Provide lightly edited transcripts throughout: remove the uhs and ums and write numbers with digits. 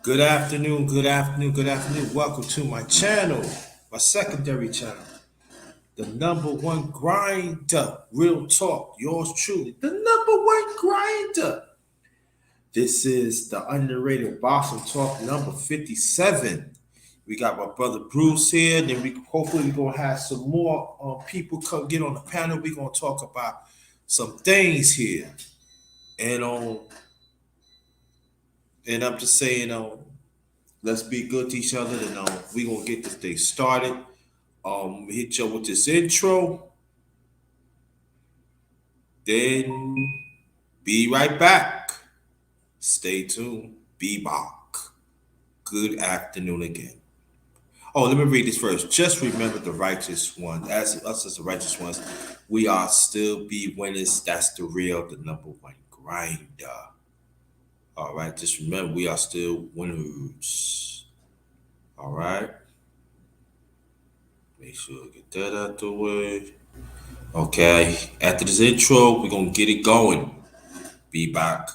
Good afternoon, good afternoon, good afternoon. Welcome to my channel, my secondary channel, the number one grinder. Real talk, yours truly, the number one grinder. This is the underrated boxing talk number 57. We got my brother Bruce here. Then we hopefully we're gonna have some more people come get on the panel. We're gonna talk about some things here, and and I'm just saying let's be good to each other, and we gonna get this thing started. Hit you with this intro, then be right back. Stay tuned. Be back. Good afternoon again. Oh, let me read this first. Just remember the righteous one. As us as the righteous ones, we are still be winners. That's the real, the number one grinder. All right. Just remember we are still winners. All right. Make sure I get that out the way. Okay, after this intro, we're gonna get it going. Be back.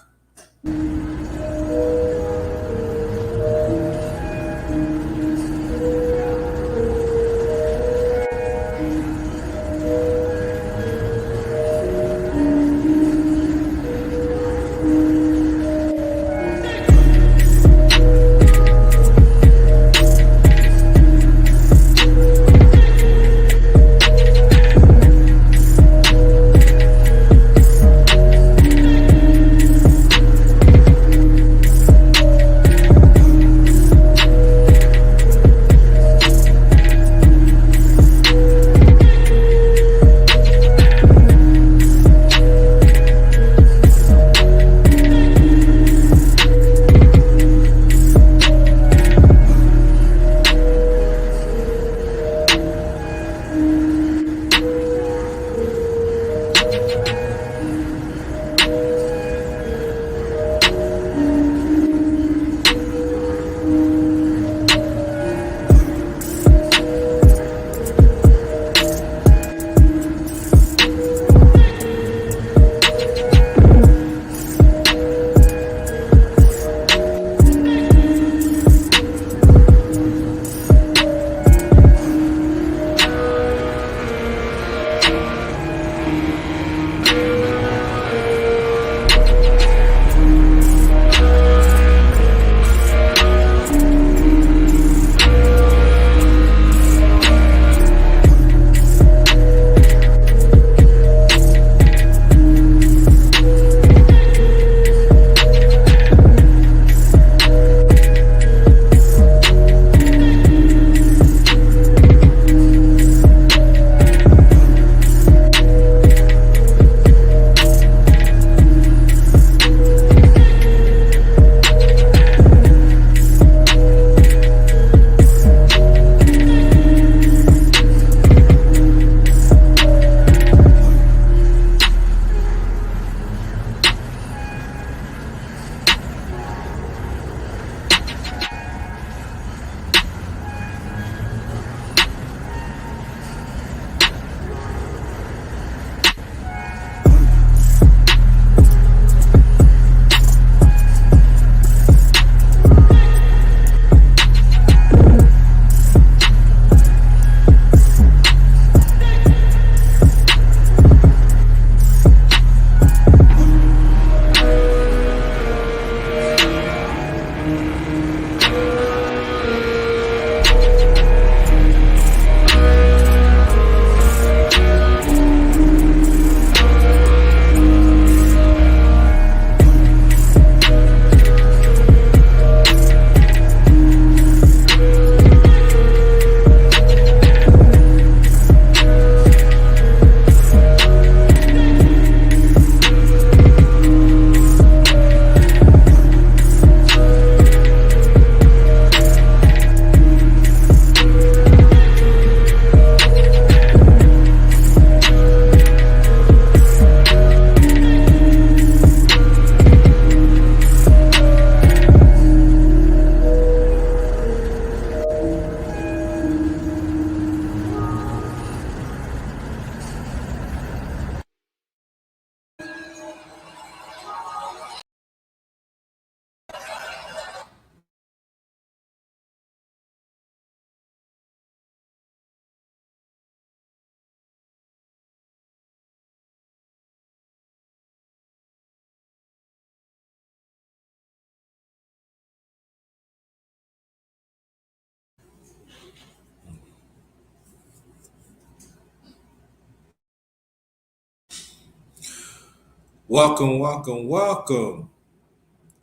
Welcome, welcome, welcome.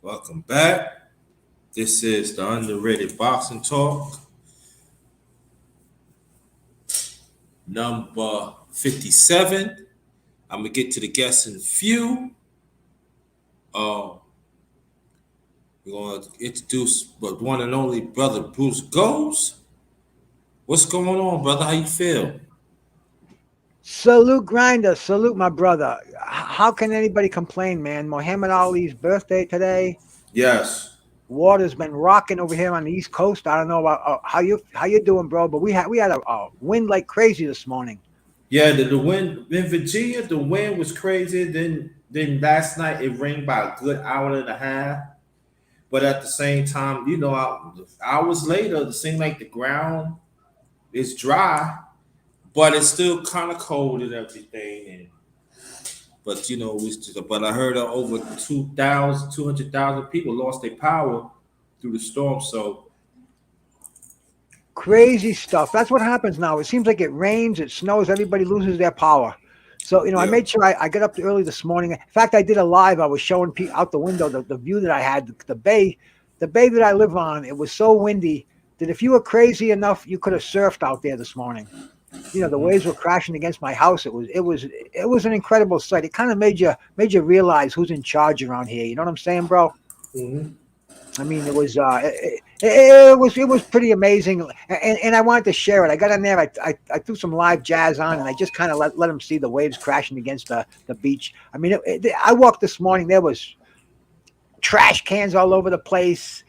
Welcome back. This is the Underrated Boxing Talk, number 57. I'm going to get to the guests in a few. Uh, we're going to introduce the one and only brother Bruce Goes. What's going on, brother? How you feel? Salute Grinder, salute my brother. How can anybody complain, man? Muhammad Ali's birthday today. Yes. Water's been rocking over here on the East Coast. I don't know about how you doing, bro, but we had a wind like crazy this morning. Yeah, the wind in Virginia, the wind was crazy. Then last night it rained by a good hour and a half. But at the same time, hours later, it seemed like the ground is dry, but it's still kind of cold and everything. And but but I heard over 200,000 people lost their power through the storm. So Crazy stuff. That's what happens now. It seems like it rains, it snows, everybody loses their power. So, I yeah, made sure I got up early this morning. In fact, I did a live. I was showing out the window the view that I had, the bay that I live on. It was so windy that if you were crazy enough, you could have surfed out there this morning. The waves were crashing against my house. It was an incredible sight. It kind of made you realize who's in charge around here. You know what I'm saying, bro? hmm I mean, it was pretty amazing, and I wanted to share it. I got in there, I threw some live jazz on, and I just kind of let them see the waves crashing against the beach. I mean, I walked this morning. There was trash cans all over the place,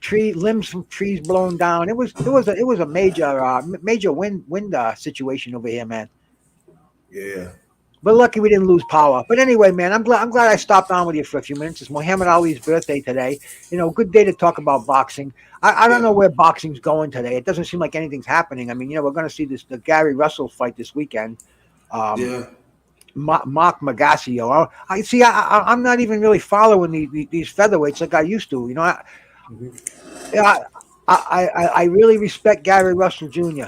tree limbs from trees blown down. It was a major wind situation over here, man. yeah, But lucky we didn't lose power. But anyway, man, I'm glad I stopped on with you for a few minutes. It's Muhammad Ali's birthday today. Good day to talk about boxing. I don't yeah, know where boxing's going today. It doesn't seem like anything's happening. I mean, we're going to see the Gary Russell fight this weekend. Um, yeah. Mark Magasio. I see. I'm not even really following these featherweights like I used to. I, I really respect Gary Russell Jr.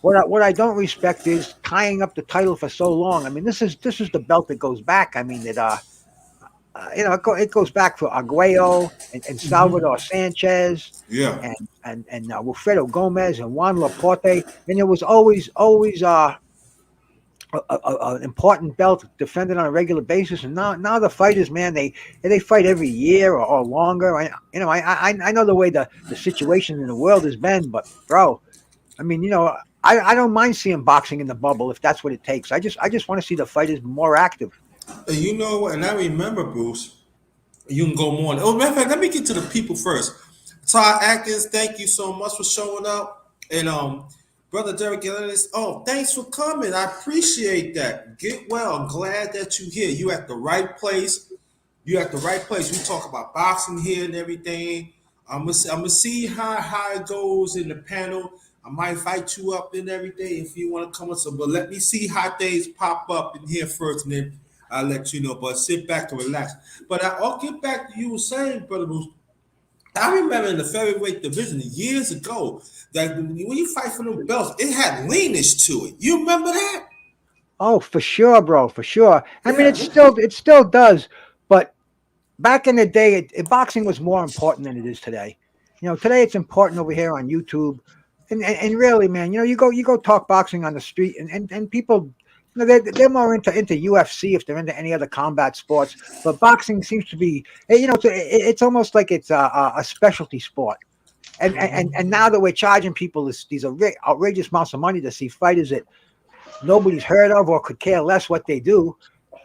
What I don't respect is tying up the title for so long. I mean, this is the belt that goes back. I mean, it goes back for Arguello and Salvador Sanchez Yeah. and Wilfredo Gomez and Juan Laporte, and it was always an important belt defended on a regular basis. And now the fighters, man, they fight every year or longer. I know the way the situation in the world has been, but bro, I mean, I don't mind seeing boxing in the bubble if that's what it takes. I just want to see the fighters more active. And you know what? And I remember, Bruce, you can go more. Oh, matter of fact, let me get to the people first. Todd Atkins, thank you so much for showing up. And brother Derek Ellis, oh, thanks for coming. I appreciate that. Get well. I'm glad that you're here. You at the right place. You at the right place. We talk about boxing here and everything. I'm gonna see how it goes in the panel. I might invite you up and everything if you want to come on some, but let me see how things pop up in here first, and then I'll let you know. But sit back and relax. But I'll get back to you were saying, brother Bruce. I remember in the featherweight division years ago that when you fight for them belts, it had leanness to it. You remember that? Oh, for sure, bro, for sure. I mean, Yeah. it still does, but back in the day, boxing was more important than it is today. Today it's important over here on YouTube, and really, man, you go talk boxing on the street, and people, they're more into UFC if they're into any other combat sports, but boxing seems to be, it's almost like it's a specialty sport. And now that we're charging people these outrageous amounts of money to see fighters that nobody's heard of or could care less what they do,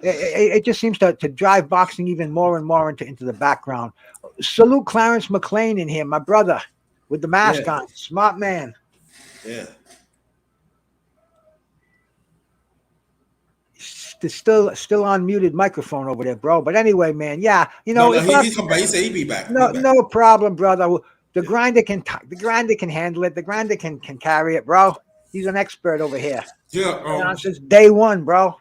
it just seems to drive boxing even more and more into the background. Salute Clarence McLean in here, my brother, with the mask Yeah. on. Smart man. Yeah. Still on muted microphone over there, bro. But anyway, man, yeah, No, no, if he's come back. He said he'd be back. Be no back. no problem, brother. The grinder can handle it. The grinder can carry it, bro. He's an expert over here. Yeah. Been on since day one, bro.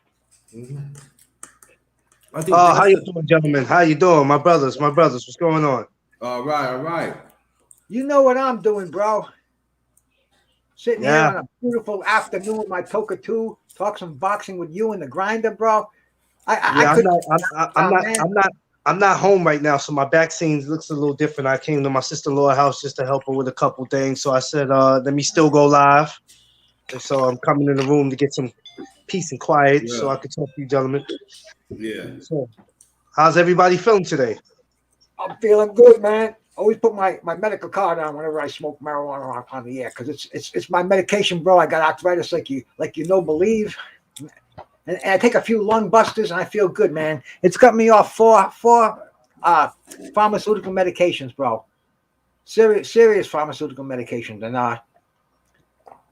I think How that's you doing, gentlemen? How you doing, my brothers? My brothers, what's going on? all right. All right. You know what I'm doing, bro. Sitting here Yeah, on a beautiful afternoon with my Toka 2, talk some boxing with you and the grinder, bro. I Yeah, I'm could, not. I'm not. man. I'm not. I'm not home right now, so my vaccine looks a little different. I came to my sister-in-law's house just to help her with a couple things. So I said, let me still go live. And so I'm coming in the room to get some peace and quiet so Yeah, I can talk to you gentlemen. yeah. So how's everybody feeling today? I'm feeling good, man. Always put my medical card on whenever I smoke marijuana on the air because it's my medication, bro. I got arthritis like you know believe, and I take a few lung busters and I feel good, man. It's got me off four uh pharmaceutical medications, bro. Serious pharmaceutical medications, and I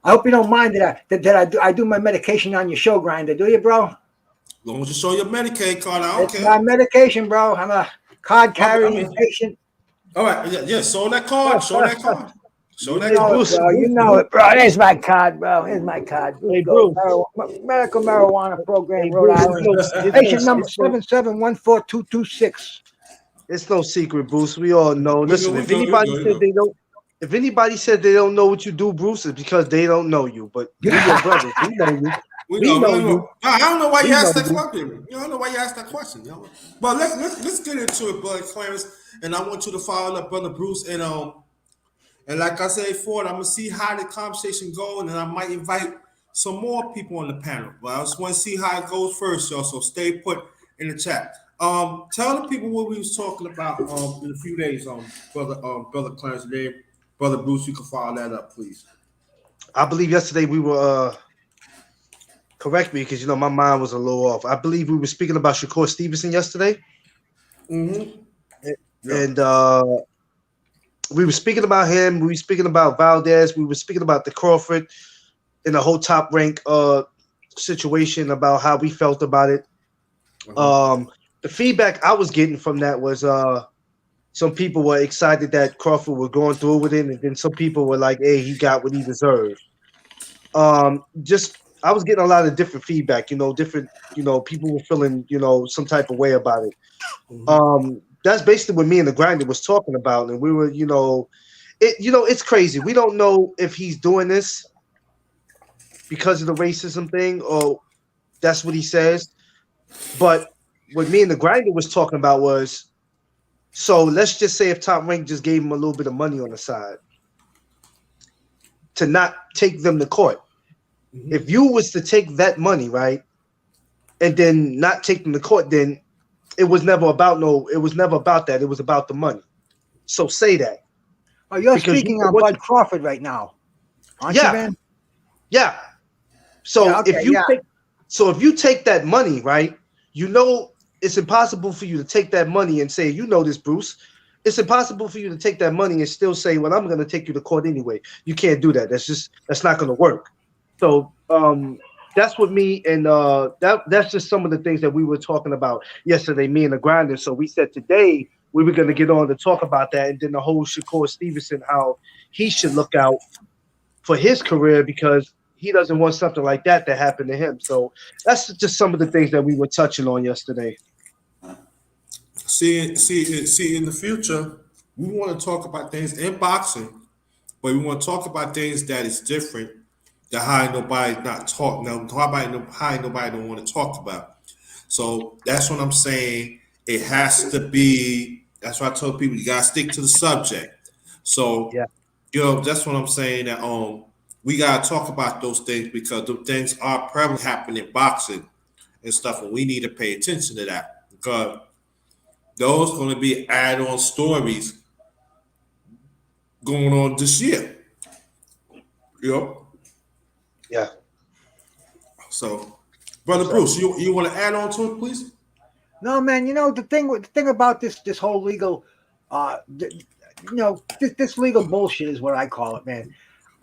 hope you don't mind that I do my medication on your show, Grinder. Do you, bro? As long as you show your Medicaid card, I don't It's care. my medication, bro. I'm a card I carrying mean, patient. all right, yeah, yeah. Show that card. Show that card. Show You that Hey know card. it, Bruce, bro. You Bruce, know Bruce. it, bro. There's my card, bro. Here's my card. Let's Hey go. Bruce. Medical marijuana program, Hey Rhode Bruce. Island. Patient number 7714226. It's no secret, Bruce. We all know. We good. Listen, We good. We good. We good. if anybody said they don't know what you do, Bruce, it's because they don't know you. But we your brothers. We know you. We We know. We know know. you. I don't know why We you know asked that you. question. You don't know why you asked that question. You know? But let's get into it, brother Clarence. And I want you to follow up, brother Bruce. And like I said before, I'm gonna see how the conversation goes, and I might invite some more people on the panel. But I just want to see how it goes first, y'all. So stay put in the chat. Tell the people what we was talking about in a few days, brother Clarence, and then brother Bruce. You can follow that up, please. I believe yesterday we were correct me because my mind was a little off. I believe we were speaking about Shakur Stevenson yesterday. Mm-hmm. Yeah. And we were speaking about him. We were speaking about Valdez. We were speaking about the Crawford in the whole top rank situation about how we felt about it. Uh-huh. The feedback I was getting from that was some people were excited that Crawford was going through with it, and then some people were like, "Hey, he got what he deserved." Just I was getting a lot of different feedback. Different. People were feeling some type of way about it. Mm-hmm. That's basically what me and the grinder was talking about, and we were, it's crazy. We don't know if he's doing this because of the racism thing or that's what he says. But what me and the grinder was talking about was, so let's just say if Top Rank just gave him a little bit of money on the side to not take them to court. Mm-hmm. If you was to take that money, right, and then not take them to court, then it was never about that. It was about the money. So say that. Oh, you're Because speaking on Bud Crawford right now, aren't you, yeah, man? yeah. Yeah. So Okay. Yeah. if you take that money, right, it's impossible for you to take that money and say, this, Bruce. It's impossible for you to take that money and still say, well, I'm going to take you to court anyway. You can't do that. That's not going to work. So that's what me and that's just some of the things that we were talking about yesterday, me and the grinder. So we said today we were going to get on to talk about that, and then the whole Shakur Stevenson, how he should look out for his career because he doesn't want something like that to happen to him. So that's just some of the things that we were touching on yesterday. See. In the future, we want to talk about things in boxing, but we want to talk about things that is different. That how nobody's not talking. Now, how nobody don't want to talk about. So that's what I'm saying. It has to be. That's why I told people you gotta stick to the subject. So Yeah, that's what I'm saying. That we gotta talk about those things because the things are probably happening in boxing and stuff, and we need to pay attention to that because those going to be add-on stories going on this year. You know, yeah. so brother What's up? Bruce, you want to add on to it, please? No, man. The thing about this whole legal, this legal bullshit is what I call it, man.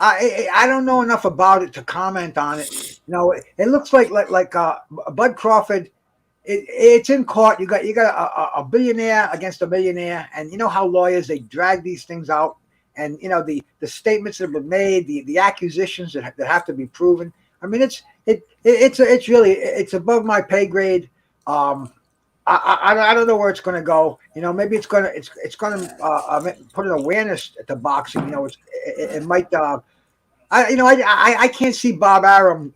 I don't know enough about it to comment on it. It looks like Bud Crawford. It's in court. You got a billionaire against a millionaire, and you know how lawyers they drag these things out, and the statements that were made, the accusations that have to be proven. I mean, it's really it's above my pay grade. I don't know where it's going to go. Maybe it's going to put an awareness to boxing. It might. I can't see Bob Arum,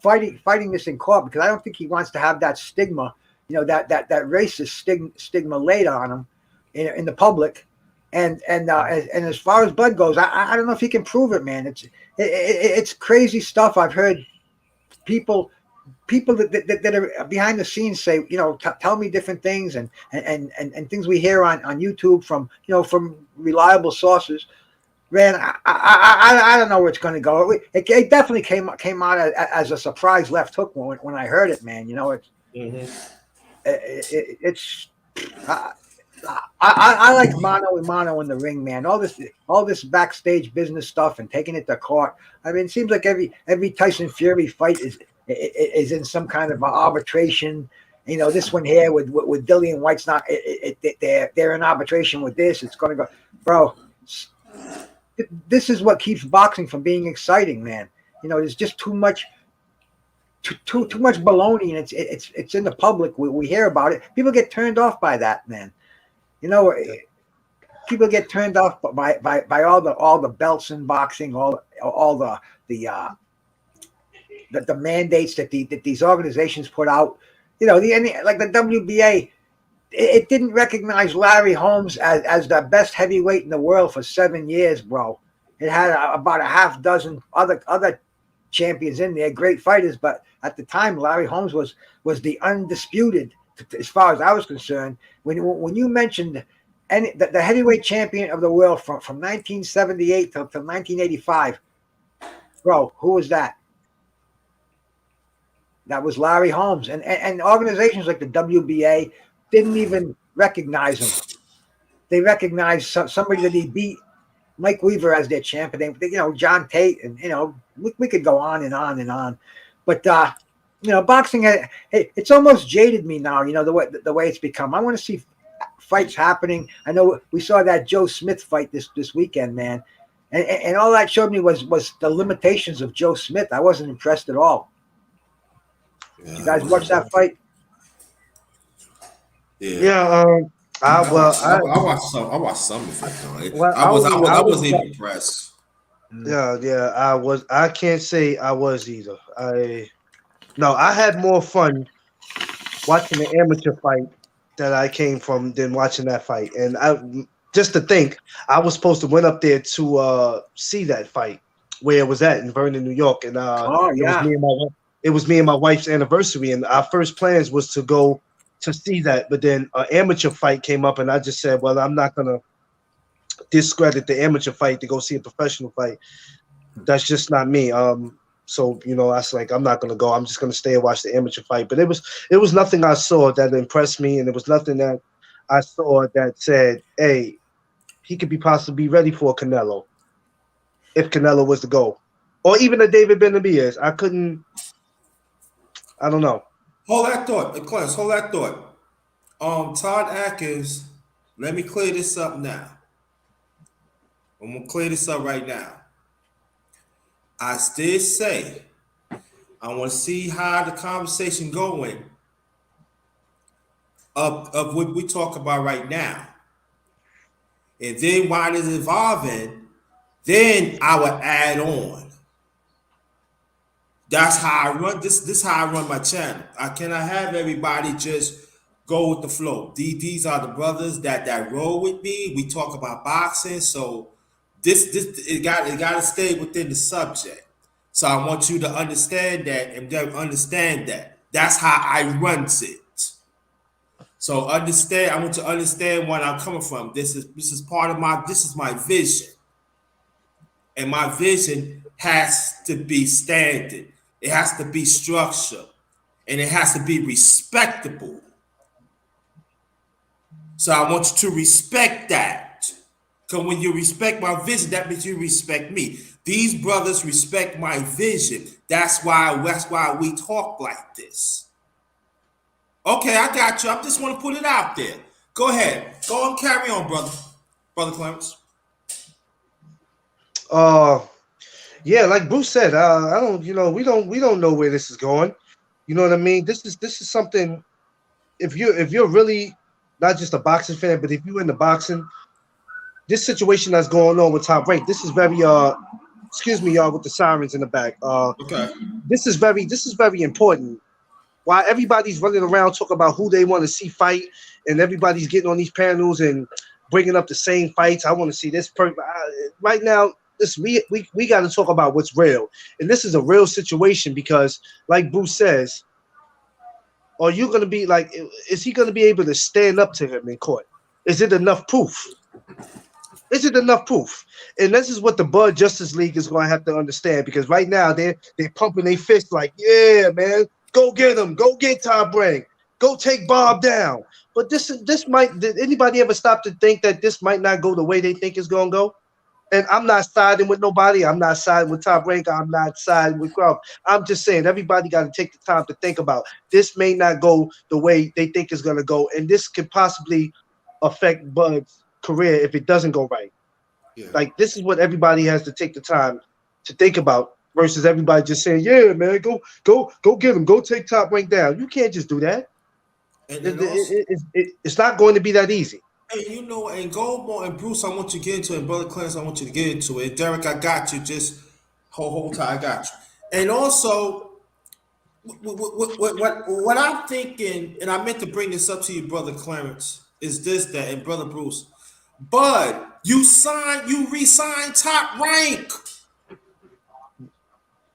fighting this in court because I don't think he wants to have that stigma, that racist stigma laid on him in the public. And as far as Bud goes, I don't know if he can prove it, man. It's crazy stuff. I've heard people that are behind the scenes say, tell me different things and things we hear on YouTube from reliable sources. Man, I don't know where it's going to go. It definitely came out as a surprise left hook when I heard it, man. It's I like mano a mano in the ring, man. All this backstage business stuff and taking it to court. I mean, it seems like every Tyson Fury fight is in some kind of arbitration. This one here with Dillian White's not. They're in arbitration with this. It's going to go, bro. This is what keeps boxing from being exciting, man. There's just too much baloney, and it's in the public. We hear about it. People get turned off by that, man. People get turned off by all the belts in boxing, all the mandates that these organizations put out. Like the WBA. It didn't recognize Larry Holmes as the best heavyweight in the world for 7 years, bro. It had about a half dozen other champions in there, great fighters, but at the time, Larry Holmes was the undisputed, as far as I was concerned. When you mentioned the heavyweight champion of the world from 1978 to 1985, bro, who was that? That was Larry Holmes, and organizations like the WBA didn't even recognize him. They recognized somebody that he beat, Mike Weaver, as their champion. John Tate, and we could go on and on and on. But boxing, it's almost jaded me now. The way it's become. I want to see fights happening. I know we saw that Joe Smith fight this weekend, man, and all that showed me was the limitations of Joe Smith. I wasn't impressed at all. You guys watch that fight? Yeah. I watched some of it. Well, I wasn't even impressed. Yeah. I can't say I was either. I had more fun watching the amateur fight that I came from than watching that fight. And just to think, I was supposed to went up there to see that fight where it was at in Vernon, New York, and it was me and my wife's anniversary, and our first plans was to go to see that, but then an amateur fight came up, and I just said, well, I'm not gonna discredit the amateur fight to go see a professional fight. That's just not me. So I was like, I'm not gonna go. I'm just gonna stay and watch the amateur fight. But it was nothing I saw that impressed me, and it was nothing that I saw that said, hey, he could be possibly ready for Canelo if Canelo was to go, or even a David Benavidez. I don't know. Hold that thought, Clarence. Hold that thought. Todd Atkins, let me clear this up now. I'm gonna clear this up right now. I still say I want to see how the conversation going of what we talk about right now, and then while it's evolving, then I would add on. That's how I run this. This is how I run my channel. I cannot have everybody just go with the flow. These are the brothers that roll with me. We talk about boxing, so it got to stay within the subject. So I want you to understand that and understand that. That's how I runs it. So understand. I want you to understand where I'm coming from. This is part of my vision, and my vision has to be standard. It has to be structured, and it has to be respectable. So I want you to respect that. Because when you respect my vision, that means you respect me. These brothers respect my vision. That's why we talk like this. Okay, I got you. I just want to put it out there. Go ahead. Go and carry on, brother. Brother Clarence. Yeah, like Bruce said, I don't, we don't know where this is going. You know what I mean? This is something. If you're really not just a boxing fan, but if you're into boxing, this situation that's going on with Top Rank, this is very excuse me, y'all, with the sirens in the back. Okay. This is very important. While everybody's running around talking about who they want to see fight, and everybody's getting on these panels and bringing up the same fights, I want to see this person. Right now, this we got to talk about what's real, and this is a real situation because, like Bruce says, are you going to be like? Is he going to be able to stand up to him in court? Is it enough proof? Is it enough proof? And this is what the Bud Justice League is going to have to understand because right now they're pumping their fist like, yeah, man, go get him, go get Top Rank, go take Bob down. But this might. Did anybody ever stop to think that this might not go the way they think it's going to go? And I'm not siding with nobody. I'm not siding with Top Rank. I'm not siding with Crowd. I'm just saying everybody got to take the time to think about this may not go the way they think it's going to go, and this could possibly affect Bud's career if it doesn't go right. Yeah. Like this is what everybody has to take the time to think about versus everybody just saying, "Yeah, man, go get him, go take Top Rank down." You can't just do that. And also, It's not going to be that easy. and and Goldmore and Bruce, I want you to get into it. And Brother Clarence, I want you to get into it. Derek, I got you. Just hold tight, I got you. And also, what I'm thinking, and I meant to bring this up to you, Brother Clarence, is this that, and Brother Bruce, Bud, you re-signed Top Rank.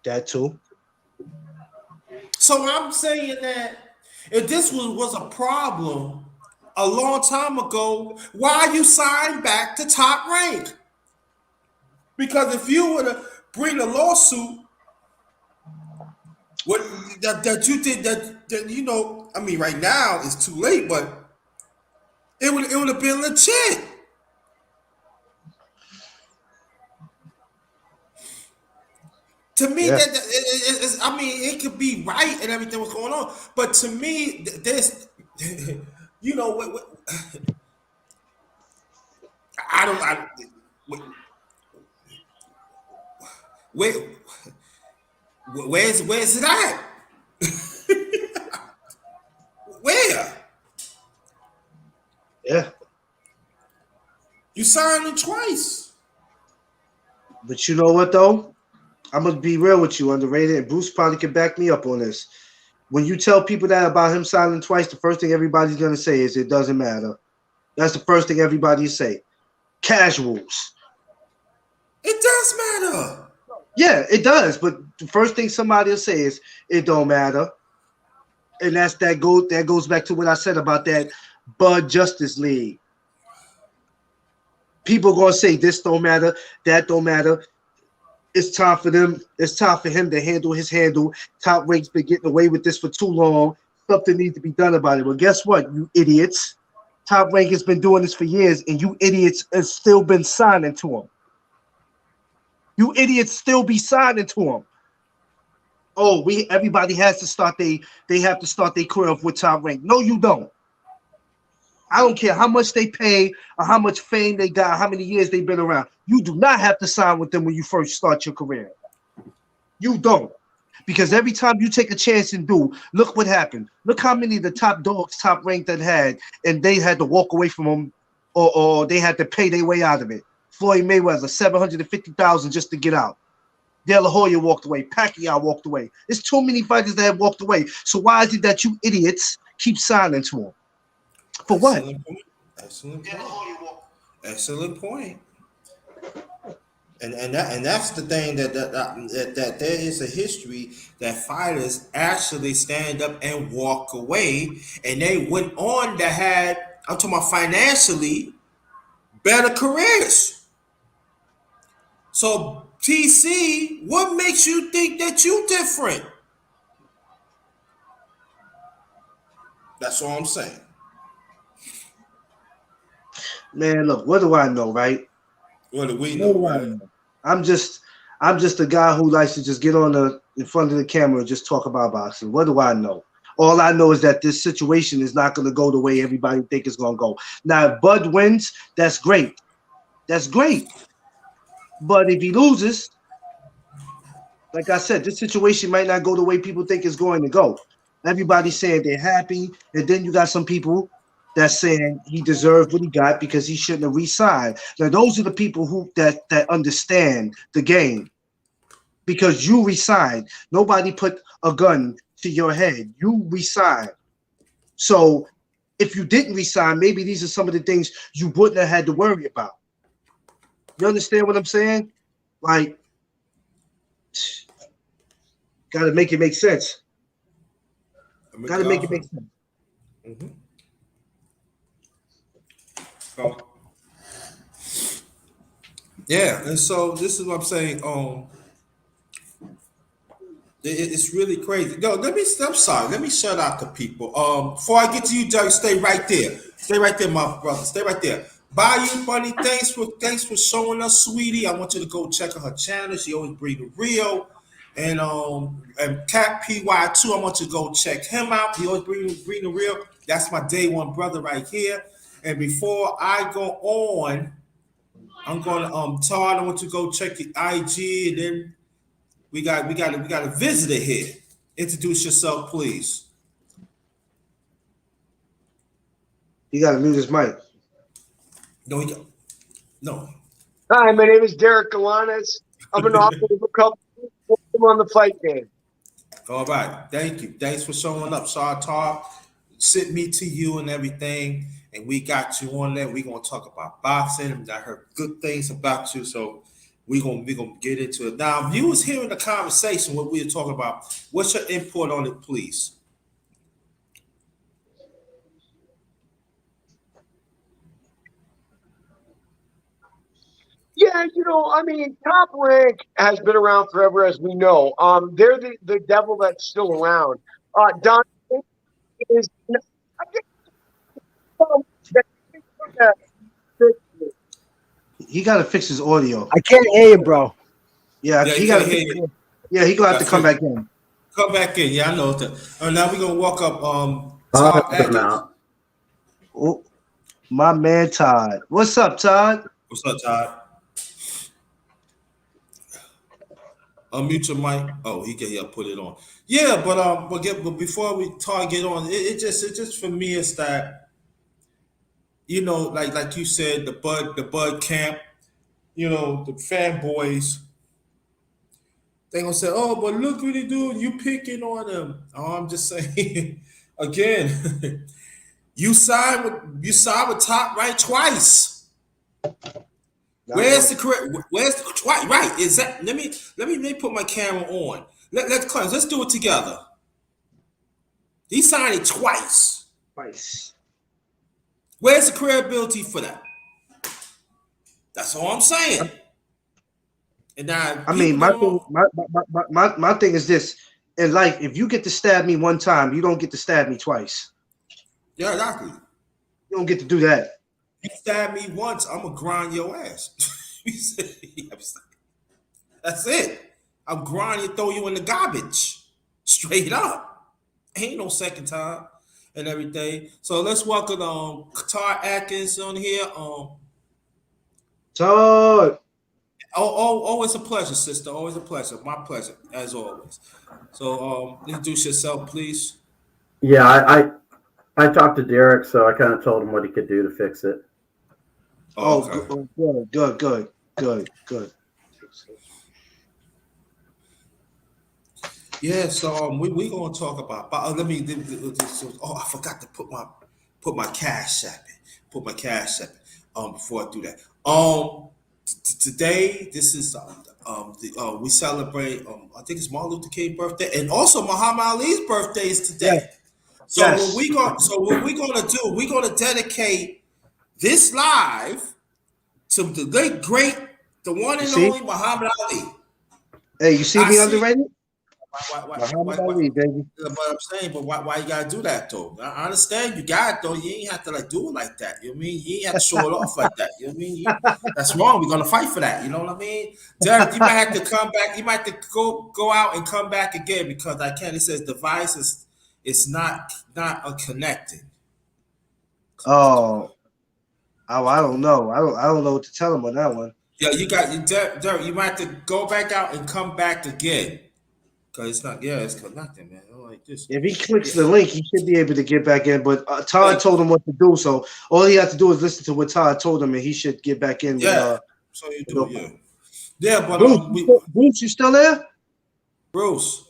That too. So I'm saying that if this was a problem a long time ago, why you signed back to Top Rank? Because if you were to bring a lawsuit, what that you did that I mean, right now it's too late, but it would have been legit. To me, Yeah. I mean, it could be right and everything was going on, but to me, this, what I don't, where, where's it at? Where Yeah. you signed him twice? But you know what though? I'm gonna be real with you, Underrated, and Bruce probably can back me up on this. When you tell people that about him signing twice, the first thing everybody's gonna say is it doesn't matter. That's the first thing everybody say. Casuals. It does matter. Yeah, it does. But the first thing somebody will say is it don't matter. And that goes back to what I said about that Bud Justice League. People gonna say this don't matter, that don't matter. It's time for them. It's time for him to handle his handle. Top Rank's been getting away with this for too long. Something needs to be done about it. Well, guess what, you idiots? Top Rank has been doing this for years, and you idiots have still been signing to him. You idiots still be signing to him. Oh, everybody has to start they have to start their career off with Top Rank. No, you don't. I don't care how much they pay or how much fame they got, how many years they've been around. You do not have to sign with them when you first start your career. You don't. Because every time you take a chance and look what happened. Look how many of the top dogs Top Rank that had, and they had to walk away from them or they had to pay their way out of it. Floyd Mayweather, $750,000 just to get out. De La Hoya walked away. Pacquiao walked away. There's too many fighters that have walked away. So why is it that you idiots keep signing to them? For what? Excellent point. Excellent point. And that's the thing that there is a history that fighters actually stand up and walk away, and they went on to have, I'm talking about financially, better careers. So TC, what makes you think that you different? That's all I'm saying. Man, look, what do I know, right? What do we know, right? I'm just a guy who likes to just get in front of the camera and just talk about boxing. What do I know? All I know is that this situation is not going to go the way everybody think it's going to go. Now, if Bud wins, that's great. That's great. But if he loses, like I said, this situation might not go the way people think it's going to go. Everybody's saying they're happy, and then you got some people that's saying he deserved what he got because he shouldn't have re-signed. Now, those are the people that understand the game. because you resigned. Nobody put a gun to your head. You resigned. So if you didn't resign, maybe these are some of the things you wouldn't have had to worry about. You understand what I'm saying? Like, gotta make it make sense. Gotta make it make sense. Mm-hmm. So, yeah, and so this is what I'm saying. It's really crazy. No, I'm sorry. Let me shout out to people. Before I get to you, Doug, stay right there. Stay right there, my brother. Stay right there. Bayou Bunny, thanks for showing us, sweetie. I want you to go check out her channel. She always bring the real. And Cat PY2, I want you to go check him out. He always bring the real. That's my day one brother right here. And before I go on, I'm gonna Todd, I want you to go check the IG, and then we got a visitor here. Introduce yourself, please. You gotta mute his mic. No. Hi, my name is Derek Galanis. I'm an author of a couple on the fight game. All right. Thank you. Thanks for showing up, Shah Todd. Sent me to you and everything, and we got you on there. We're gonna talk about boxing, and I heard good things about you, so we're gonna get into it. Now, if you was hearing the conversation, what we were talking about, what's your input on it, please? Yeah, I mean, Top Rank has been around forever, as we know. They're the devil that's still around. Don is. I guess, He gotta fix his audio. I can't hear you, bro. Yeah, he gotta. Yeah, he gonna have to come back in. Come back in. Yeah, I know that. Now we're gonna walk up. Todd Atkins. Oh, my man Todd. What's up, Todd? What's up, Todd? Unmute your mic. Oh, he can put it on. Yeah, but before we get on, it just for me is that, like you said, the Bud camp, the fanboys, they gonna say, oh, but look what he doing, you picking on him. Oh, I'm just saying again, you signed with Top Right twice. Where's the twice? Right? Is that? Let me put my camera on. Let's do it together. He signed it twice. Twice. Where's the credibility for that? That's all I'm saying. And now, I mean, my thing is this: in life, if you get to stab me one time, you don't get to stab me twice. Yeah, exactly. You don't get to do that. You stab me once, I'm gonna grind your ass. That's it. I'm grind you, throw you in the garbage, straight up. Ain't no second time and everything. So let's welcome Todd Atkins on here. Todd. Always a pleasure, sister. Always a pleasure. My pleasure, as always. So introduce yourself, please. Yeah, I talked to Derek, so I kind of told him what he could do to fix it. Oh, okay. Good. Yeah, so we gonna talk about. Let me. I forgot to put my cash app in. Put my cash app in, before I do that. Today this is we celebrate. I think it's Martin Luther King's birthday, and also Muhammad Ali's birthday is today. Yes. So what we gonna do? We're gonna dedicate this live to the late great, the one and only Muhammad Ali. Hey, you see me underrated? Muhammad Ali, baby. But I'm saying, why you gotta do that though? I understand you got it though. You ain't have to do it like that. You know what I mean? You ain't have to show it off like that. You know what I mean? That's wrong. We're gonna fight for that. You know what I mean? Derek, you might have to come back. You might have to go out and come back again because I can't. It says device is not connected. Oh, I don't know. I don't know what to tell him on that one. Yeah, Derek. You might have to go back out and come back again. Cause it's not, it's connected, man. Like this. If he clicks the link, he should be able to get back in. But Todd told him what to do, so all he has to do is listen to what Todd told him, and he should get back in. Yeah. So you do, yeah. But Bruce, you still there? Bruce.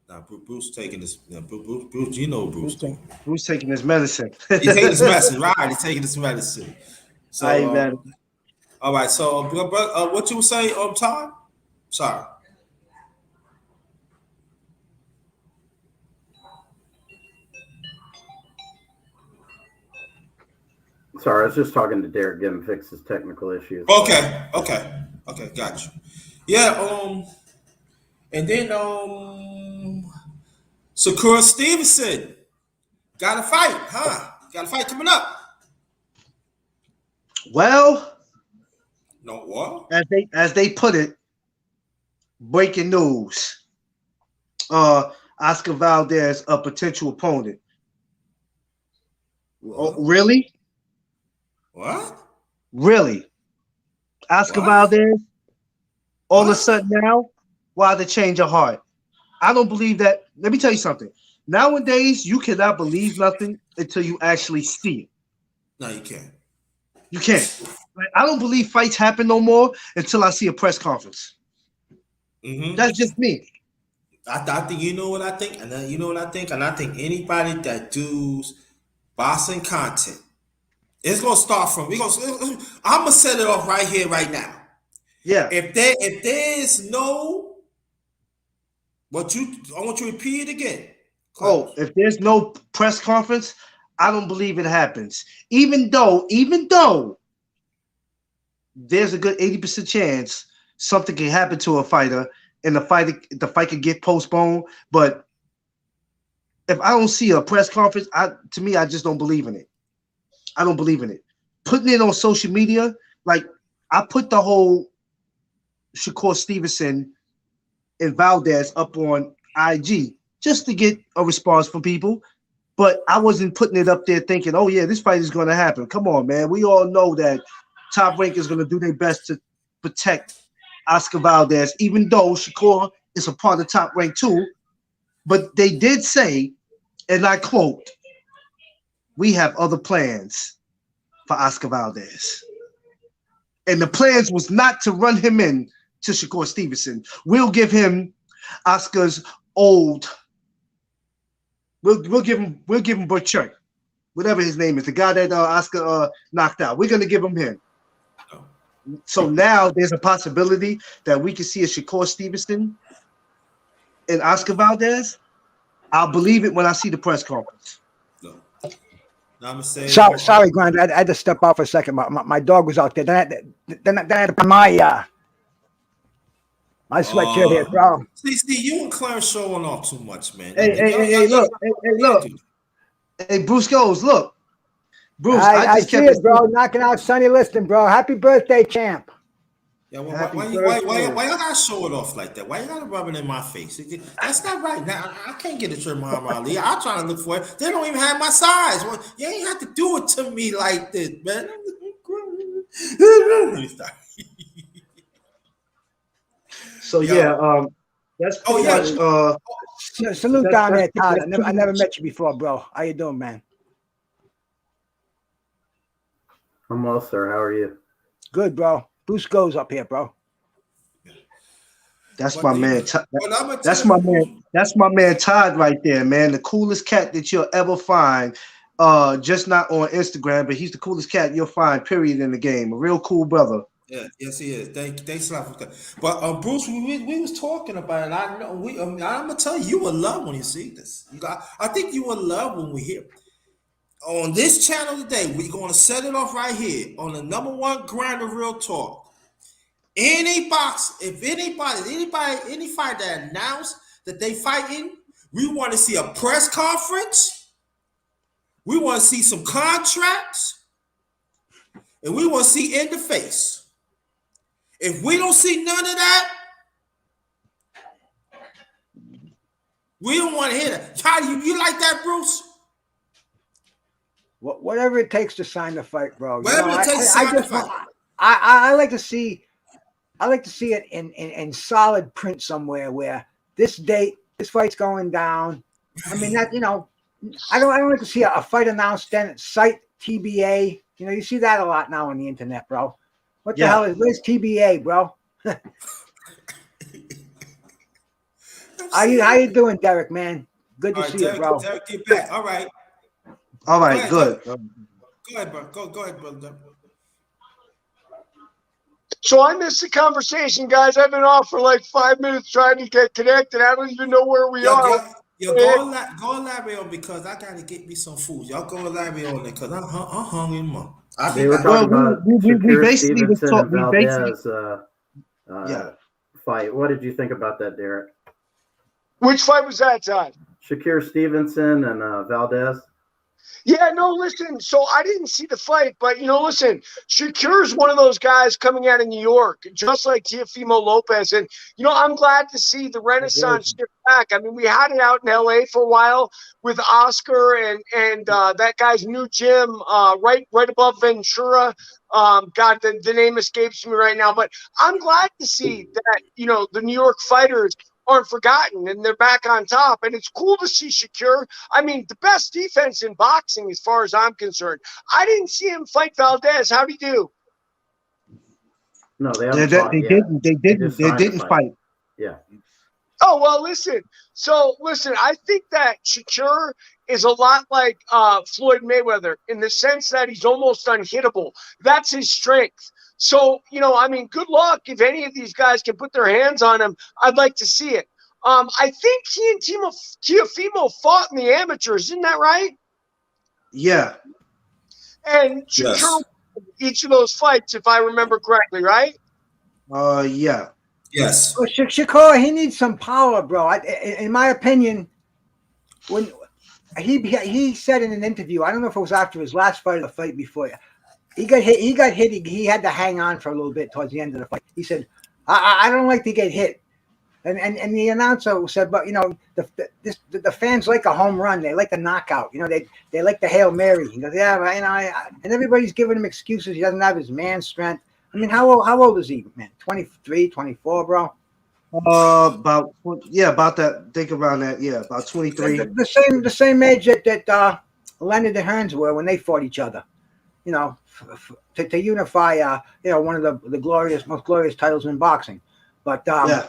Nah, Bruce taking this. Bruce, you know Bruce Bruce, doing. Bruce taking his medicine. He taking this medicine, right? He's taking this medicine. Hey, So, man. all right. So, what you were saying, Todd? Sorry. Sorry, I was just talking to Derek, getting him fix his technical issues. Okay, got you. Yeah, and then Sakura Stevenson got a fight, huh? Got a fight coming up. Well, No what? as they put it, breaking news. Oscar Valdez, a potential opponent. Oh, What? really? What? Really? Oscar What? Valdez, all of a What? sudden now, why the change of heart? I don't believe that. Let me tell you something. Nowadays, you cannot believe nothing until you actually see it. No, you can't. You can't. Like, I don't believe fights happen no more until I see a press conference. Mm-hmm. That's just me. I think you know what I think, and then you know what I think, and I think anybody that does boxing content, it's gonna start from. I'm gonna set it off right here, right now. Yeah. If there's no I want you to repeat it again. Oh, Close. if there's no press conference, I don't believe it happens. Even though there's a good 80% chance something can happen to a fighter and the fight could get postponed. But if I don't see a press conference, to me, I just don't believe in it. I don't believe in it. Putting it on social media, like I put the whole Shakur Stevenson and Valdez up on IG just to get a response from people. But I wasn't putting it up there thinking, oh, yeah, this fight is going to happen. Come on, man. We all know that Top Rank is going to do their best to protect Oscar Valdez, even though Shakur is a part of Top Rank too. But they did say, and I quote, we have other plans for Oscar Valdez. And the plans was not to run him in to Shakur Stevenson. We'll give him Oscar's old. We'll give him Butcher, whatever his name is, the guy that Oscar knocked out. We're gonna give him. So now there's a possibility that we can see a Shakur Stevenson and Oscar Valdez. I'll believe it when I see the press conference. No. Now I'm gonna say. Sorry, Grinda. I had to step out for a second. My dog was out there. Then I had to put my sweatshirt here, bro. See, you and Clarence showing off too much, man. Hey, look. Hey, Bruce goes, look. Bruce, I just see kept it, bro. Knocking out Sonny Liston, bro. Happy birthday, champ. Yeah, well, Happy why y'all gotta show it off like that? Why you gotta rub it in my face? That's not right. Now I can't get it to Muhammad Ali. I'm trying to look for it. They don't even have my size. Well, you ain't have to do it to me like this, man. Let me stop. So yeah, that's pretty much Salute down there, Todd. that's I never met you before, bro. How you doing, man? I'm well, sir. How are you? Good, bro. Bruce goes up here, bro. That's my man. That's my man. That's my man Todd right there, man. The coolest cat that you'll ever find. Just not on Instagram, but he's the coolest cat you'll find. Period in the game. A real cool brother. Yeah, yes, he is. Thanks a lot for that. But Bruce, we was talking about it. I know I'm gonna tell you, you will love when you see this. I think you will love when we hear on this channel today. We're gonna set it off right here on the number one grind of real talk. Any fight that announced that they fighting, we want to see a press conference. We want to see some contracts, and we want to see in the face. If we don't see none of that, we don't want to hear that. How do you like that, Bruce? Whatever it takes to sign the fight, bro. Whatever it takes to sign the fight. I like to see. I like to see it in solid print somewhere where this date, this fight's going down. I mean that I don't like to see a fight announced then site TBA. You see that a lot now on the internet, bro. What the hell where's TBA, bro? How you doing, Derek, man? Good to All right, see you, bro. Derek, get back. All right. All Go right, ahead, go, good. go ahead, bro. Go ahead, brother. So I missed the conversation, guys. I've been off for like 5 minutes trying to get connected. I don't even know where we Yo, are. yo, yo, go elaborate on because I gotta get me some food. Y'all go elaborate on it because I'm hungry, man. I'll be They were back. Well, talking about we Shakir basically was Stevenson talk. and We basically, Valdez yeah. fight. What did you think about that, Derek? Which fight was that, Todd? Shakir Stevenson and Valdez. Yeah, no, listen. So I didn't see the fight, but listen, Shakur's one of those guys coming out of New York, just like Teofimo Lopez. And I'm glad to see the Renaissance shift back. I mean, we had it out in LA for a while with Oscar and that guy's new gym right above Ventura. God, the name escapes me right now, but I'm glad to see that the New York fighters aren't forgotten and they're back on top. And it's cool to see Shakur. I mean, the best defense in boxing, as far as I'm concerned. I didn't see him fight Valdez. How'd he do? No, they They, haven't they, fought they yet. didn't. They They didn't. just They signed the didn't fight. Yeah. Oh, well, listen. So, listen, I think that Shakur is a lot like Floyd Mayweather in the sense that he's almost unhittable. That's his strength. So, I mean, good luck if any of these guys can put their hands on him. I'd like to see it. I think he and Teofimo fought in the amateurs. Isn't that right? Yeah. And Shakur Yes. won each of those fights, if I remember correctly, right? Yeah. Yes. Well, Shakur, he needs some power, bro. In my opinion, when he said in an interview, I don't know if it was after his last fight or the fight before, he got hit. He had to hang on for a little bit towards the end of the fight. He said, "I don't like to get hit." And the announcer said, "But the fans like a home run. They like the knockout. They like the Hail Mary." He goes, "Yeah, but, and everybody's giving him excuses. He doesn't have his man strength. I mean, how old is he, man? 23, 24, bro? About that. Think around that. Yeah, about 23. The same age that Leonard and Hearns were when they fought each other. To unify, one of the most glorious titles in boxing. But Yeah.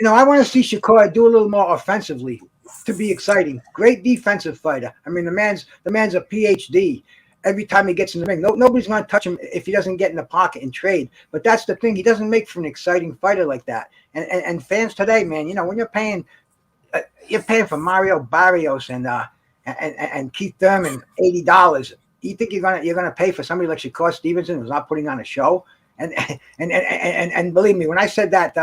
I want to see Shakur do a little more offensively to be exciting. Great defensive fighter. I mean, the man's a PhD. Every time he gets in the ring, nobody's going to touch him if he doesn't get in the pocket and trade. But that's the thing; he doesn't make for an exciting fighter like that. And fans today, man, when you're paying for Mario Barrios and Keith Thurman $80. You think you're gonna pay for somebody like Shakur Stevenson who's not putting on a show? And believe me, when I said that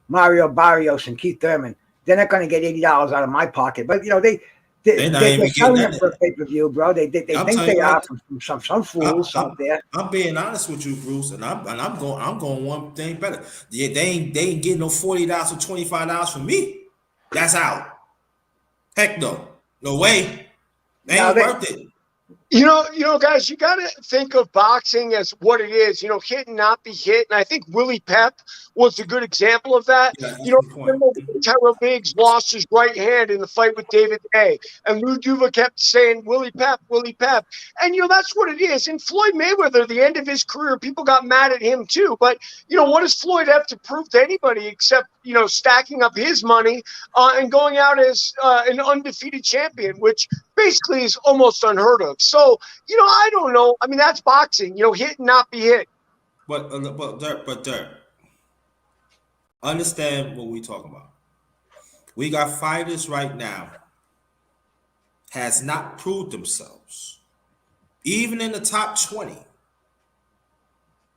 Mario Barrios and Keith Thurman, they're not going to get $80 out of my pocket. But They're not they're even getting selling that. it for a pay-per-view, bro. They I'm think telling they you are right. from some fools out there. I'm being honest with you, Bruce, and I'm going one thing better. Yeah, they ain't getting no $40 or $25 from me. That's out. Heck no. No way. They Now ain't they worth it. Guys, you got to think of boxing as what it is, hit and not be hit. And I think Willie Pep was a good example of that. Yeah, that's a good point. Remember when Tyrell Biggs lost his right hand in the fight with David Day, and Lou Duva kept saying, Willie Pep, Willie Pep. And, that's what it is. And Floyd Mayweather, the end of his career, people got mad at him too. But, what does Floyd have to prove to anybody except, stacking up his money and going out as an undefeated champion, which basically is almost unheard of. So, I don't know. I mean, that's boxing, hit and not be hit. But Dirk, understand what we talking about. We got fighters right now has not proved themselves, even in the top 20,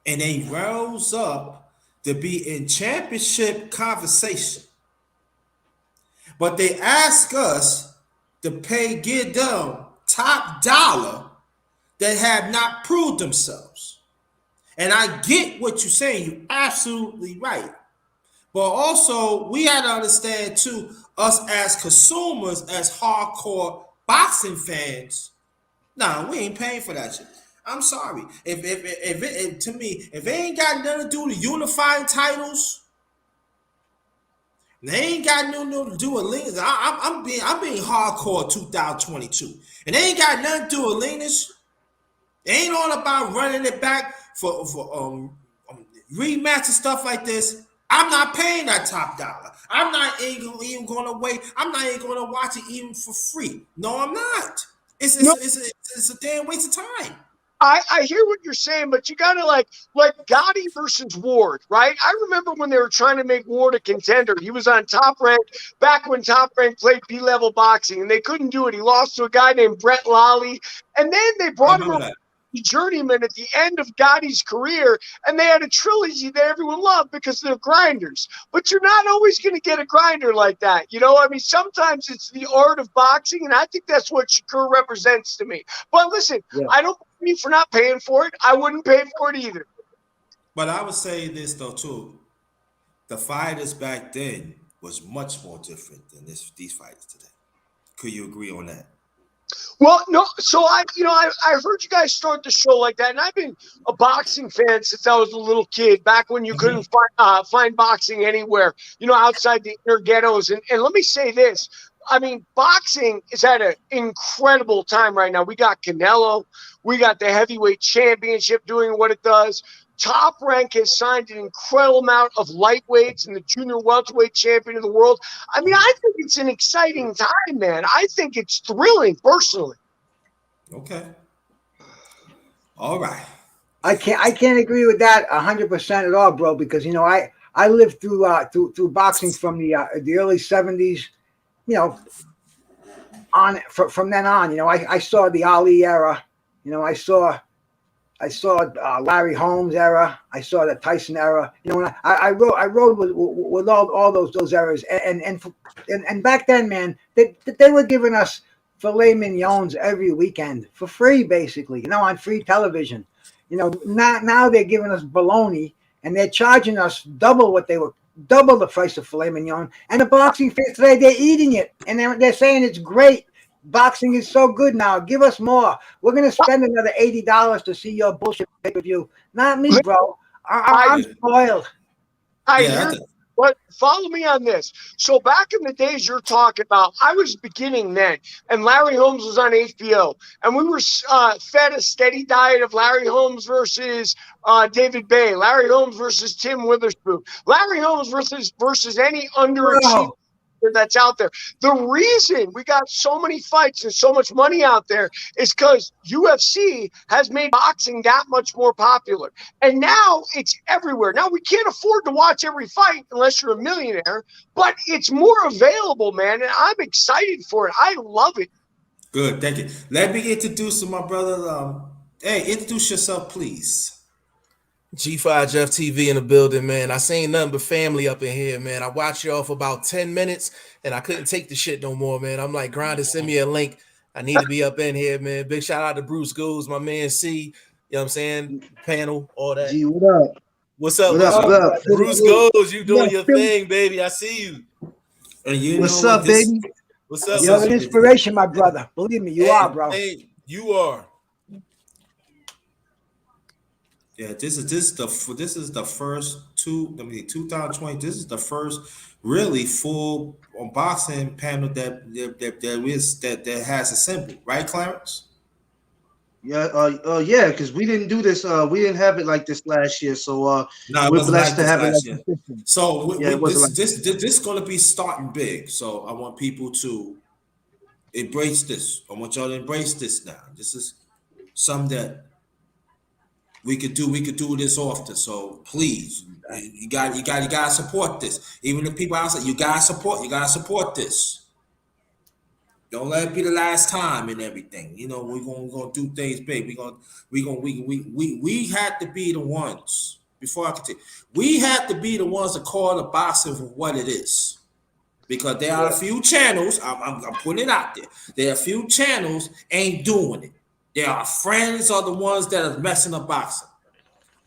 and they rose up to be in championship conversation. But they ask us to give them top dollar that have not proved themselves. And I get what you're saying. You're absolutely right. But also, we had to understand too, us as consumers, as hardcore boxing fans, nah, we ain't paying for that shit. I'm sorry. To me, if it ain't got nothing to do with unifying titles, they ain't got nothing to do with leanness. I'm being hardcore 2022, and they ain't got nothing to do with leanness. It ain't all about running it back for rematch and stuff like this. I'm not paying that top dollar. I'm not even going to wait. I'm not even going to watch it even for free. No, I'm not. No, It's a damn waste of time. I hear what you're saying, but you gotta like Gotti versus Ward, right? I remember when they were trying to make Ward a contender. He was on Top Rank back when Top Rank played B-level boxing, and they couldn't do it. He lost to a guy named Brett Lally, and then they I brought him remember a that. journeyman at the end of Gotti's career, and they had a trilogy that everyone loved because they're grinders. But you're not always going to get a grinder like that. You know, I mean, sometimes it's the art of boxing, and I think that's what Shakur represents to me. But listen, Yeah. I don't blame you for not paying for it. I wouldn't pay for it either. But I would say this though too: the fighters back then was much more different than these fighters today. Could you agree on that? Well, no. So I heard you guys start the show like that, and I've been a boxing fan since I was a little kid. Back when you couldn't find boxing anywhere, outside the inner ghettos. And let me say this: I mean, boxing is at an incredible time right now. We got Canelo, we got the heavyweight championship doing what it does. Top Rank has signed an incredible amount of lightweights and the junior welterweight champion of the world. I mean, I think it's an exciting time, man. I think it's thrilling, personally. Okay. All right. I can't agree with that 100% at all, bro. Because I lived through boxing from the early '70s. From then on, I saw the Ali era. I saw Larry Holmes era. I saw the Tyson era. And I rode with all those eras. And back then, man, they were giving us filet mignons every weekend for free, basically. On free television. Now they're giving us bologna, and they're charging us double the price of filet mignon. And the boxing fans today, they're eating it, and they're saying it's great. Boxing is so good now. Give us more. We're gonna spend another $80 to see your bullshit pay-per-view. Not me, bro. I'm spoiled. I hear, but follow me on this. So back in the days you're talking about, I was beginning then, and Larry Holmes was on HBO, and we were fed a steady diet of Larry Holmes versus David Bay, Larry Holmes versus Tim Witherspoon, Larry Holmes versus any underachiever that's out there. The reason we got so many fights and so much money out there is because UFC has made boxing that much more popular. And now it's everywhere. Now we can't afford to watch every fight unless you're a millionaire, but it's more available, man. And I'm excited for it. I love it. Good, thank you. Let me introduce my brother. Hey, introduce yourself, please. G5 Jeff TV in the building, man. I seen nothing but family up in here, man. I watched y'all for about 10 minutes and I couldn't take the shit no more, man. I'm like, Grinda, send me a link. I need to be up in here, man. Big shout out to Bruce Goose, my man C. You know what I'm saying? Panel, all that. G, what up? What's up? What up? What up? Bruce Goes, you doing your thing, baby. I see you. And What's up, baby? What's up? You're an inspiration, my brother. Believe me, you are, bro. Hey, you are. Yeah, this is the first 2020. This is the first really full unboxing panel that has assembled, right, Clarence? Yeah, because we didn't do this. We didn't have it like this last year, so No, it we're wasn't blessed like to this have it. last Like year. So this this is going to be starting big. So I want people to embrace this. I want y'all to embrace this now. This is something that we could do this often. So please, you got to support this. Even the people outside, you got to support this. Don't let it be the last time and everything. We're gonna do things big. We had to be the ones. Before I continue, we had to be the ones to call the boxing for what it is. Because there are a few channels, I'm putting it out there. There are a few channels ain't doing it. There are friends are the ones that are messing up boxing.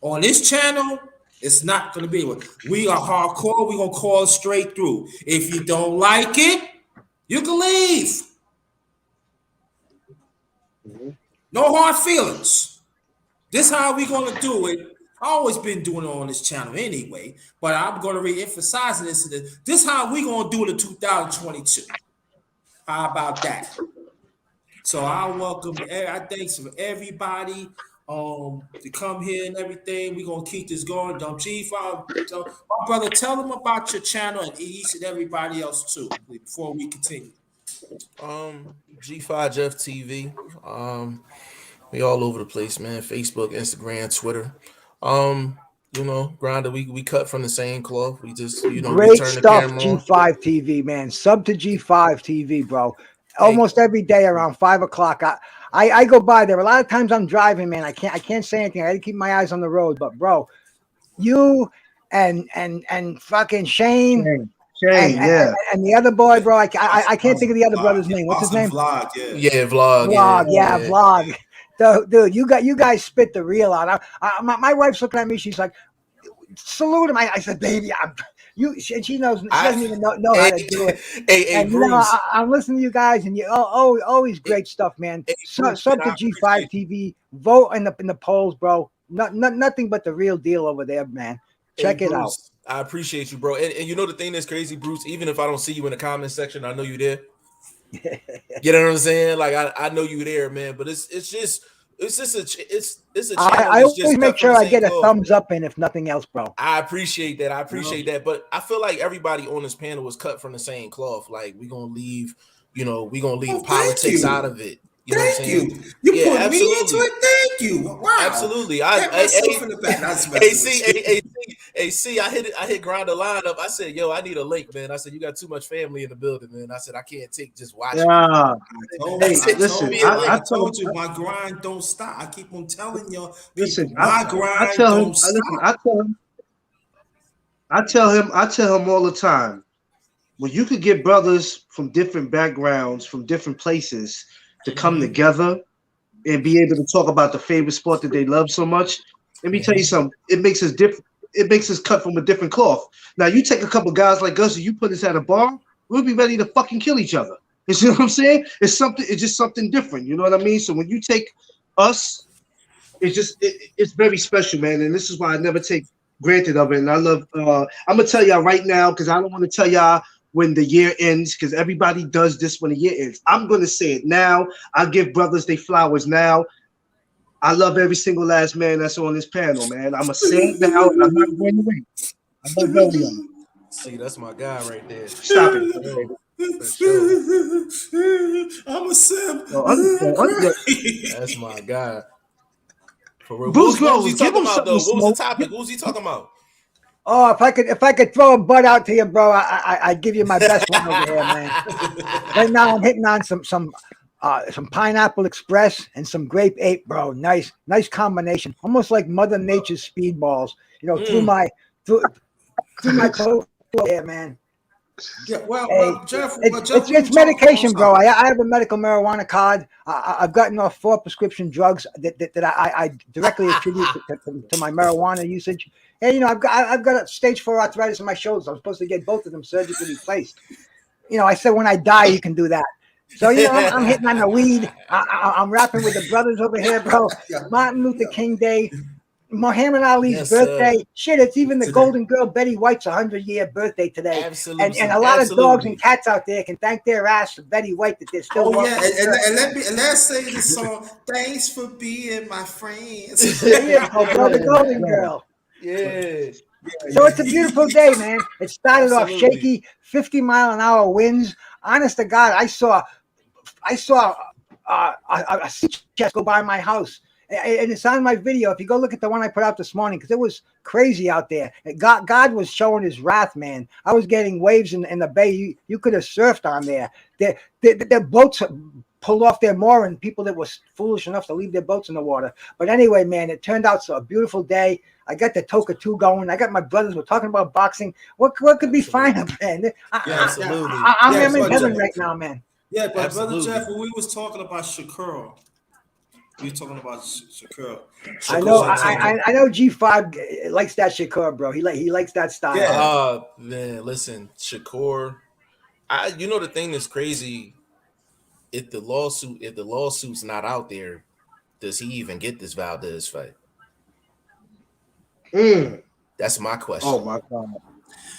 On this channel, it's not going to be. We are hardcore. We're going to call it straight through. If you don't like it, you can leave. No hard feelings. This is how we're going to do it. I've always been doing it on this channel anyway, but I'm going to re-emphasize this. This is how we're going to do it in 2022. How about that? So I welcome, I thanks for everybody to come here and everything. We're gonna keep this going. G5, so my brother, tell them about your channel and each and everybody else too before we continue. G5 Jeff TV. We all over the place, man. Facebook, Instagram, Twitter. Grinda, we cut from the same cloth. We just, we Great turn the stuff, camera on. G5 TV, man. Sub to G5 TV, bro. Hey. Almost every day around 5 o'clock. I go by there. A lot of times I'm driving, man. I can't say anything. I gotta keep my eyes on the road. But bro, you and fucking Shane. Shane, yeah. And the other boy, bro, I can't think of the other brother's name. What's his name? Vlog, yeah, vlog. Vlog. Dude, you guys spit the real out. My wife's looking at me. She's like, salute him. I said, baby, she knows. She doesn't even know how to do it. Hey, Bruce. I'm listening to you guys, and you always great stuff, man. Sub to G5 TV. Vote in the polls, bro. Nothing but the real deal over there, man. Check it out. I appreciate you, bro. And you know the thing that's crazy, Bruce. Even if I don't see you in the comment section, I know you there. You know what I'm saying? Like I know you there, man. But it's just a channel. I always make sure I get a thumbs up in, if nothing else, bro. I appreciate that. But I feel like everybody on this panel was cut from the same cloth. Like we're gonna leave, politics out of it. You know what I'm saying? You put me into it. Thank you. Wow. Absolutely. See, I hit Grinda line up. I said, yo, I need a link, man. I said, you got too much family in the building, man. I said, I can't take just watching. Yeah. I told you my grind don't stop. I keep on telling y'all. Listen, my grind don't stop. I tell him all the time. When you could get brothers from different backgrounds, from different places, to come together and be able to talk about the favorite sport that they love so much. Let me tell you something. It makes us different. It makes us cut from a different cloth. Now you take a couple guys like us and you put us at a bar, we'll be ready to fucking kill each other. You see what I'm saying? It's just something different. You know what I mean? So when you take us, it's very special, man. And this is why I never take granted of it. And I love. I'm gonna tell y'all right now because I don't want to tell y'all when the year ends, because everybody does this when the year ends. I'm going to say it now. I give brothers their flowers now. I love every single last man that's on this panel, man. I'm going to say it now, and I'm not going away. I love all y'all. See, that's my guy right there. Stop it. I'm a simp. That's my guy. For real. Bruce What was he Rose, talking give him about, though? something What was to the topic? What was he talking about? Oh, if I could throw a butt out to you, bro, I'd give you my best one over here, man. Right now I'm hitting on some Pineapple Express and some Grape Ape, bro. Nice combination. Almost like Mother Nature's speedballs, through my coat here, man. Yeah, Jeff, it's medication, bro. I have a medical marijuana card. I've gotten off 4 prescription drugs that I directly attribute to my marijuana usage. And I've got a stage 4 arthritis in my shoulders. I'm supposed to get both of them surgically replaced. I said when I die, you can do that. So I'm hitting on the weed. I'm rapping with the brothers over here, bro. Martin Luther King Day. Muhammad Ali's birthday. Shit, it's even the Golden Girl Betty White's 100-year birthday today. Absolutely. And a lot of dogs and cats out there can thank their ass for Betty White that they're still let's say this song. Thanks for being my friends. There you go, bro, the Golden Girl. Yeah. So it's a beautiful day, man. It started off shaky, 50-mile-an-hour winds. Honest to God, I saw a sea chest go by my house. And it's on my video. If you go look at the one I put out this morning, because it was crazy out there. God was showing his wrath, man. I was getting waves in the bay. You could have surfed on there. Their boats pulled off their mooring, people that were foolish enough to leave their boats in the water. But anyway, man, it turned out a beautiful day. I got the Toka 2 going. I got my brothers. We're talking about boxing. What could be finer, man? Absolutely. I'm in heaven right now, man. Yeah, but Absolutely. Brother Jeff, when we was talking about Shakur, we were talking about Shakur. I know G5 likes that Shakur, bro. He likes that style. Yeah. Man, listen, Shakur. The thing that's crazy, if the lawsuit's not out there, does he even get this Valdez fight? That's my question. Oh my God.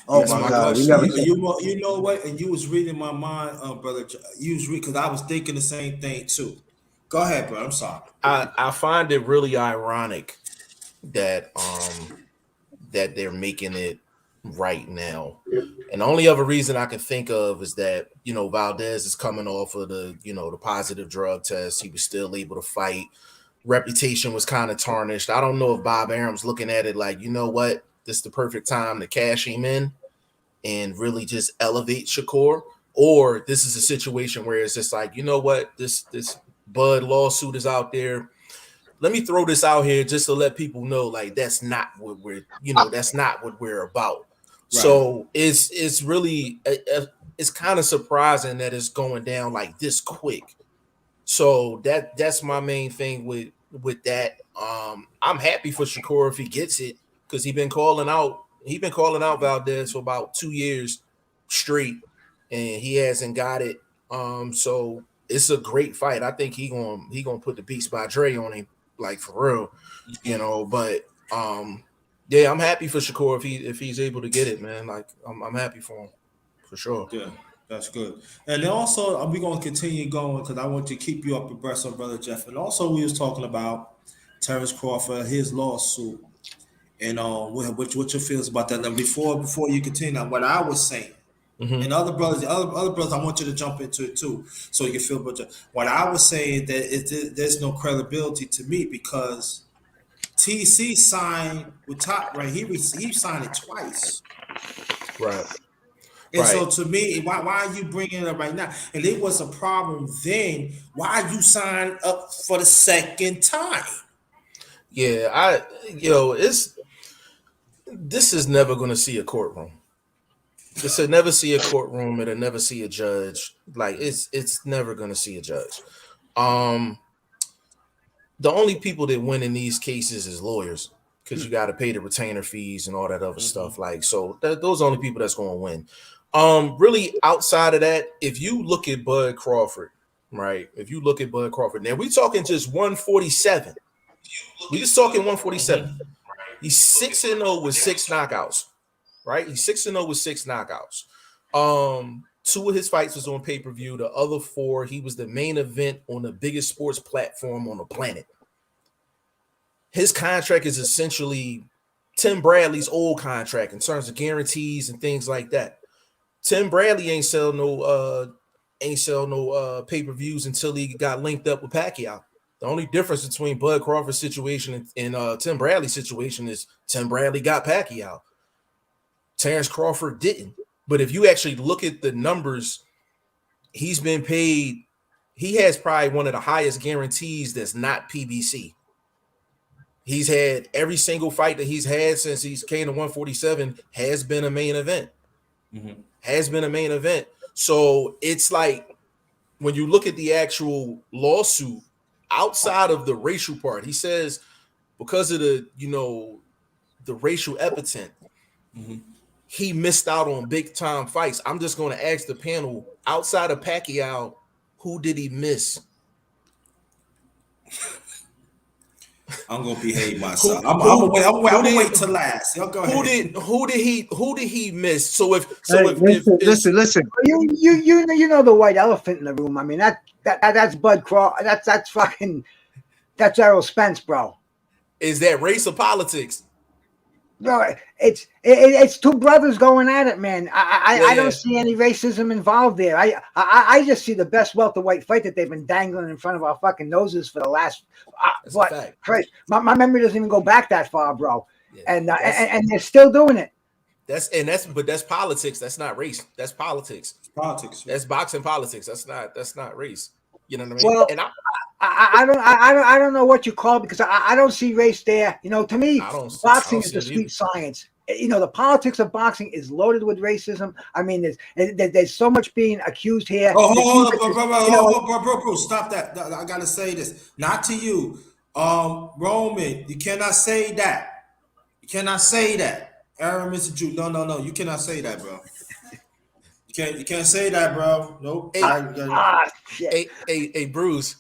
Oh my God! You know what? And you was reading my mind, brother. You was reading because I was thinking the same thing too. Go ahead, bro. I'm sorry. I find it really ironic that that they're making it right now. And the only other reason I can think of is that, Valdez is coming off of the positive drug test. He was still able to fight. Reputation was kind of tarnished. I don't know if Bob Arum's looking at it like, you know what, this is the perfect time to cash him in and really just elevate Shakur, or this is a situation where it's just like, you know what, this Bud lawsuit is out there. Let me throw this out here just to let people know, like, that's not what we're about. Right. So it's really it's kind of surprising that it's going down like this quick. So that's my main thing with that. I'm happy for Shakur if he gets it, because he's been calling out Valdez for about 2 years straight, and he hasn't got it. So it's a great fight. I think he gonna put the Beats by Dre on him, like, for real, But yeah, I'm happy for Shakur if he's able to get it, man. Like, I'm happy for him for sure. Yeah, that's good. And then also, we're going to continue going because I want to keep you up abreast of Brother Jeff. And also, we was talking about Terrence Crawford, his lawsuit, and what your feels about that. And before you continue, what I was saying, and other brothers, I want you to jump into it too, so you can feel better. What I was saying that there's no credibility to me because TC signed with Top, right? He signed it twice. Right. And so to me, why are you bringing it up right now? And it was a problem then. Why you signed up for the second time? Yeah, this is never going to see a courtroom. This will never see a courtroom. It'll never see a judge. Like, it's never going to see a judge. The only people that win in these cases is lawyers, because you got to pay the retainer fees and all that other stuff. Like, so those are the only people that's going to win. Really, outside of that, if you look at Bud Crawford, right? If you look at Bud Crawford, now we're talking just 147. We're just talking 147. He's 6-0 with 6 knockouts, right? He's 6-0 with 6 knockouts. 2 of his fights was on pay-per-view. The other 4, he was the main event on the biggest sports platform on the planet. His contract is essentially Tim Bradley's old contract in terms of guarantees and things like that. Tim Bradley ain't sell no pay-per-views until he got linked up with Pacquiao. The only difference between Bud Crawford's situation and Tim Bradley's situation is Tim Bradley got Pacquiao. Terrence Crawford didn't. But if you actually look at the numbers, he's been paid. He has probably one of the highest guarantees that's not PBC. He's had every single fight that he's had since he's came to 147 has been a main event. Has been a main event. So it's like, when you look at the actual lawsuit, outside of the racial part, he says because of the racial epithet, he missed out on big time fights. I'm just going to ask the panel, outside of Pacquiao, who did he miss? I'm gonna behave myself. I'm gonna wait till last. Y'all go ahead. Who did he miss? So Listen. You know the white elephant in the room. I mean, that's Bud Crawford. That's Errol Spence, bro. Is that race or politics? Bro, it's 2 brothers going at it, man. I don't see any racism involved there. I just see the best welterweight fight that they've been dangling in front of our fucking noses for the last Christ. My memory doesn't even go back that far, bro. Yeah, and they're still doing it. That's politics. That's not race. That's politics. It's politics. That's boxing politics. That's not race. You know what I mean? Well, and I don't know what you call it, because I don't see race there. To me, boxing is the sweet science. The politics of boxing is loaded with racism. I mean, there's so much being accused here. Hold on, bro, stop that. I gotta say this, not to you, Roman. You cannot say that. You cannot say that. Aaron, Mr. Jew. No. You cannot say that, bro. You can't say that, bro. Nope. Hey, Bruce.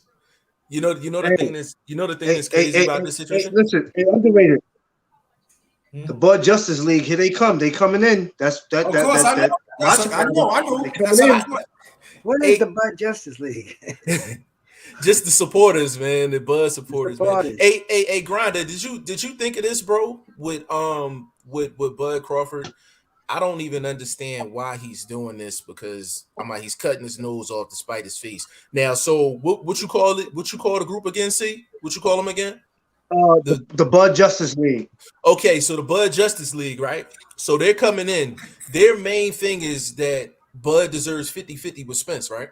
You know the thing that's crazy about this situation. Listen, Underrated. The Bud Justice League, here they come. They coming in. Of course, I know. What is the Bud Justice League? Just the supporters, man. The Bud supporters, man. supporters. Hey, Grinda, did you think of this, bro? With Bud Crawford, I don't even understand why he's doing this because I'm like he's cutting his nose off to spite his face. Now, so what you call it? What you call the group again? See, what you call them again? The Bud Justice League. Okay, so the Bud Justice League, right? So they're coming in. Their main thing is that Bud deserves 50-50 with Spence, right?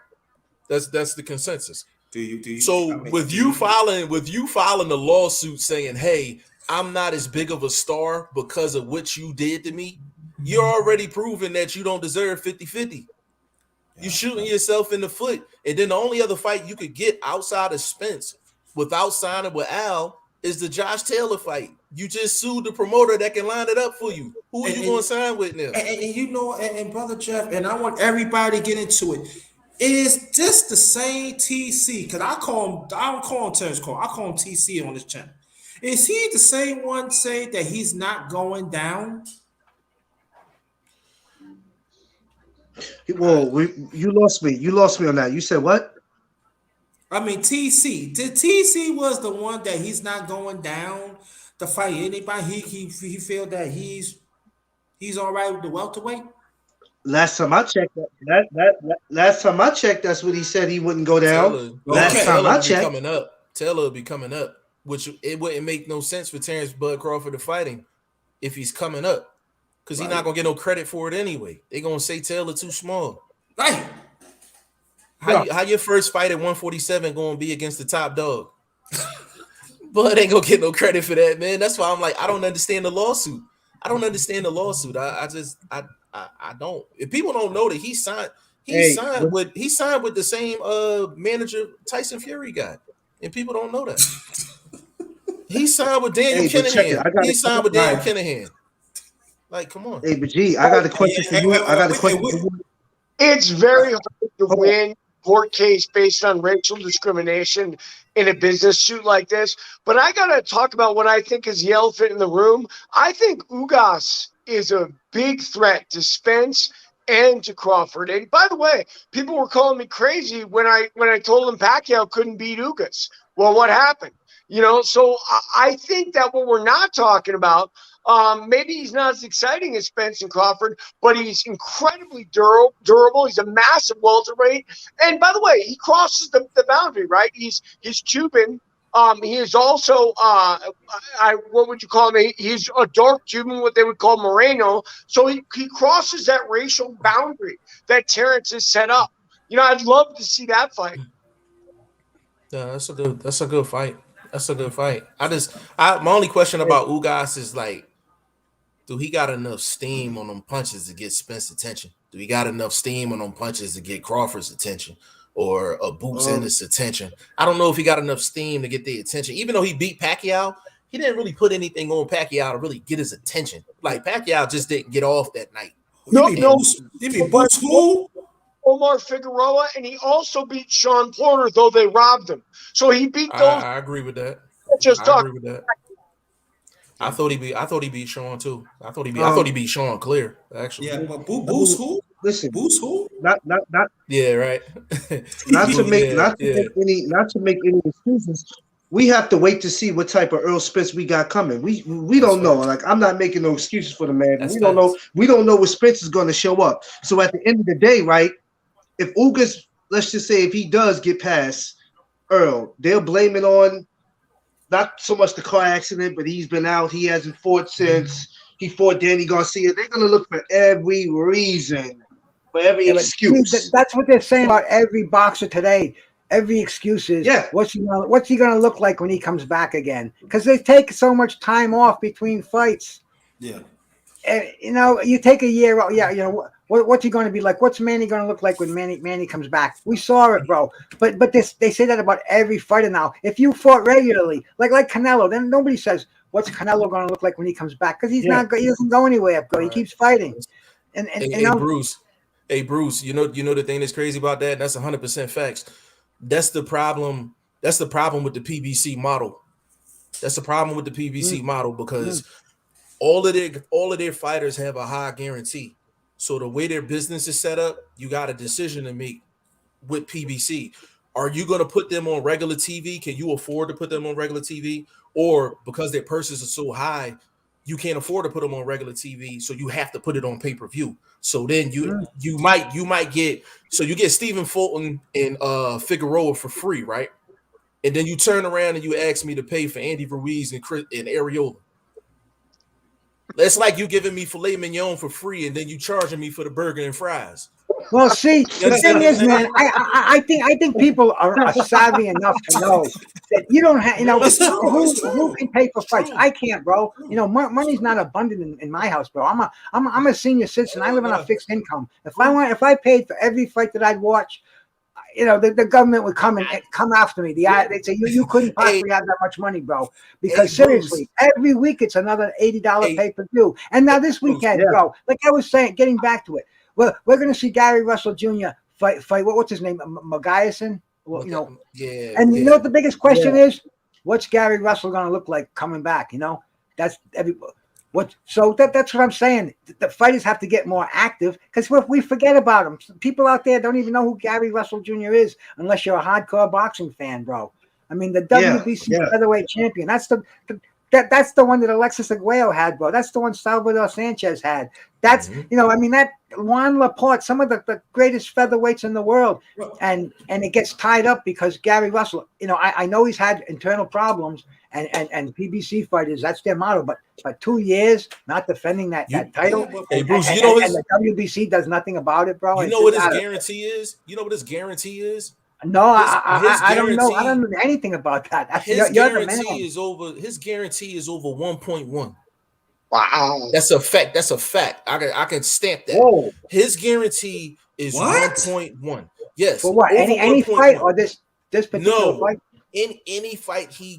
That's the consensus. Do you? So with you filing the lawsuit saying, "Hey, I'm not as big of a star because of what you did to me," you're already proving that you don't deserve 50-50. You're shooting yourself in the foot. And then the only other fight you could get outside of Spence without signing with Al is the Josh Taylor fight. You just sued the promoter that can line it up for you. Who are you going to sign with now? And you know, and Brother Jeff, and I want everybody to get into it. Is this the same TC? Because I don't call him Terrence Cole. I call him TC on this channel. Is he the same one say that he's not going down? Whoa, you lost me. You lost me on that. You said what? I mean, TC. The TC was the one that he's not going down to fight anybody. He feel that he's all right with the welterweight. Last time I checked, last time I checked, that's what he said he wouldn't go down. Last time I checked, coming up. Taylor will be coming up, which it wouldn't make no sense for Terrence Bud Crawford to fight him if he's coming up, because he's not gonna get no credit for it anyway. They're gonna say Taylor too small. Right. How your first fight at 147 gonna be against the top dog? Bud ain't gonna get no credit for that, man. That's why I'm like, I don't understand the lawsuit. I don't. I don't. If people don't know that he signed with the same manager Tyson Fury got, and people don't know that. He signed with Daniel Kinahan. He signed with Daniel Kinahan. Like, come on. Hey, but G, I got a question for you. I got a question for you. It's very hard to win court case based on racial discrimination in a business suit like this. But I got to talk about what I think is the elephant in the room. I think Ugas is a big threat to Spence and to Crawford. And by the way, people were calling me crazy when I told them Pacquiao couldn't beat Ugas. Well, what happened? You know, so I think that what we're not talking about, maybe he's not as exciting as Spence and Crawford, but he's incredibly durable. He's a massive welterweight. And by the way, he crosses the boundary, right? He's Cuban. He is also, what would you call him? He's a dark Cuban, what they would call Moreno. So he crosses that racial boundary that Terrence has set up. You know, I'd love to see that fight. Yeah, that's a good fight. That's a good fight. My only question about Ugas is like, do he got enough steam on them punches to get Spence's attention? Do he got enough steam on them punches to get Crawford's attention or Boots Ennis' attention? I don't know if he got enough steam to get the attention. Even though he beat Pacquiao, he didn't really put anything on Pacquiao to really get his attention. Like, Pacquiao just didn't get off that night. He beat Boots who? Omar Figueroa, and he also beat Sean Porter, though they robbed him. So he beat those. I agree with that. I agree with that. I thought he beat Sean too. I thought he beat Sean clear, actually. Yeah, but Boots who? Listen, Boots who? Not. Yeah, right. Not to make any excuses. We have to wait to see what type of Earl Spence we got coming. We don't know. Like, I'm not making no excuses for the man. We don't know. We don't know what Spence is going to show up. So at the end of the day, right? If Ugas, let's just say, if he does get past Earl, they'll blame it on not so much the car accident, but he's been out. He hasn't fought since he fought Danny Garcia. They're going to look for every reason, for every excuse. That's what they're saying about every boxer today. Every excuse is, what's he going to look like when he comes back again? Because they take so much time off between fights. Yeah. And, you know, you take a year out. Yeah, you know, what's he going to be like? What's Manny going to look like when Manny comes back? We saw it, bro. But they say that about every fighter now. If you fought regularly, like Canelo, then nobody says, what's Canelo going to look like when he comes back? Because he doesn't go anywhere, bro. He keeps fighting. Hey, Bruce, you know the thing that's crazy about that? That's 100% facts. That's the problem. That's the problem with the PBC model. That's the problem with the PBC model, because all of their fighters have a high guarantee. So the way their business is set up, you got a decision to make with PBC. Are you going to put them on regular TV? Can you afford to put them on regular TV? Or because their purses are so high, you can't afford to put them on regular TV, so you have to put it on pay-per-view. So then you might get, so you get Stephen Fulton and Figueroa for free, right? And then you turn around and you ask me to pay for Andy Ruiz and Areola. That's like you giving me filet mignon for free and then you charging me for the burger and fries. Well, see, You the thing understand is, what I'm man, I think people are savvy enough to know that you don't have, It's true. who It's true. can pay for fights? True. I can't, bro. Money's not abundant in my house, bro. I'm a senior citizen. I live on a fixed income. If I paid for every fight that I'd watch, the government would come after me. They'd say you couldn't possibly have that much money, bro. Because seriously, every week it's another $80 pay-per-view. And now this weekend, bro, like I was saying, getting back to it, we're going to see Gary Russell Jr. fight. What's his name? Magiason. Well, yeah. And you know what the biggest question is? What's Gary Russell going to look like coming back? That's everybody. That's what I'm saying. The fighters have to get more active because we forget about them. People out there don't even know who Gary Russell Jr. is unless you're a hardcore boxing fan, bro. I mean, the WBC featherweight champion. That's the one that Alexis Aguayo had, bro. That's the one Salvador Sanchez had. That's that Juan Laporte, some of the greatest featherweights in the world, and it gets tied up because Gary Russell. I know he's had internal problems, and PBC fighters, that's their motto. But 2 years not defending that title, hey Bruce, and the WBC does nothing about it, bro. You know what his guarantee is? You know what his guarantee is? No, I don't know. I don't know anything about that. His guarantee is over 1.1. Wow. That's a fact. I can stamp that. Whoa. His guarantee is 1.1. Yes. For what? Any fight or this particular fight? In any fight he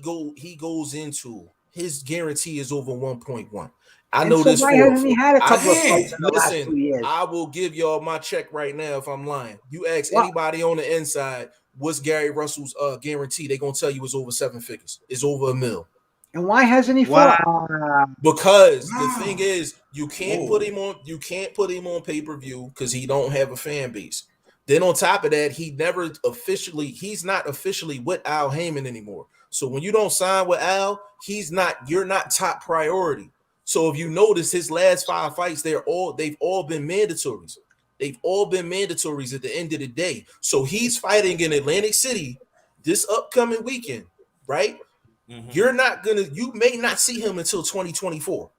goes into, his guarantee is over 1.1. I know this. Why hasn't he had a couple of fights in the last 2 years? I will give y'all my check right now if I'm lying. You ask anybody on the inside, what's Gary Russell's guarantee? They're gonna tell you it's over 7 figures. It's over $1 million. And why hasn't he fought? Because the thing is, you can't put him on pay-per-view because he don't have a fan base. Then on top of that, he's not officially with Al Heyman anymore. So when you don't sign with Al, you're not top priority. So if you notice his last 5 fights, they've all been mandatories. They've all been mandatories at the end of the day. So he's fighting in Atlantic City this upcoming weekend, right? Mm-hmm. You may not see him until 2024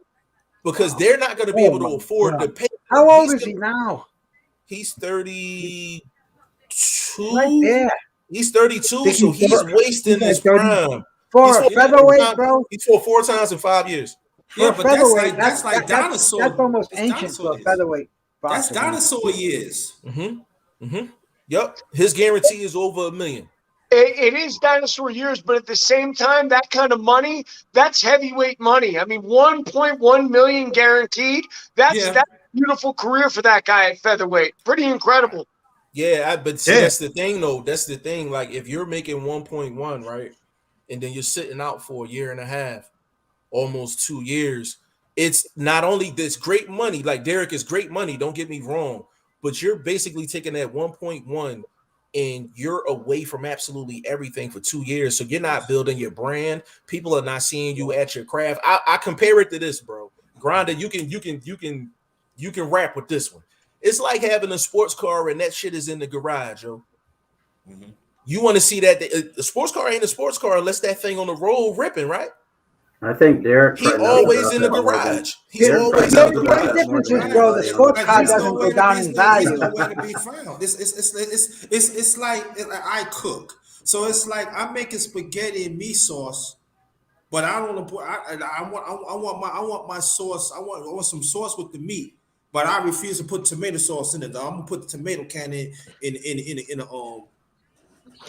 because they're not going to be able to afford to pay. How old is he now? He's 32. Right there. He's 32, so he's wasting his prime. For a featherweight, bro. He's fought 4 times in 5 years. Yeah, but that's like dinosaur. That's almost ancient for a featherweight. That's dinosaur years. Yep. His guarantee is over $1 million. It is dinosaur years, but at the same time, that kind of money, that's heavyweight money. I mean, 1.1 million guaranteed. That's a beautiful career for that guy at featherweight. Pretty incredible. Yeah, but see, that's the thing, though. That's the thing. Like, if you're making 1.1, right, and then you're sitting out for a year and a half, almost 2 years, it's not only this great money. Like, Derek is great money. Don't get me wrong, but you're basically taking that 1.1. And you're away from absolutely everything for 2 years. So you're not building your brand. People are not seeing you at your craft. I compare it to this, bro. Grinda, you can rap with this one. It's like having a sports car and that shit is in the garage, yo. Mm-hmm. You want to see that the sports car ain't a sports car unless that thing on the road ripping, right? I think Derek. He's always in the garage. He's always in the garage. The difference is, bro, the sports car doesn't go down in value. There's nowhere to be found. It's like I cook, so it's like I'm making spaghetti and meat sauce, but I don't put. I want my sauce. I want some sauce with the meat, but I refuse to put tomato sauce in it. Though. I'm gonna put the tomato can in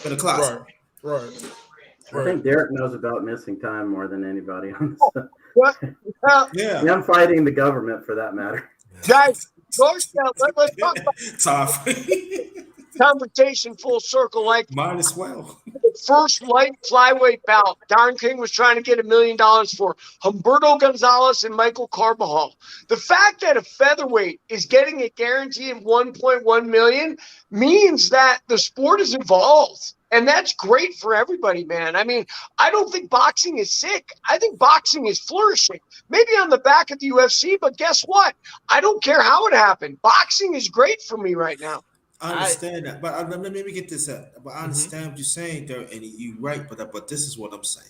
the closet. Right. I think Derek knows about missing time more than anybody on this. Yeah. I'm fighting the government for that matter. Guys, let's talk about conversation full circle. Like mine as well. The first light flyweight bout, Darren King was trying to get $1 million for Humberto Gonzalez and Michael Carbajal. The fact that a featherweight is getting a guarantee of 1.1 million means that the sport is involved. And that's great for everybody, man. I mean, I don't think boxing is sick. I think boxing is flourishing. Maybe on the back of the UFC, but guess what? I don't care how it happened. Boxing is great for me right now. I understand that, but let me get this out. But I Mhm. understand what you're saying there, and you're right. But this is what I'm saying.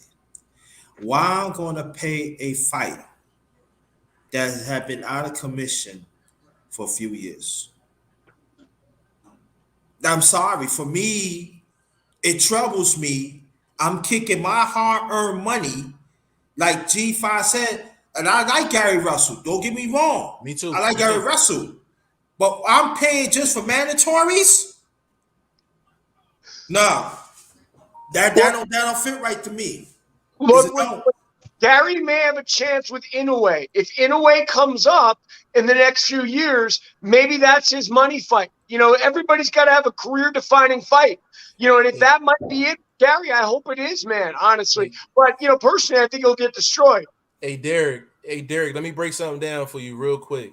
Why I'm going to pay a fighter that have been out of commission for a few years? I'm sorry. For me, it troubles me. I'm kicking my hard-earned money, like G5 said, and I like Gary Russell. Don't get me wrong. Me too. I like Me Gary too. Russell, but I'm paying just for mandatories. No, that don't fit right to me. Is Look, it don't? Gary may have a chance with Inoue. If Inoue comes up in the next few years, maybe that's his money fight. Everybody's got to have a career-defining fight. And if Hey, that might be it, Gary, I hope it is, man, honestly. hey, But, personally, I think he'll get destroyed. hey, Derek. Hey, Derek. Let me break something down for you real quick.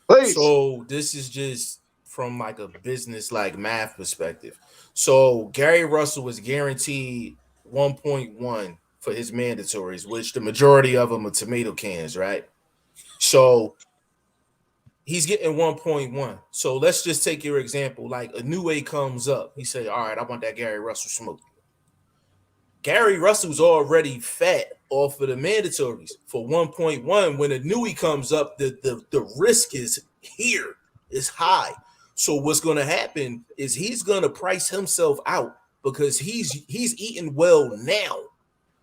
Please. So this is just from like a business like math perspective. So Gary Russell was guaranteed 1.1 for his mandatories, which the majority of them are tomato cans, right? So he's getting 1.1. So let's just take your example. Like a new way comes up. He say, all right, I want that Gary Russell smoke. Gary Russell's already fat off of the mandatories for 1.1. When a newie comes up, the risk is here, is high. So what's going to happen is he's going to price himself out because he's eating well now.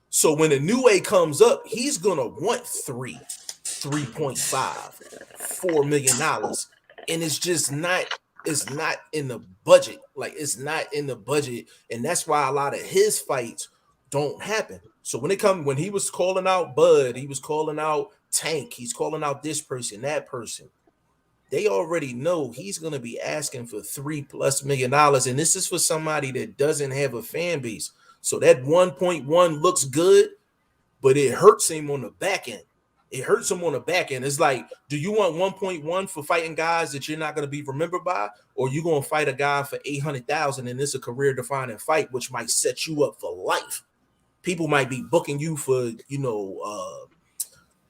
So when a new A comes up, he's going to want 3.5, $4 million. And it's not in the budget. Like it's not in the budget. And that's why a lot of his fights don't happen. So when he was calling out Bud, he was calling out Tank, he's calling out this person, that person. They already know he's gonna be asking for $3+ million. And this is for somebody that doesn't have a fan base. So that 1.1 looks good, but it hurts him on the back end. It hurts him on the back end. It's like, do you want 1.1 for fighting guys that you're not going to be remembered by, or you going to fight a guy for 800,000 and it's a career-defining fight, which might set you up for life? People might be booking you for,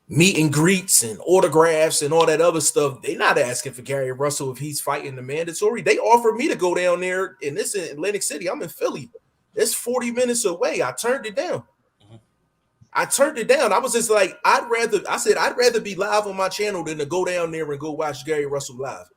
meet and greets and autographs and all that other stuff. They're not asking for Gary Russell if he's fighting the mandatory. They offered me to go down there, and this in Atlantic City. I'm in Philly. It's 40 minutes away. I turned it down. I was just like, I'd rather be live on my channel than to go down there and go watch Gary Russell live.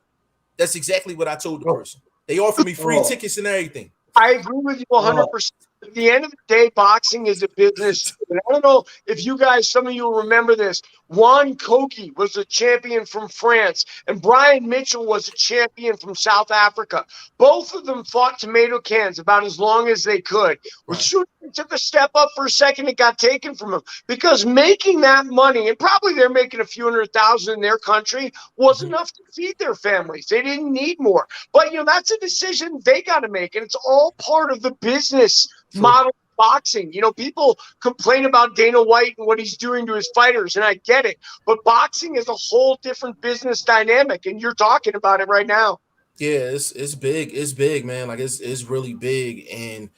That's exactly what I told the person. They offered me free tickets and everything. I agree with you 100%. At the end of the day, boxing is a business. And I don't know if you guys, some of you will remember this. Juan Kogi was a champion from France, and Brian Mitchell was a champion from South Africa. Both of them fought tomato cans about as long as they could. As soon as they took a step up for a second, it got taken from them. Because making that money, and probably they're making a few $100,000 in their country, was enough to feed their families. They didn't need more. But, that's a decision they got to make, and it's all part of the business model of boxing. People complain about Dana White and what he's doing to his fighters, and I get it. But boxing is a whole different business dynamic, and you're talking about it right now. Yeah, it's big. It's big, man. Like it's really big. And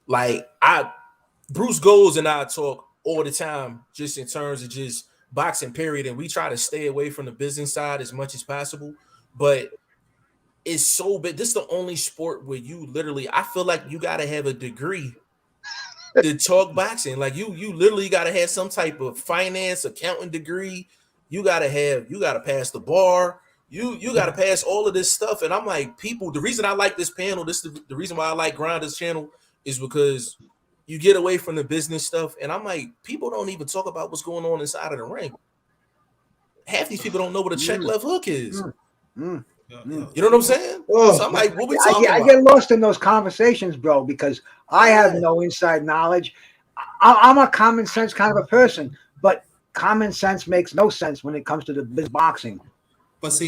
like Bruce Goals and I talk all the time, just in terms of just boxing, period. And we try to stay away from the business side as much as possible. But it's so big. This is the only sport where you literally, I feel like you gotta have a degree to talk boxing. Like you literally gotta have some type of finance, accounting degree. You gotta pass the bar. You gotta pass all of this stuff. And I'm like, people, the reason I like this panel, this is the reason why I like Grinda's channel, is because you get away from the business stuff. And I'm like, people don't even talk about what's going on inside of the ring. Half these people don't know what a check left hook is. You know what I'm saying? So I'm like, what we talking about? I get lost in those conversations, bro, because I have no inside knowledge. I'm a common sense kind of a person, but common sense makes no sense when it comes to the boxing. I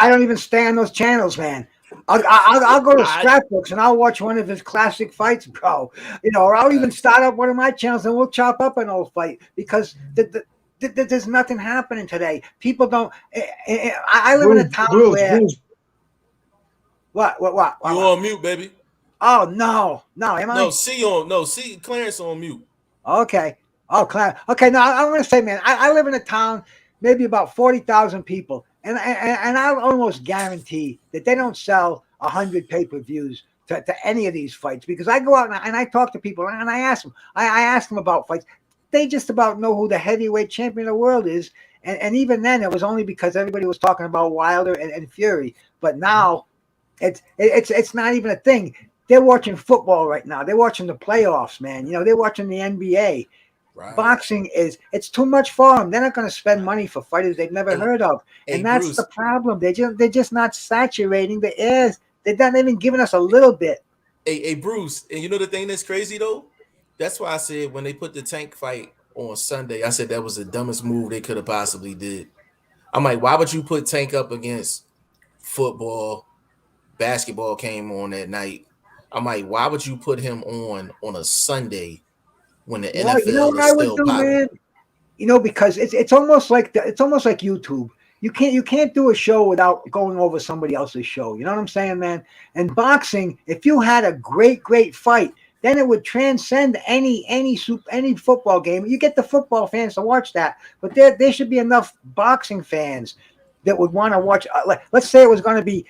don't even stay on those channels, man. I'll go to Scrapbooks and I'll watch one of his classic fights, bro. Or I'll even start up one of my channels and we'll chop up an old fight because there's nothing happening today. People don't. I live in a town where What? You on mute, baby. Oh no, am I? See Clarence on mute. Okay. Oh, okay. No, I'm going to say, man, I live in a town, maybe about 40,000 people, and I almost guarantee that they don't sell 100 pay-per-views to any of these fights, because I go out and I talk to people and I ask them, I ask them about fights. They just about know who the heavyweight champion of the world is, and even then it was only because everybody was talking about Wilder and Fury. But now it's not even a thing. They're watching football right now. They're watching the playoffs, man. They're watching the NBA. Right. Boxing it's too much for them. They're not going to spend money for fighters they've never heard of, and that's Bruce, the problem. They're just not saturating the airs. They're not even giving us a little bit. Hey, Bruce, and you know the thing that's crazy though? That's why I said when they put the Tank fight on Sunday, I said that was the dumbest move they could have possibly did. I'm like, why would you put Tank up against football? Basketball came on that night. I'm like, why would you put him on a Sunday when the Well, you know NFL what is I would still do, popping? man? Because it's almost like YouTube. You can't do a show without going over somebody else's show. You know what I'm saying, man? And boxing, if you had a great fight, then it would transcend any football game. You get the football fans to watch that, but there should be enough boxing fans that would want to watch. Let's say it was going to be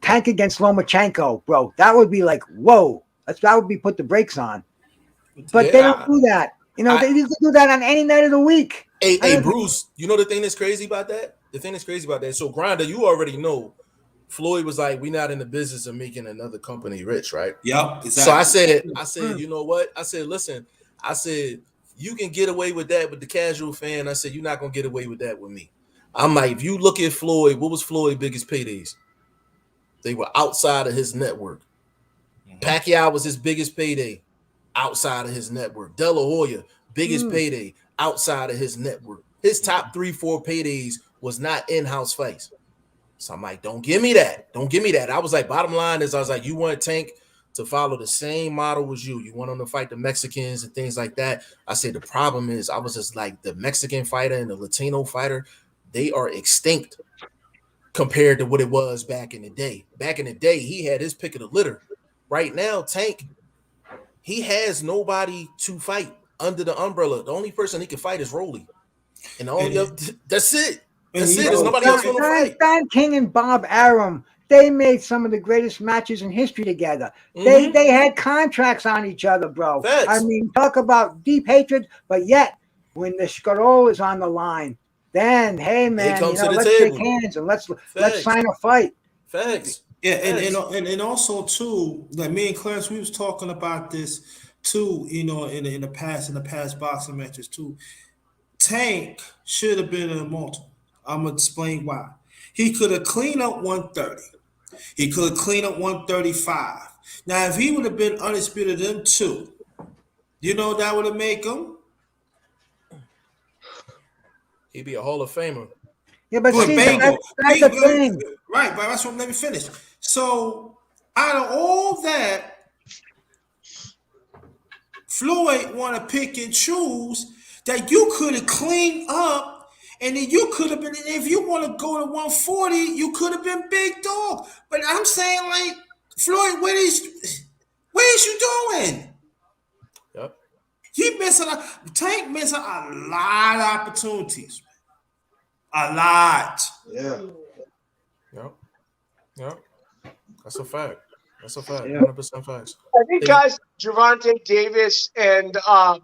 Tank against Lomachenko, bro. That would be like, whoa. That would be put the brakes on. But they don't do that. They can do that on any night of the week. Hey, Bruce, you know the thing that's crazy about that? So, Grinda, you already know Floyd was like, we're not in the business of making another company rich, right? Yep, exactly. So I said, you know what? I said, listen, you can get away with that with the casual fan. I said, you're not going to get away with that with me. I'm like, if you look at Floyd, what was Floyd's biggest paydays? They were outside of his network. Pacquiao was his biggest payday outside of his network. De La Hoya, biggest payday outside of his network. His top 3-4 paydays was not in-house fights. So I'm like, don't give me that. I was like, bottom line is, I was like, you want Tank to follow the same model as you. You want him to fight the Mexicans and things like that. I said, the problem is, I was just like, the Mexican fighter and the Latino fighter, they are extinct compared to what it was back in the day. Back in the day, he had his pick of the litter. Right now, Tank, he has nobody to fight under the umbrella. The only person he can fight is Rolly. And the only that's it. That's it. There's nobody else going to fight. Don King and Bob Arum, they made some of the greatest matches in history together. They had contracts on each other, bro. Facts. I mean, talk about deep hatred, but yet when the Skrull is on the line, then hey man, let's shake hands and let's sign a fight. Facts. Yeah, and also too, like me and Clarence, we was talking about this too, in the past boxing matches too. Tank should have been an immortal. I'm gonna explain why. He could have cleaned up 130. He could have cleaned up 135. Now, if he would have been undisputed them two, that would have made him. He'd be a Hall of Famer. Yeah, but see, that's the thing. Right, but that's what. Let me finish. So, out of all that, Floyd want to pick and choose that you could have cleaned up, and then you could have been. If you want to go to 140, you could have been big dog. But I'm saying, like, Floyd, what is you doing? Yep. He missing Tank missing a lot of opportunities. A lot. Yeah. Yep. That's a fact. 100% facts. I think guys, Gervonta Davis and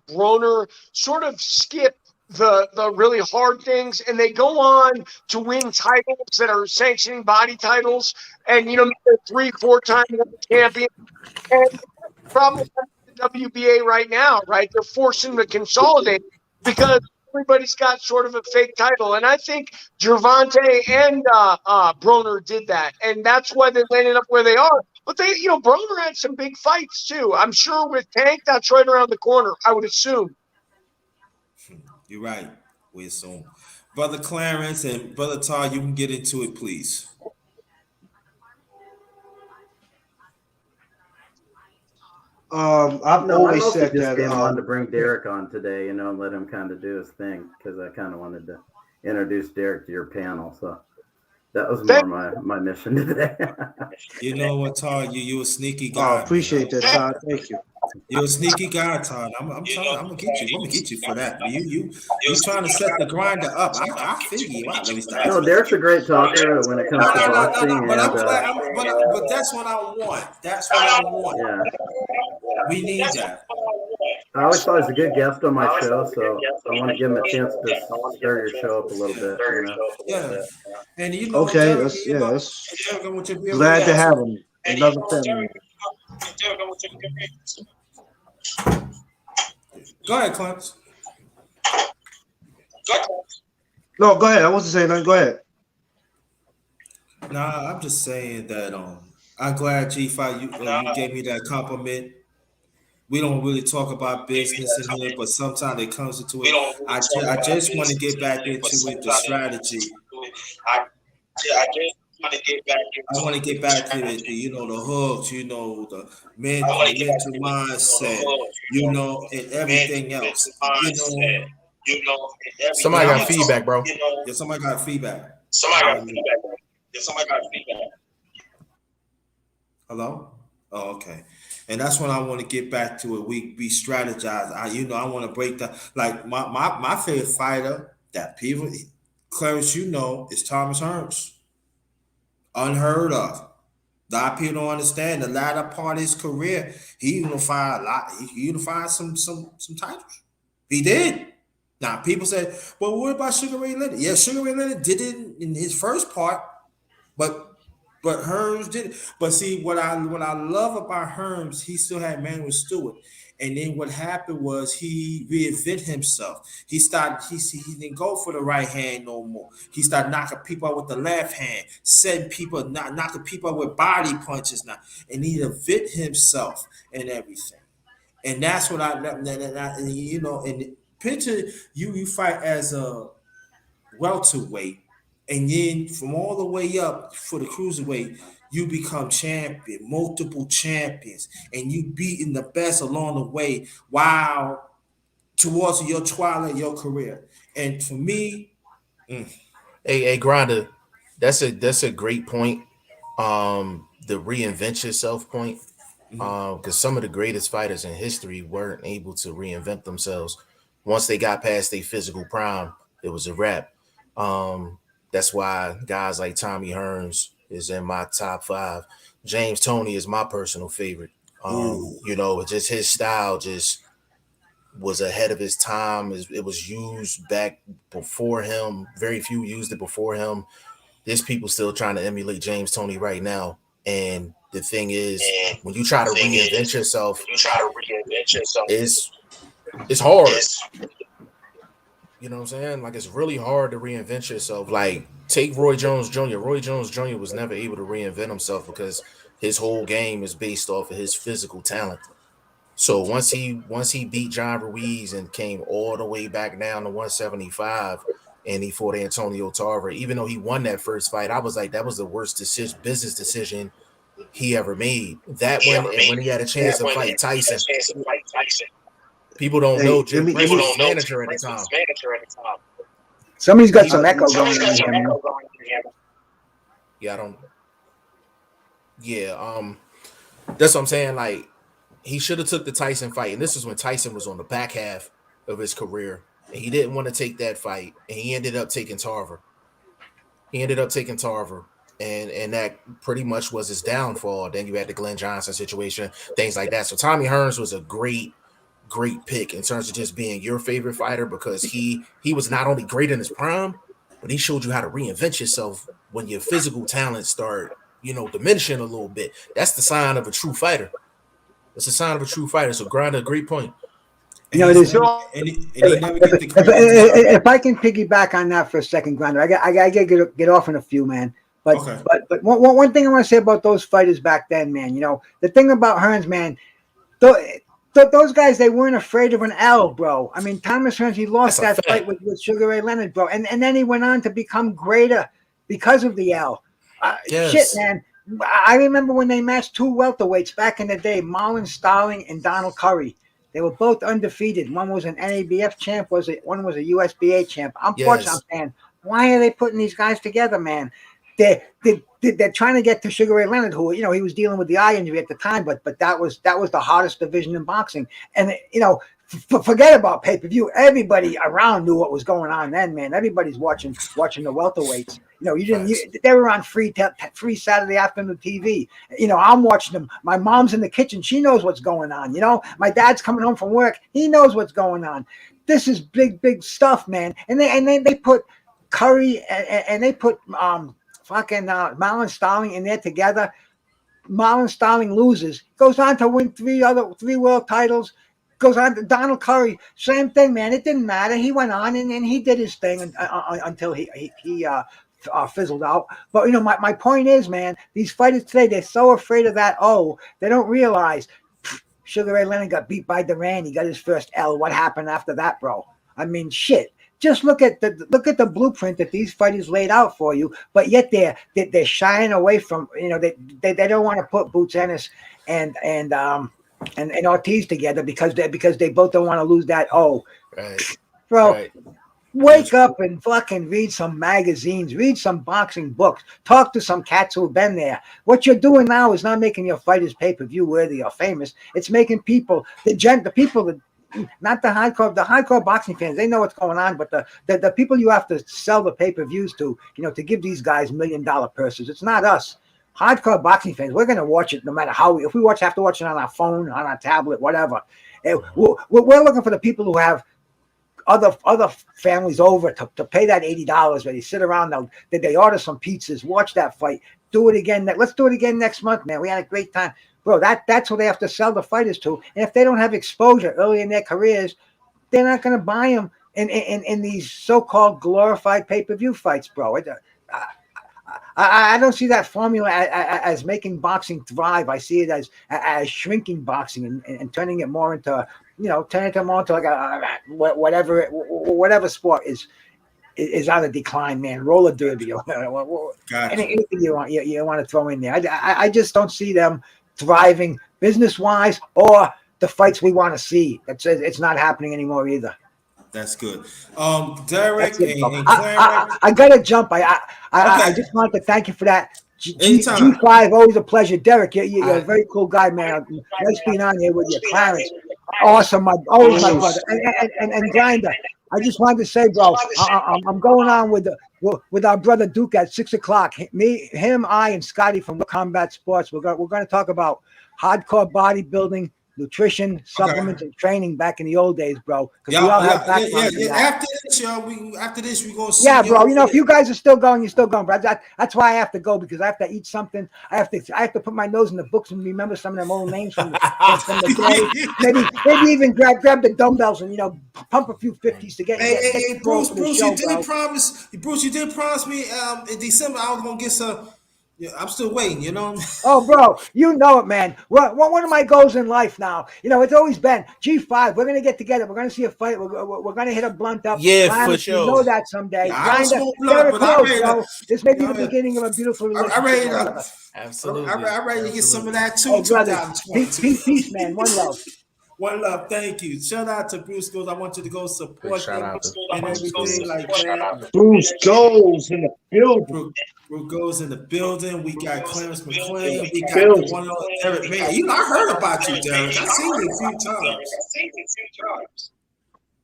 Broner sort of skip the really hard things, and they go on to win titles that are sanctioning body titles, and they're 3-4 time champion. And the problem with the WBA right now, right? They're forcing to consolidate because everybody's got sort of a fake title. And I think Gervonta and Broner did that. And that's why they landed up where they are. But Broner had some big fights too. I'm sure with Tank, that's right around the corner, I would assume. You're right. We assume. Brother Clarence and Brother Todd, you can get into it, please. I've always said that. I wanted to bring Derek on today, and let him kind of do his thing, because I kind of wanted to introduce Derek to your panel. So That was more my mission today. You know what, Todd? You a sneaky Oh, guy, appreciate man. that, Todd. Thank you. You're a sneaky guy, Todd. I'm telling you, I'm gonna get you. I'm gonna get you for that. You trying to set the grinder up. I figure you out. Let me stop. No, Derek's a great talker when it comes to boxing, But I'm and glad. But that's what I want. That's what I want. yeah. We need that. I always thought he was a good guest on my show, so I want to give him a chance to stir your show up a little bit. You know? Yeah. And you know, Okay, Derek, that's you know, that's Derek, I want you to be able glad to ask. have him. Another family. Go ahead, Clemens. No, go ahead. I wasn't saying nothing. Go ahead. Nah, I'm just saying that I'm glad G5 you gave me that compliment. We don't really talk about business in here, but sometimes it comes into it. I just want to get back into it, the strategy. I want to get back to it, you know, the hooks, you know, the mental mindset, you know, and everything else. You know, Somebody got feedback, bro. Yeah, somebody got feedback. Hello? Oh, okay. And that's when I want to get back to it. We strategize. I want to break down. Like my favorite fighter that people, Clarence, you know, is Thomas Hearns. Unheard of. A lot of people don't understand the latter part of his career. He unified a lot. He unified some titles. He did. Now people say, "Well, what about Sugar Ray Leonard?" Yeah, Sugar Ray Leonard did it in his first part, but Hearns did it. But see, what I love about Hearns, he still had Manuel Stewart, and then what happened was he reinvented himself. He didn't go for the right hand no more. He started knocking people out with the left hand, setting people, knocking people out with body punches now, and he reinvented himself and everything. And that's what and, you know, and picture you fight as a welterweight, and then from all the way up for the cruiserweight, you become champion, multiple champions, and you beating the best along the way while towards your twilight of your career. And for me, Hey, Grinda, that's a great point. The reinvent yourself point. Because some of the greatest fighters in history weren't able to reinvent themselves. Once they got past their physical prime, it was a wrap. That's why guys like Tommy Hearns is in my top 5. James Toney is my personal favorite. You know, just his style just was ahead of his time. It was used back before him. Very few used it before him. There's people still trying to emulate James Toney right now. And the thing is, when you try to reinvent yourself, it's hard. You know what I'm saying? Like, it's really hard to reinvent yourself. Like, take Roy Jones Jr. Roy Jones Jr. was never able to reinvent himself because his whole game is based off of his physical talent. So once he beat John Ruiz and came all the way back down to 175, and he fought Antonio Tarver, even though he won that first fight, I was like, that was the worst business decision he ever made. When he had a chance to fight Tyson. People don't know Jim Crist was his manager at the time. Somebody's got some echo going on here, man. Yeah, I don't. Yeah, that's what I'm saying. Like, he should have took the Tyson fight, and this is when Tyson was on the back half of his career, and he didn't want to take that fight, and he ended up taking Tarver. And that pretty much was his downfall. Then you had the Glenn Johnson situation, things like that. So Tommy Hearns was a great pick in terms of just being your favorite fighter, because he was not only great in his prime, but he showed you how to reinvent yourself when your physical talents start, diminishing a little bit. That's the sign of a true fighter. It's a sign of a true fighter. So Grind, a great point. and he never get the credit. If I can piggyback on that for a second, Grinder, I got to get off in a few, man. But Okay. but one thing I want to say about those fighters back then, man. The thing about Hearns, man, those guys, they weren't afraid of an L, bro. I mean, Thomas Hearns, he lost that fight with Sugar Ray Leonard, bro, and then he went on to become greater because of the L. Yes. Shit, man. I remember when they matched 2 welterweights back in the day, Marlon Starling and Donald Curry. They were both undefeated. One was an NABF champ, one was a USBA champ. Unfortunately, I'm saying, why are they putting these guys together, man? they're trying to get to Sugar Ray Leonard, who he was dealing with the eye injury at the time, but that was the hardest division in boxing, and forget about pay per view. Everybody around knew what was going on then, man. Everybody's watching the welterweights. They were on free Saturday afternoon TV. I'm watching them. My mom's in the kitchen. She knows what's going on. My dad's coming home from work. He knows what's going on. This is big stuff, man. And they put Curry and they put fucking Marlon Starling in there together. Marlon Starling loses, goes on to win three world titles. Goes on to Donald Curry, same thing, man. It didn't matter. He went on and he did his thing until he fizzled out. But my point is, man, these fighters today, they're so afraid of that. They don't realize Sugar Ray Leonard got beat by Duran. He got his first L. What happened after that, bro? I mean, shit. Just look at the blueprint that these fighters laid out for you, but yet they're shying away from. They don't want to put Boots Ennis and Ortiz together because they both don't want to lose that. Right, bro. Right. Wake up and fucking read some magazines, read some boxing books, talk to some cats who've been there. What you're doing now is not making your fighters pay-per-view worthy or famous. It's making people, the people that, not the hardcore boxing fans, they know what's going on, but the people you have to sell the pay-per-views to, to give these guys $1 million purses. It's not us. Hardcore boxing fans, we're going to watch it no matter how. If we have to watch it on our phone, on our tablet, whatever. We're looking for the people who have other families over to pay that $80 where they sit around, they order some pizzas, watch that fight, do it again. Let's do it again next month, man. We had a great time. Bro, that's what they have to sell the fighters to. And if they don't have exposure early in their careers, they're not going to buy them in these so-called glorified pay-per-view fights, bro. I don't see that formula as making boxing thrive. I see it as shrinking boxing and turning it more into, turning it more into like whatever sport is on a decline, man. Roller derby or anything you want to throw in there. I just don't see them thriving business-wise or the fights we want to see. It's not happening anymore either. That's good. Derek it, and Clarence. I gotta jump. I just wanted to thank you for that. G5, always a pleasure. Derek, you're a very cool guy, man. Nice being on here with you. Clarence, awesome. Always my brother. And Grinda, I just wanted to say, bro, I'm going on with our brother Duke at 6:00. Me, him, I, and Scotty from Combat Sports. We're going to talk about hardcore bodybuilding, nutrition, supplements, and training back in the old days, bro. Yeah. After this, we're gonna see. Yeah, bro. If you guys are still going, you're still going, bro. That's why I have to go, because I have to eat something. I have to put my nose in the books and remember some of them old names from the day. Maybe even grab the dumbbells and pump a few 50s to get. Hey, Bruce, show, you did promise. Bruce, you did promise me in December I was gonna get some. Yeah, I'm still waiting, Oh, bro, you know it, man. One of my goals in life now, it's always been G5. We're gonna get together. We're gonna see a fight. We're gonna hit a blunt up. Yeah, for sure. You know that someday. Yeah, I don't smoke blunt, but I'm ready to, this may be the beginning of a beautiful relationship. I'm ready to, absolutely. I'm ready to get some of that too. Oh, brother, peace, man. One love. One love, thank you. Shout out to Bruce Goes. I want you to go support them and everything like that. Bruce Goes in the building. Bruce Goes in the building. We got Clarence McClain. We got the one on Derek. Man, I heard about you, Derek. I've seen you a few times.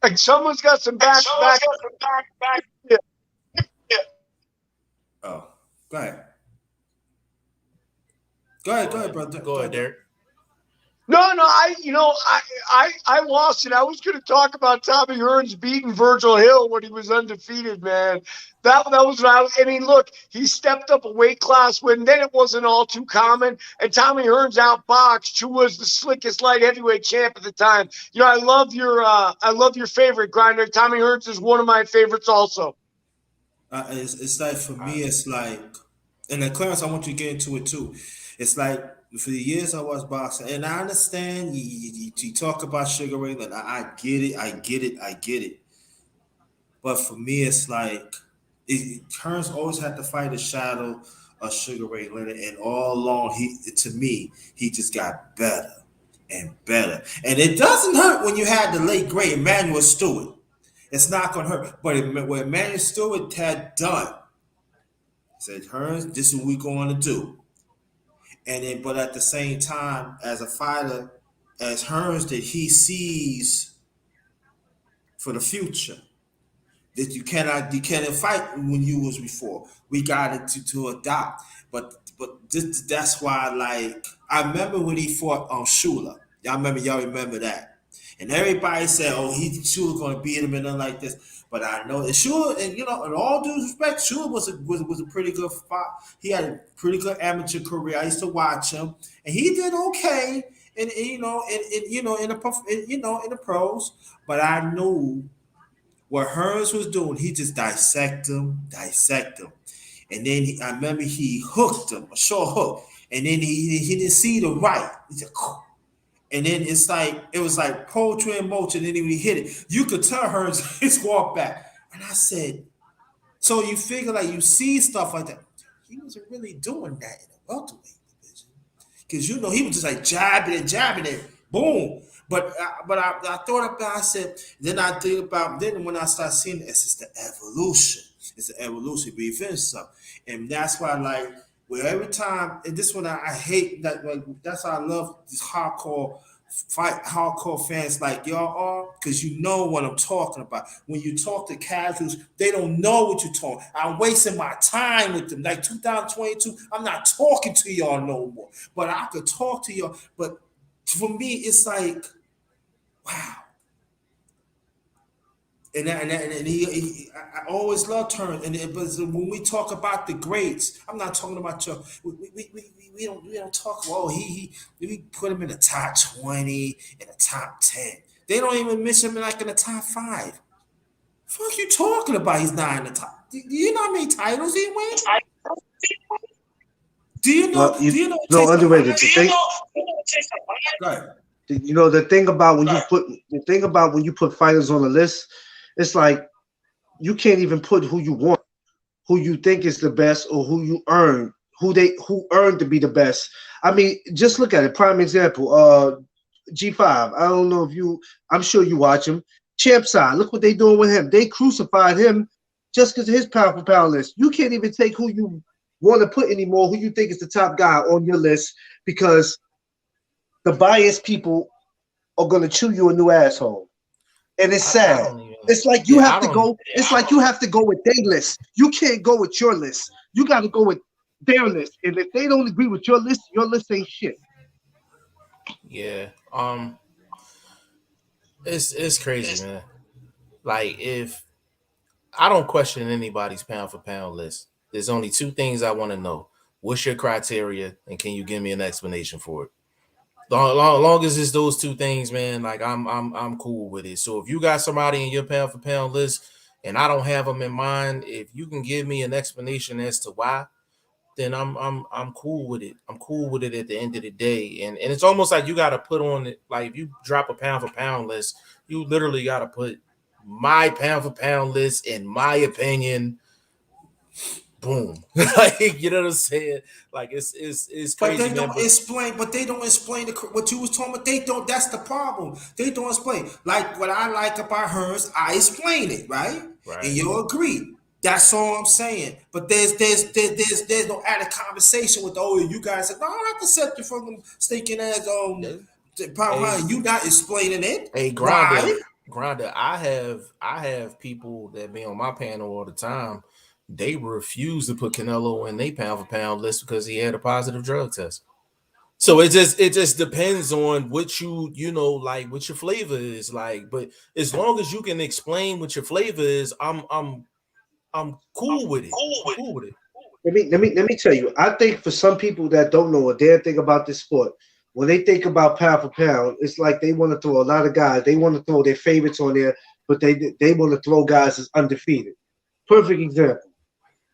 Like someone's got some back. Yeah. Oh, go ahead. Go ahead, brother. Go ahead, Derek. No, I lost it. I was going to talk about Tommy Hearns beating Virgil Hill when he was undefeated, man. That was what I mean, look, he stepped up a weight class when then it wasn't all too common. And Tommy Hearns outboxed, who was the slickest light heavyweight champ at the time. I love your favorite, Grinder. Tommy Hearns is one of my favorites also. It's like, for me, it's like, and then Clarence, I want you to get into it too. It's like, for the years I was boxing, and I understand you talk about Sugar Ray Leonard. I get it. But for me, it's like Hearns always had to fight a shadow of Sugar Ray Leonard, and all along, he just got better and better. And it doesn't hurt when you had the late great Emmanuel Stewart. It's not gonna hurt. But what Emmanuel Stewart had done, Said, Hearns, this is what we're going to do. And then, but at the same time, as a fighter, as Hearns, that he sees for the future. That you cannot fight when you was before. We got it to adopt. But that's why, like, I remember when he fought on Shula. Y'all remember that. And everybody said, oh, Shula gonna beat him and nothing like this. But I know that Shula, and in all due respect, Shula was a pretty good fight. He had a pretty good amateur career. I used to watch him, and he did okay. In the pros. But I knew what Hearns was doing. He just dissect him. And then I remember he hooked him, a short hook. And then he didn't see the right. He said, and then it was like poetry in motion. And then when he hit it, you could tell Hearns his walk back. And I said, so you figure like you see stuff like that. He wasn't really doing that in the welterweight division. Because he was just like jabbing it, boom. But I thought about, I said, then I think about, then when I start seeing it, it's just the evolution. It's the evolution, be something. And that's why, like, every time, and this one I hate, that, like, that's why I love this hardcore fans like y'all are, because you know what I'm talking about. When you talk to casuals, they don't know what you're talking. I'm wasting my time with them. Like 2022, I'm not talking to y'all no more. But I could talk to y'all. But for me, it's like, wow. And I always love Hearns. But when we talk about the greats, I'm not talking about your. We don't talk. Oh, we put him in the top 20, in the top 10. They don't even mention him like in the top 5. Fuck you talking about? He's not in the top. Do you know how many titles he wins? Do you know? Do you know? Underrated. Right. The thing about when you put fighters on the list, it's like you can't even put who you want, who you think is the best, or who you earn, who earned to be the best. I mean, just look at it. Prime example, G5. I don't know if I'm sure you watch him. Champ side, look what they doing with him. They crucified him just because of his pound for pound list. You can't even take who you want to put anymore, who you think is the top guy on your list, because the biased people are gonna chew you a new asshole. And it's sad. It's like you have to go. It's like you have to go with their list. You can't go with your list. You got to go with their list. And if they don't agree with your list ain't shit. Yeah. It's crazy, man. Like, if I don't question anybody's pound for pound list, there's only two things I want to know. What's your criteria, and can you give me an explanation for it? Long as it's those two things, man, like I'm cool with it. So if you got somebody in your pound for pound list and I don't have them in mind, if you can give me an explanation as to why, then I'm cool with it. I'm cool with it at the end of the day. And it's almost like you got to put on it, like if you drop a pound for pound list, you literally got to put my pound for pound list, in my opinion. Boom. Like, you know what I'm saying? Like, it's crazy. But they don't explain. But they don't explain what you was talking about. They don't. That's the problem. They don't explain. Like, what I like about Hearns, I explain it, right? And you'll agree. That's all I'm saying. But there's no added conversation with you guys. No, I have to set you from them stinking ass. You not explaining it. Hey, Grinda, I have people that be on my panel all the time. They refuse to put Canelo in their pound for pound list because he had a positive drug test. So it just depends on what like what your flavor is like. But as long as you can explain what your flavor is, I'm cool with it. I'm cool with it. Let me tell you. I think for some people that don't know a damn thing about this sport, when they think about pound for pound, it's like they want to throw a lot of guys. They want to throw their favorites on there, but they want to throw guys as undefeated. Perfect example.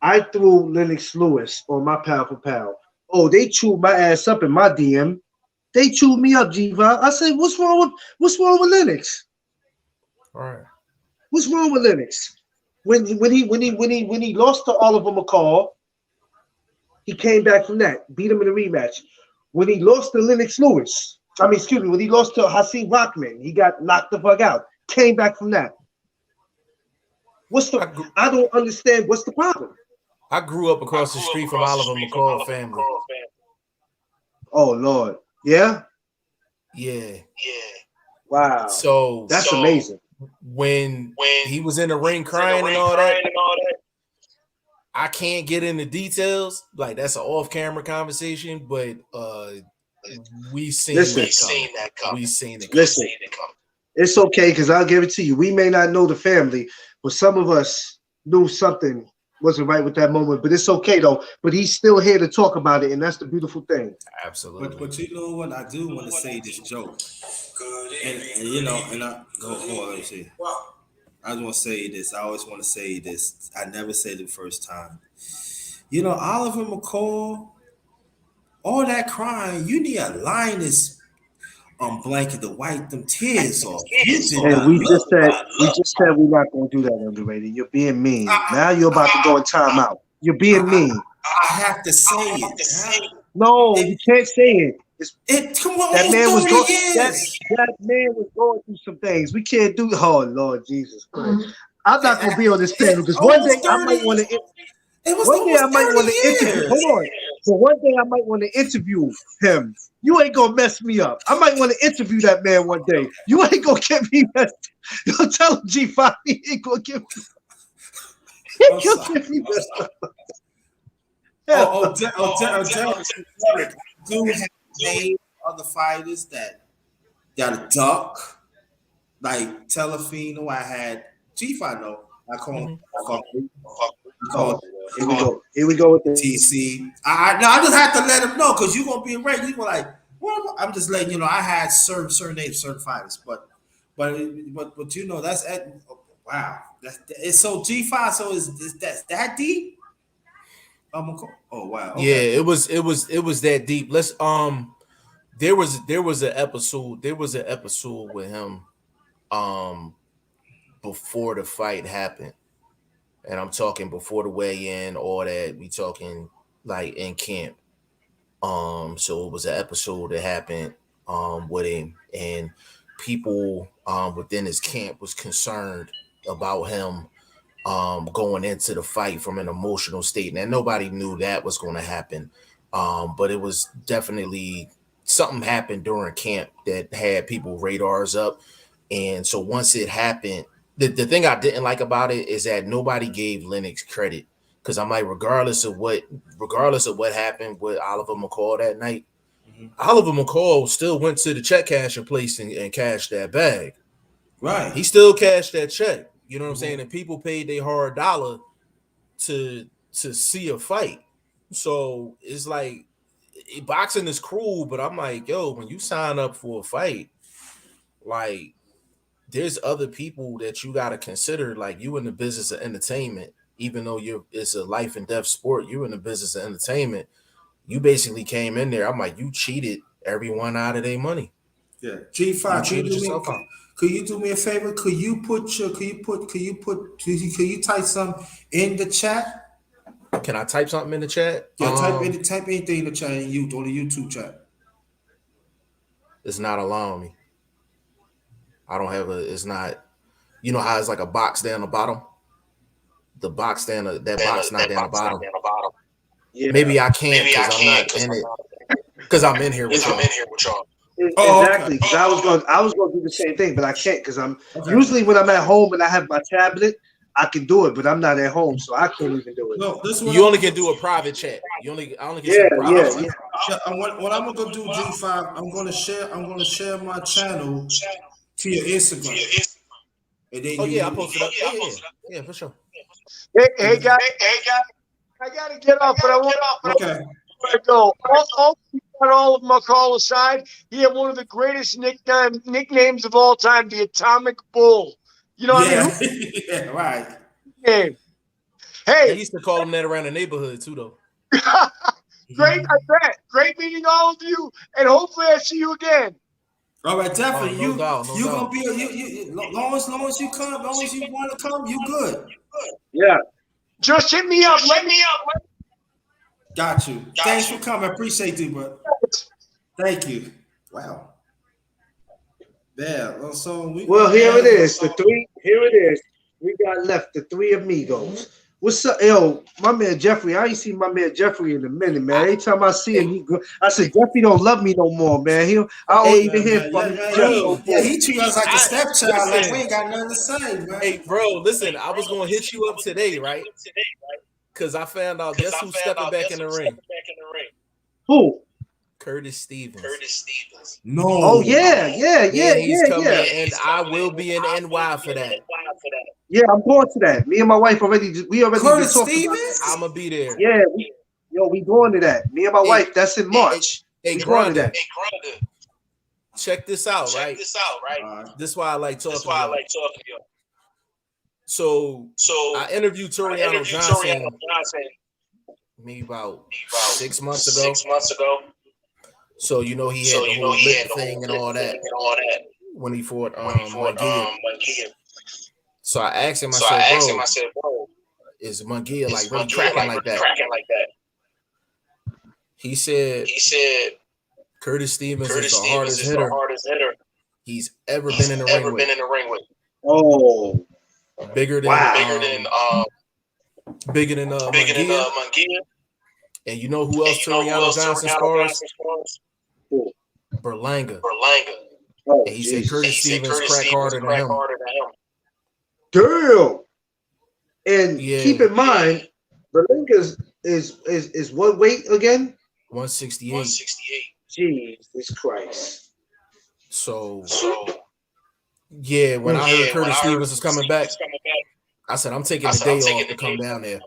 I threw Lennox Lewis on my pound for pound. Oh, they chewed my ass up in my DM. They chewed me up, G5. I said, what's wrong with Lennox? All right. What's wrong with Lennox? When he lost to Oliver McCall, he came back from that, beat him in a rematch. When he lost to Lennox Lewis, when he lost to Hasim Rockman, he got knocked the fuck out. Came back from that. I don't understand what's the problem. I grew up across the street from Oliver McCall family. Oh Lord, yeah. Yeah. Wow, So that's amazing. when he was in the ring crying and all that, I can't get into details. Like that's an off-camera conversation, but we seen that coming. We seen it coming. Listen, it's okay because I'll give it to you. We may not know the family, but some of us knew something wasn't right with that moment. But it's okay though. But he's still here to talk about it, and that's the beautiful thing. Absolutely. But you know what? I do want to say this joke, and you know, and I hold on, let me see. I just want to say this. I always want to say this. I never said it the first time. You know, Oliver McCall, all that crying, you need a Linus blanket to wipe them tears off. You did And not we look. just said we're not gonna do that, Underrated. You're being mean. Now you're about to go in timeout. You're being mean. I have to say it. No, you can't say it. Come on, That man was going. that man was going through some things. We can't do. Oh Lord Jesus Christ! I'm not gonna be on this panel because one day I might want to. One day I might want to interview. Hold on. So one day I might want to interview him. You ain't gonna mess me up. I might want to interview that man one day. You ain't gonna get me messed. You'll tell him G5 he ain't gonna give me. You'll get me messed up. Derek, do have named other fighters that got a duck, like Telefino. I had G5. No, I call him. Here we go with the TC. I just have to let him know because you're gonna be right. You were like, well, I'm just letting you know. I had certain names, certain fighters, but you know that's wow. It's so G5. So is that deep? Oh wow. Okay. Yeah, it was that deep. Let's there was an episode with him before the fight happened. And I'm talking before the weigh-in, all that. We talking like in camp. So it was an episode that happened with him, and people within his camp was concerned about him going into the fight from an emotional state. And nobody knew that was going to happen. But it was definitely something happened during camp that had people radars up. And so once it happened, the thing I didn't like about it is that nobody gave Lennox credit. Because I'm like, regardless of what happened with Oliver McCall that night, Oliver McCall still went to the check cashing place and cashed that bag. Right. He still cashed that check. You know what I'm saying? And people paid their hard dollar to see a fight. So it's like boxing is cruel, but I'm like, yo, when you sign up for a fight, like there's other people that you got to consider. Like you in the business of entertainment, even though it's a life and death sport, you in the business of entertainment. You basically came in there. I'm like, you cheated everyone out of their money. Yeah, G5. You Could you do me a favor? Could you type something in the chat? Can I type something in the chat? Yeah, type anything in the chat on the YouTube chat. It's not allowing me. I don't have it's not, you know how it's like a box down the bottom? The box down, that box not down the bottom. Yeah. Maybe I can't because I'm not in it. Because I'm in here with y'all. Exactly, because I was going to do the same thing, but I can't because I'm usually when I'm at home and I have my tablet, I can do it, but I'm not at home, so I can't even do it. No, you only can do a private chat. I only can see private. Yeah. What I'm gonna do, G5, I'm gonna share my channel to your Instagram. And then I posted up. Yeah, for sure. Hey guys, I gotta get off, but I want to. Okay. I go. All of McCall aside, he had one of the greatest nicknames of all time, the Atomic Bull. You know what I mean? Yeah, right. Hey, they used to call him that around the neighborhood too, though. Great, I bet. Great meeting all of you, and hopefully I see you again. All right, definitely. No doubt. Gonna be long as you come, long as you want to come, you good. Yeah. Just hit me up. Let me up. Got you. Thanks for coming. I appreciate you, bro. Thank you. Wow. Yeah. So here it is. Here it is. We got left the three amigos. What's up, yo? My man Jeffrey. I ain't seen my man Jeffrey in a minute, man. Every time I see him, I said Jeffrey don't love me no more, man. I don't Hey, even hear Man, from yeah, him. man, Jeff no yeah, more. he treat us like a stepchild, like we listen, ain't got nothing to say, hey, man. bro, listen. I was gonna hit you up today, right? Because I found out. Guess who's stepping back in the ring? Who? Curtis Stevens. Oh No. Yeah, he's coming yeah. in, and I will be in NY for that. Yeah, I'm going to that. Me and my wife already been Curtis talking about that. Stevens? I'm gonna be there. Yeah, we going to that. Me and my Hey, wife. That's in March. hey, We going to Grinda, that. check this out, right? This is why I like talking to y'all. So I interviewed Toriano Johnson maybe about 6 months ago. So you know he had the whole lip thing and all that when he fought Munguia. So I asked him, I said, bro, is Munguia like really cracking like that? He said Curtis Stevens is the hardest hitter he's ever been in the ring with. Oh, Bigger than wow. Munguia. And you know who else Toriano Johnson spars? Berlanga. Oh, And he said Jesus. Curtis Stevens crack harder than him. Damn. And Yeah. keep in mind, Berlinga is what weight again? 168. Jesus Christ. So yeah, when I heard Curtis Stevens is coming back, I said I'm taking the day off to come down there.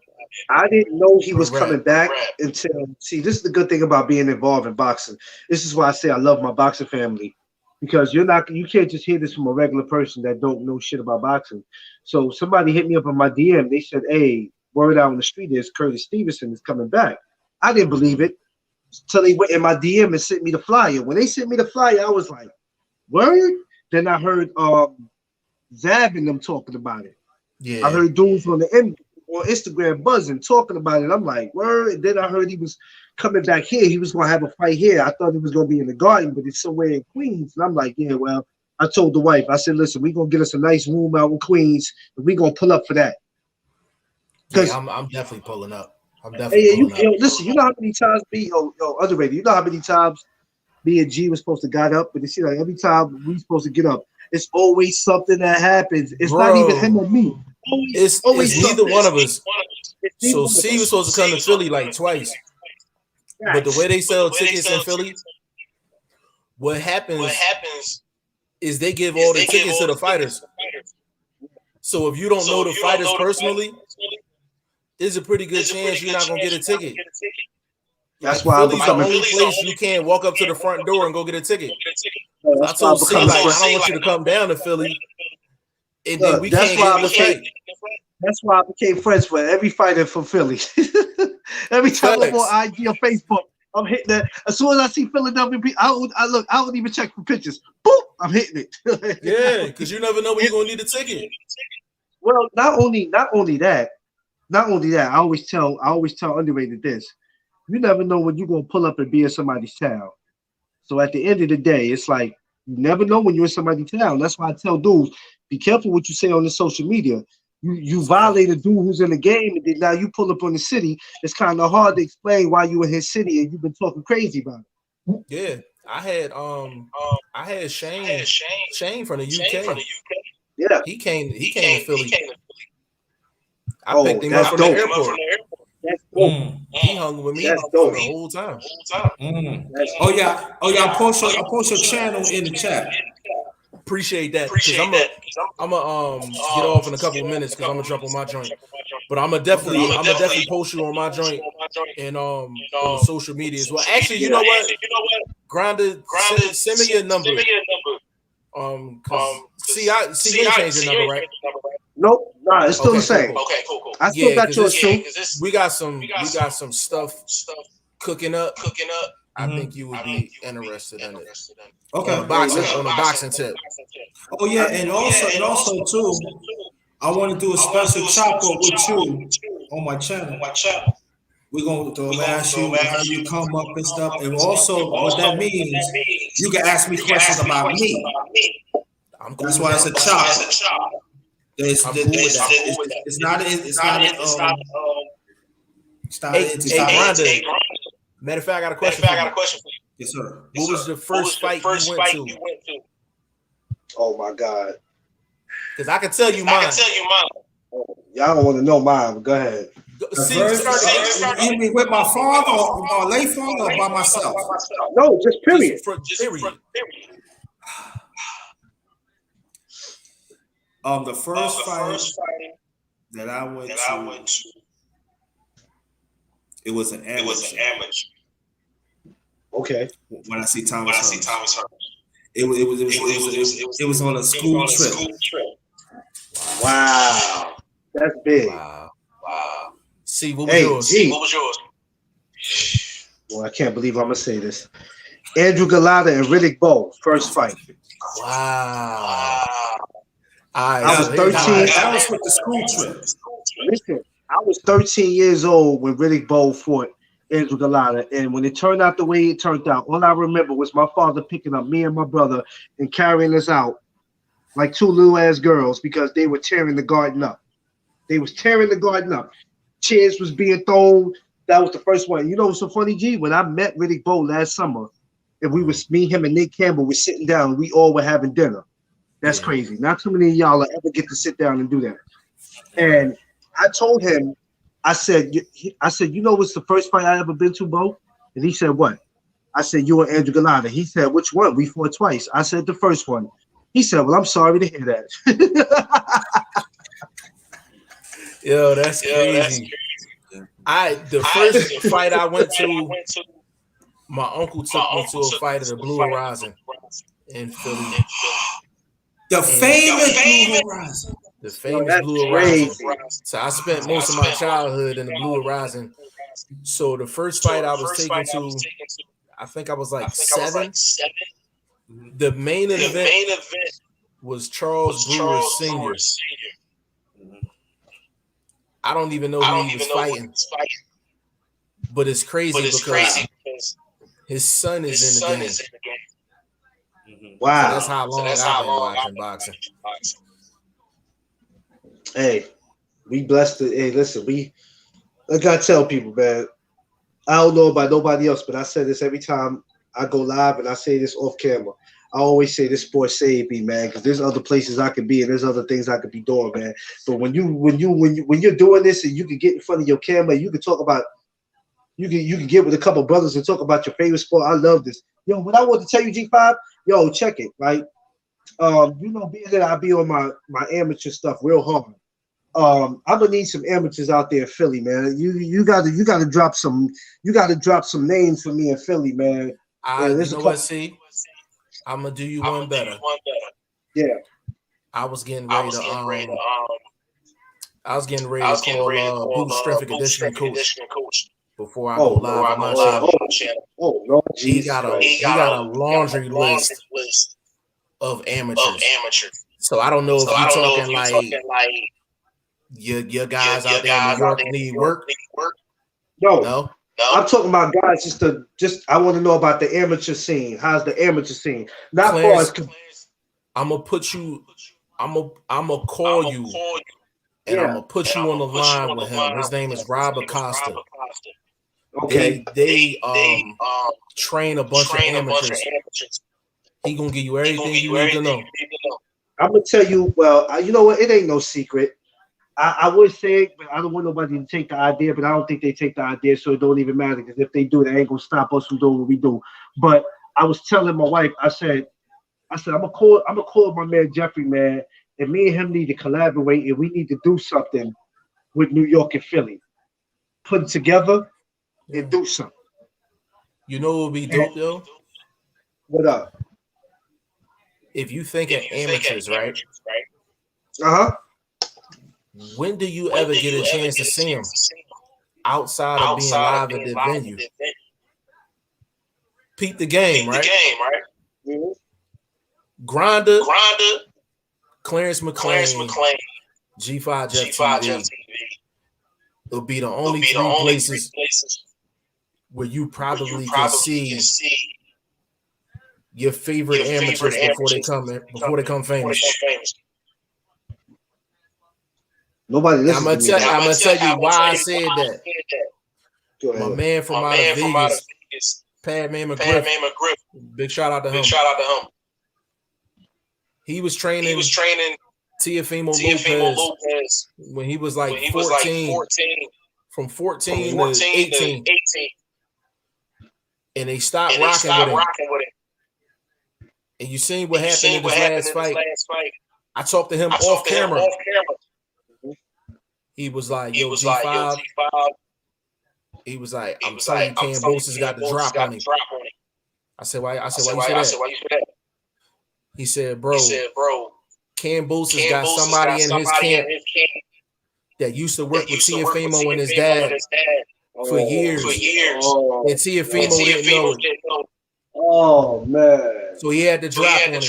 I didn't know he was For rap. coming back until this is the good thing about being involved in boxing. This is why I say I love my boxing family. Because you can't just hear this from a regular person that don't know shit about boxing. So somebody hit me up on my DM. They said, "Hey, word out on the street is Curtis Stevenson is coming back." I didn't believe it until they went in my DM and sent me the flyer. When they sent me the flyer, I was like, "Word?" Then I heard Zab and them talking about it. Yeah. I heard dudes on Instagram buzzing talking about it. I'm like, "Word?" And then I heard he was coming back here. He was gonna have a fight here. I thought he was gonna be in the Garden, but it's somewhere in Queens. And I'm like, yeah, well, I told the wife, I said, listen, we're gonna get us a nice room out in Queens, and we're gonna pull up for that. Yeah, I'm definitely pulling up. Listen, you know how many times Underrated, you know how many times me and G was supposed to got up, but you see, like every time we supposed to get up, it's always something that happens. It's not even him or me. It's neither one of us. So C was supposed to come to Philly like twice. But the way they sell tickets in Philly, what happens is they give all the tickets to the fighters. So if you don't know the fighters personally, there's a pretty good chance you're not gonna get a ticket. That's Like, why Philly's the only place you can't walk up to the front door and go get a ticket. I told C, like, I don't want you to come down to Philly, and then we can't get in the fight. That's why I became friends with every fighter from Philly. Every time I'm on IG or Facebook, I'm hitting that. As soon as I see Philadelphia, I don't even check for pictures. Boop, I'm hitting it. Yeah, because you never know when you're gonna need a ticket. Well, not only that. I always tell Underrated this. You never know when you're gonna pull up and be in somebody's town. So at the end of the day, it's like you never know when you're in somebody's town. That's why I tell dudes, be careful what you say on the social media. You violate a dude who's in the game, and then now you pull up on the city. It's kind of hard to explain why you in his city and you've been talking crazy about it. Yeah, I had Shane from the UK. Yeah, he came to Philly. I picked him up from the airport. That's dope. He hung with me That's for dope. the whole time. Oh yeah. I post your channel in the chat. Appreciate that, because I'm gonna get off in a couple of minutes because I'm gonna jump on my joint. But I'm gonna definitely post you on my joint and on the social media as well. Actually, you know what? Grinda, send me your number. See, you ain't changed your number, right? Nope, nah, it's still the same. Cool. Okay, cool. I still got yours too. We got some stuff cooking up. I think you would be interested in it. Okay. On a boxing tip. Oh yeah, and also too, I want to do a special chop up with you on my channel. We're going to ask you how you come up and stuff, and also what that means. You can ask me questions about me. That's why it's a chop. It's, I'm it's, cool with that. it's not Hey, Grinda. Matter of fact, I got a question for you. Yes, sir. What was the first fight you went to? Oh my God. Because I can tell you mine. Y'all don't want to know mine, but go ahead. You mean with my father or my late father or by myself? No, just period. Period. The first fight that I went to, it was an amateur. Okay. When I see Thomas Hearns. It was on a school trip. Wow. That's big. Wow. See, what was yours? Well, I can't believe I'm gonna say this. Andrew Galata and Riddick Bowe, first fight. Wow. I was 13. That was with the school trip. Listen, I was 13 years old when Riddick Bowe fought Andrew Galata, and when it turned out the way it turned out, all I remember was my father picking up me and my brother and carrying us out like two little ass girls because they were tearing the garden up. They was tearing the garden up. Chairs was being thrown. That was the first one. You know what's so funny, G? When I met Riddick Bowe last summer, and me, him, and Nick Campbell were sitting down, we all were having dinner. That's crazy. Not too many of y'all will ever get to sit down and do that. And I told him, I said, you know what's the first fight I ever been to, Bo? And he said, what? I said, you and Andrew Galata. He said, which one? We fought twice. I said, the first one. He said, well, I'm sorry to hear that. Yo, that's crazy. The first fight I went to, my uncle took me to a fight at the Blue Horizon in Philly. The famous Blue Horizon. The famous Blue Horizon. So I spent most of my childhood in the Blue Horizon. So the first fight I was taken to, I think I was like 7. The main event was Charles Brewer Sr. I don't even know who he was fighting. But it's crazy because his son is in the game. Wow. So that's how long I've been watching boxing. Hey, we blessed it. Hey, listen, like I tell people, man, I don't know about nobody else, but I say this every time I go live and I say this off camera. I always say this sport saved me, man, because there's other places I could be and there's other things I could be doing, man. But when you're doing this and you can get in front of your camera, you can talk about, you can get with a couple brothers and talk about your favorite sport. I love this. Yo, what I want to tell you, G5, yo, check it, right? Being that I be on my amateur stuff real hard. I'm gonna need some amateurs out there in Philly, man. You gotta drop some names for me in Philly, man. You know what, see? I'm gonna do you one better. Yeah. I was getting ready to call Boost Strength and Conditioning Coach before I go live on my channel. Oh no, he got a laundry list of amateurs. So I don't know if you're talking like your guys out there in New York need work. No. I'm talking about guys just I want to know about the amateur scene. How's the amateur scene? Not Clarence, far as I'm gonna call you and I'm gonna put you on the line with him. His name is Rob Acosta. Okay. They train a bunch of amateurs. He gonna give you everything you need to know. I'm gonna tell you, well, you know what? It ain't no secret. I would say, but I don't want nobody to take the idea, but I don't think they take the idea, so it don't even matter, because if they do, they ain't gonna stop us from doing what we do. But I was telling my wife, I said, I'm gonna call my man Jeffrey, man, and me and him need to collaborate, and we need to do something with New York and Philly. Put it together and do something. You know what would be dope, though? What up? If you think of amateurs, right? Uh-huh. When do you ever get a chance to see them outside of being live at the venue? Peep the game, right? Mm-hmm. Grinda, Clarence McClain, G5 Jeff TV. It'll be the only three places where you probably can see your favorite amateurs before they become famous. Nobody I'm listens gonna to me. tell, I'm gonna tell you why I said that. Go My ahead. man from out of Vegas, Padman McGriff. Big shout out to him. He was training Teofimo Lopez when he was like 14, from 14 to 18. And they stopped rocking with him. And you seen what happened in his last fight. I talked to him off camera. He was like, yo, G5. He was like, I'm telling you, Kambosos got the drop on him. I said, why? I said, why you say that? He said, bro, Kambosos got somebody in his camp that used to work with Teofimo and his dad for years. And Teofimo didn't know it. Oh man. So he had to drop on him.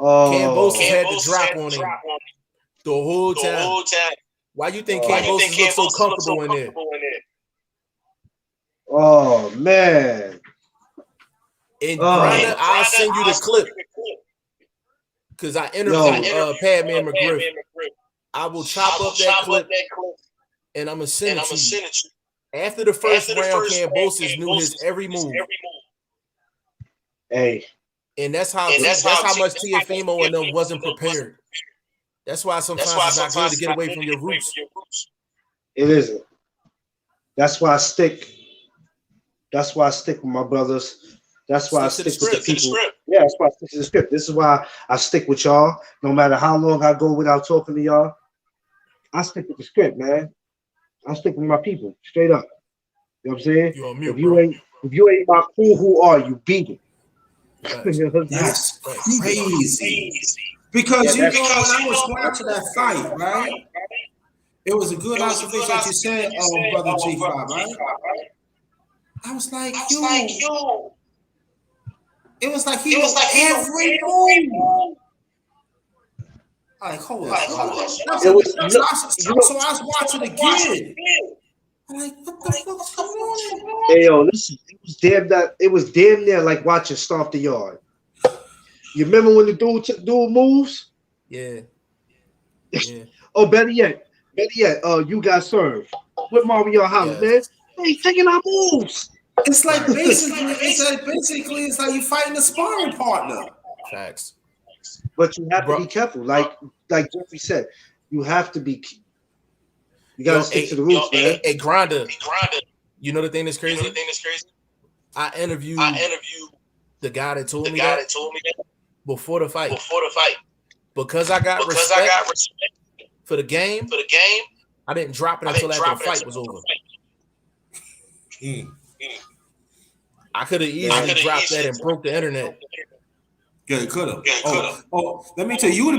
Kambosos had to drop on him the whole time. Why you think Kambosos looks so comfortable in there? Oh man. And Grinda, I'll send you the clip because I interviewed Padman McGriff. I will chop up that clip and I'm gonna send it to you. After the first round, Kambosos knew his every move. Hey. And that's how much Teofimo and them wasn't prepared. That's why sometimes it's not good to get away from your roots. It isn't. That's why I stick. That's why I stick with my brothers. That's why I stick with the people. Yeah, that's why I stick to the script. This is why I stick with y'all. No matter how long I go without talking to y'all, I stick with the script, man. I stick with my people, straight up. You know what I'm saying? If you ain't my crew, who are you? Beat it. That's crazy. Because when I was watching that fight, right? It was a good observation that you said, brother G5, right? I was like, yo. It was like he was every move. Like, hold on. So I was watching again. I'm like, what the fuck's going on? Hey, yo, listen, it was damn near like watching Stomp the Yard. You remember when the dude moves? Yeah. Oh, better yet, you got served with Mario Holland, man. Hey, taking our moves. It's like basically it's like you fighting a sparring partner. Facts. But you have to be careful, like Jeffrey said, you have to be. You gotta stick to the roots, man. Hey, Grinda. You know the thing that's crazy? I interviewed the guy that told me that before the fight. Because I got respect for the game, I didn't drop it until after the fight was over. I could have easily dropped that and broke the internet. Yeah, it could have. Oh, let me tell you, you would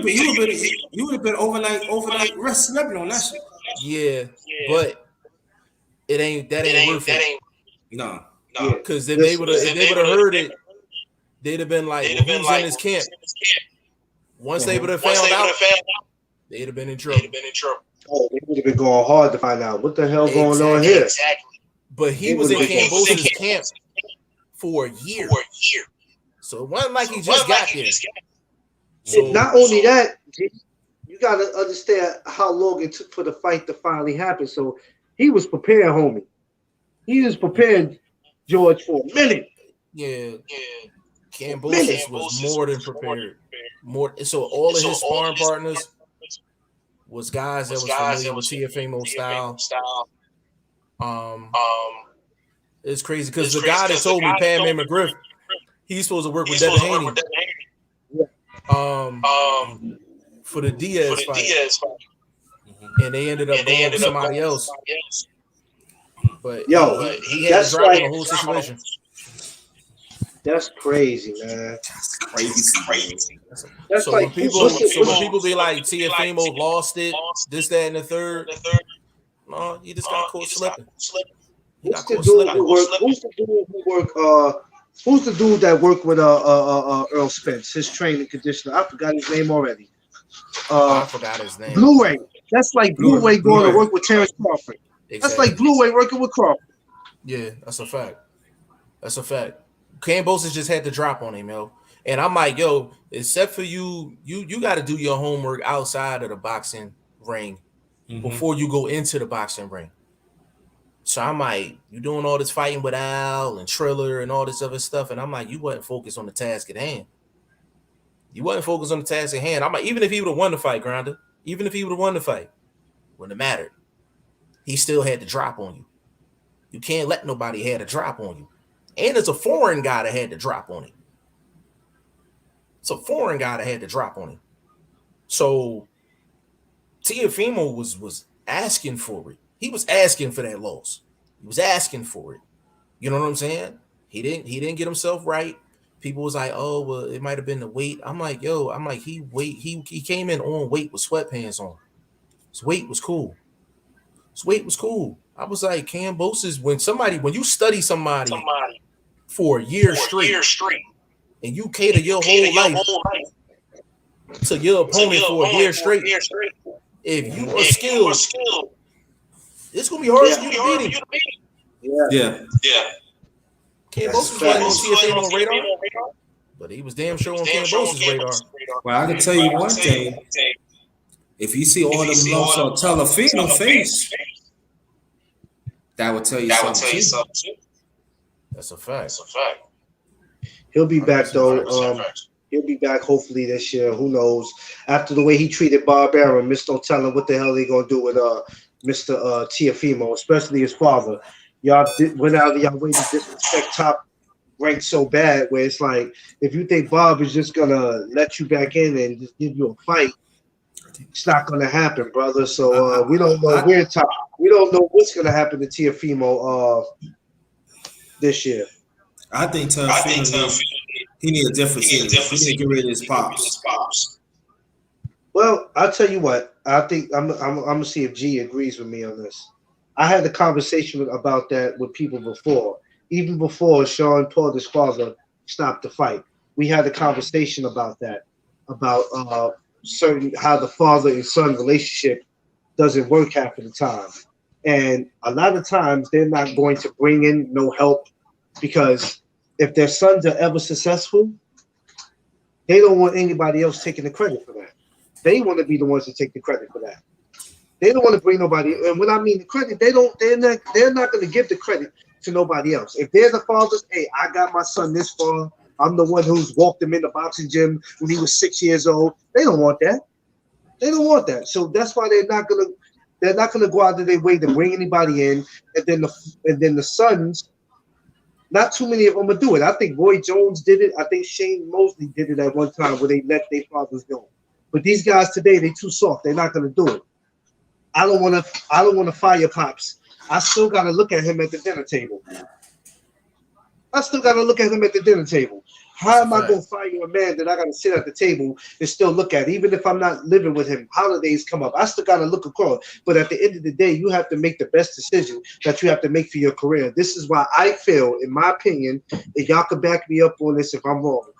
have been overnight rest sleeping on that shit. Yeah, but it ain't worth it. No. Because if they would have heard it, they'd have been like, well, who's in his camp? Once they would have found out, they'd have been in trouble. Oh, they would have been going hard to find out what the hell going on here. Exactly. But he was in Kambosos' camp for a year. So it wasn't like he just got there. So, not only that, you got to understand how long it took for the fight to finally happen. So he was prepared, homie. He was prepared, George, for a minute. Yeah. Kambosos was more than prepared. So all of his sparring partners was guys that was familiar with Teofimo style. It's crazy because the guy that told me, Padman McGriff, he's supposed to work with Devin Haney. For the Diaz fight. And they ended up going with somebody else. But he had to drop on the whole situation. That's crazy, man. That's crazy. That's so like when people be like Teofimo lost it, this, that, and the third, no, he just got caught slipping. Who's the dude that worked with Earl Spence, his training conditioner? I forgot his name already. I forgot his name. Blue Ray. That's like Blue Ray going to work with Terrence Crawford. Exactly. That's like Blue Ray working with Crawford. Yeah, that's a fact. Kambosos just had to drop on him, yo. And I'm like, yo, except for you got to do your homework outside of the boxing ring before you go into the boxing ring. So I'm like, you doing all this fighting with Al and Triller and all this other stuff, and I'm like, you wasn't focused on the task at hand. You wasn't focused on the task at hand. I'm like, even if he would have won the fight, Grinda, even if he would have won the fight, wouldn't have mattered. He still had to drop on you. You can't let nobody have a drop on you. And it's a foreign guy that had to drop on him. It's a foreign guy that had to drop on him. So Teofimo was asking for it. He was asking for that loss. He was asking for it. You know what I'm saying? He didn't get himself right. People was like, oh, well, it might have been the weight. I'm like, he came in on weight with sweatpants on. His weight was cool. I was like, Kambosos, when you study somebody for a year straight and you cater your whole life to your opponent for a year straight, if you are skilled, it's gonna be hard for you to beat him. Yeah. Kambosos wasn't on TFA on radar, but he was damn sure on Kambosos' radar. Well, I can tell you one thing. If you see all them lumps on Telefino's face, that would tell you something too. That's a fact. He'll be back though. He'll be back hopefully this year. Who knows? After the way he treated Bob Arum, Mr. Don't tell him what the hell they gonna do with Mr. Teofimo, especially his father. Y'all went out of y'all way to disrespect Top Rank so bad, where it's like if you think Bob is just gonna let you back in and just give you a fight, it's not gonna happen, brother. So we don't know where Top. We don't know what's gonna happen to Teofimo this year. I think Teofimo he need a different scene. He need to get rid of his pops. Well, I'll tell you what. I think I'm gonna see if G agrees with me on this. I had a conversation about that with people before, even before Sean Porter's father stopped the fight. We had a conversation about that, about certain how the father and son relationship doesn't work half of the time, and a lot of times they're not going to bring in no help because if their sons are ever successful, they don't want anybody else taking the credit for that. They want to be the ones to take the credit for that. They don't want to bring nobody. And when I mean the credit, they're not going to give the credit to nobody else. If they're the fathers, hey, I got my son this far. I'm the one who's walked him in the boxing gym when he was 6 years old. They don't want that. They don't want that. So that's why they're not gonna go out of their way to bring anybody in. And then the sons, not too many of them will do it. I think Roy Jones did it. I think Shane Mosley did it at one time where they let their fathers go. But these guys today, they too soft. They're not gonna do it. I don't want to fire Pops. I still got to look at him at the dinner table. How am I going to fire a man that I got to sit at the table and still look at, even if I'm not living with him? Holidays come up. I still got to look across. But at the end of the day, you have to make the best decision that you have to make for your career. This is why I feel, in my opinion, and y'all can back me up on this if I'm wrong.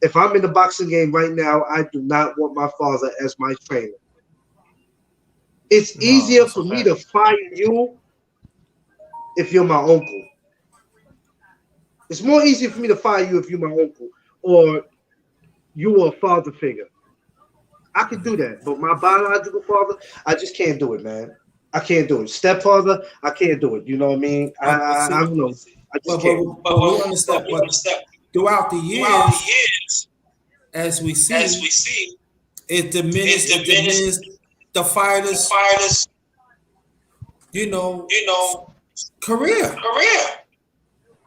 If I'm in the boxing game right now, I do not want my father as my trainer. It's easier for me to fire you if you're my uncle. It's more easier for me to fire you if you're my uncle or you are a father figure. I can do that, but my biological father, I just can't do it, man. I can't do it. Stepfather, I can't do it. You know what I mean? I don't know. I just can't. But we understand. But throughout the years, as we see, it diminished the fighters, career.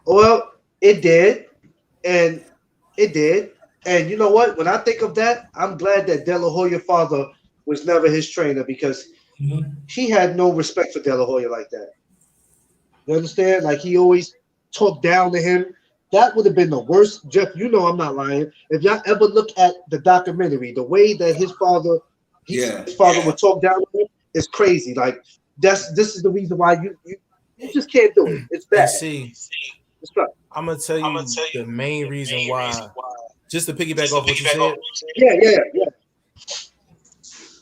Well, it did. And you know what? When I think of that, I'm glad that De La Hoya father was never his trainer because he had no respect for De La Hoya like that. You understand? Like he always talked down to him. That would have been the worst. Jeff, you know I'm not lying. If y'all ever look at the documentary, the way that his father would talk down to him is crazy. Like this is the reason why you just can't do it. It's bad. I'm gonna tell you the main reason why. Just to piggyback off what you said. Yeah.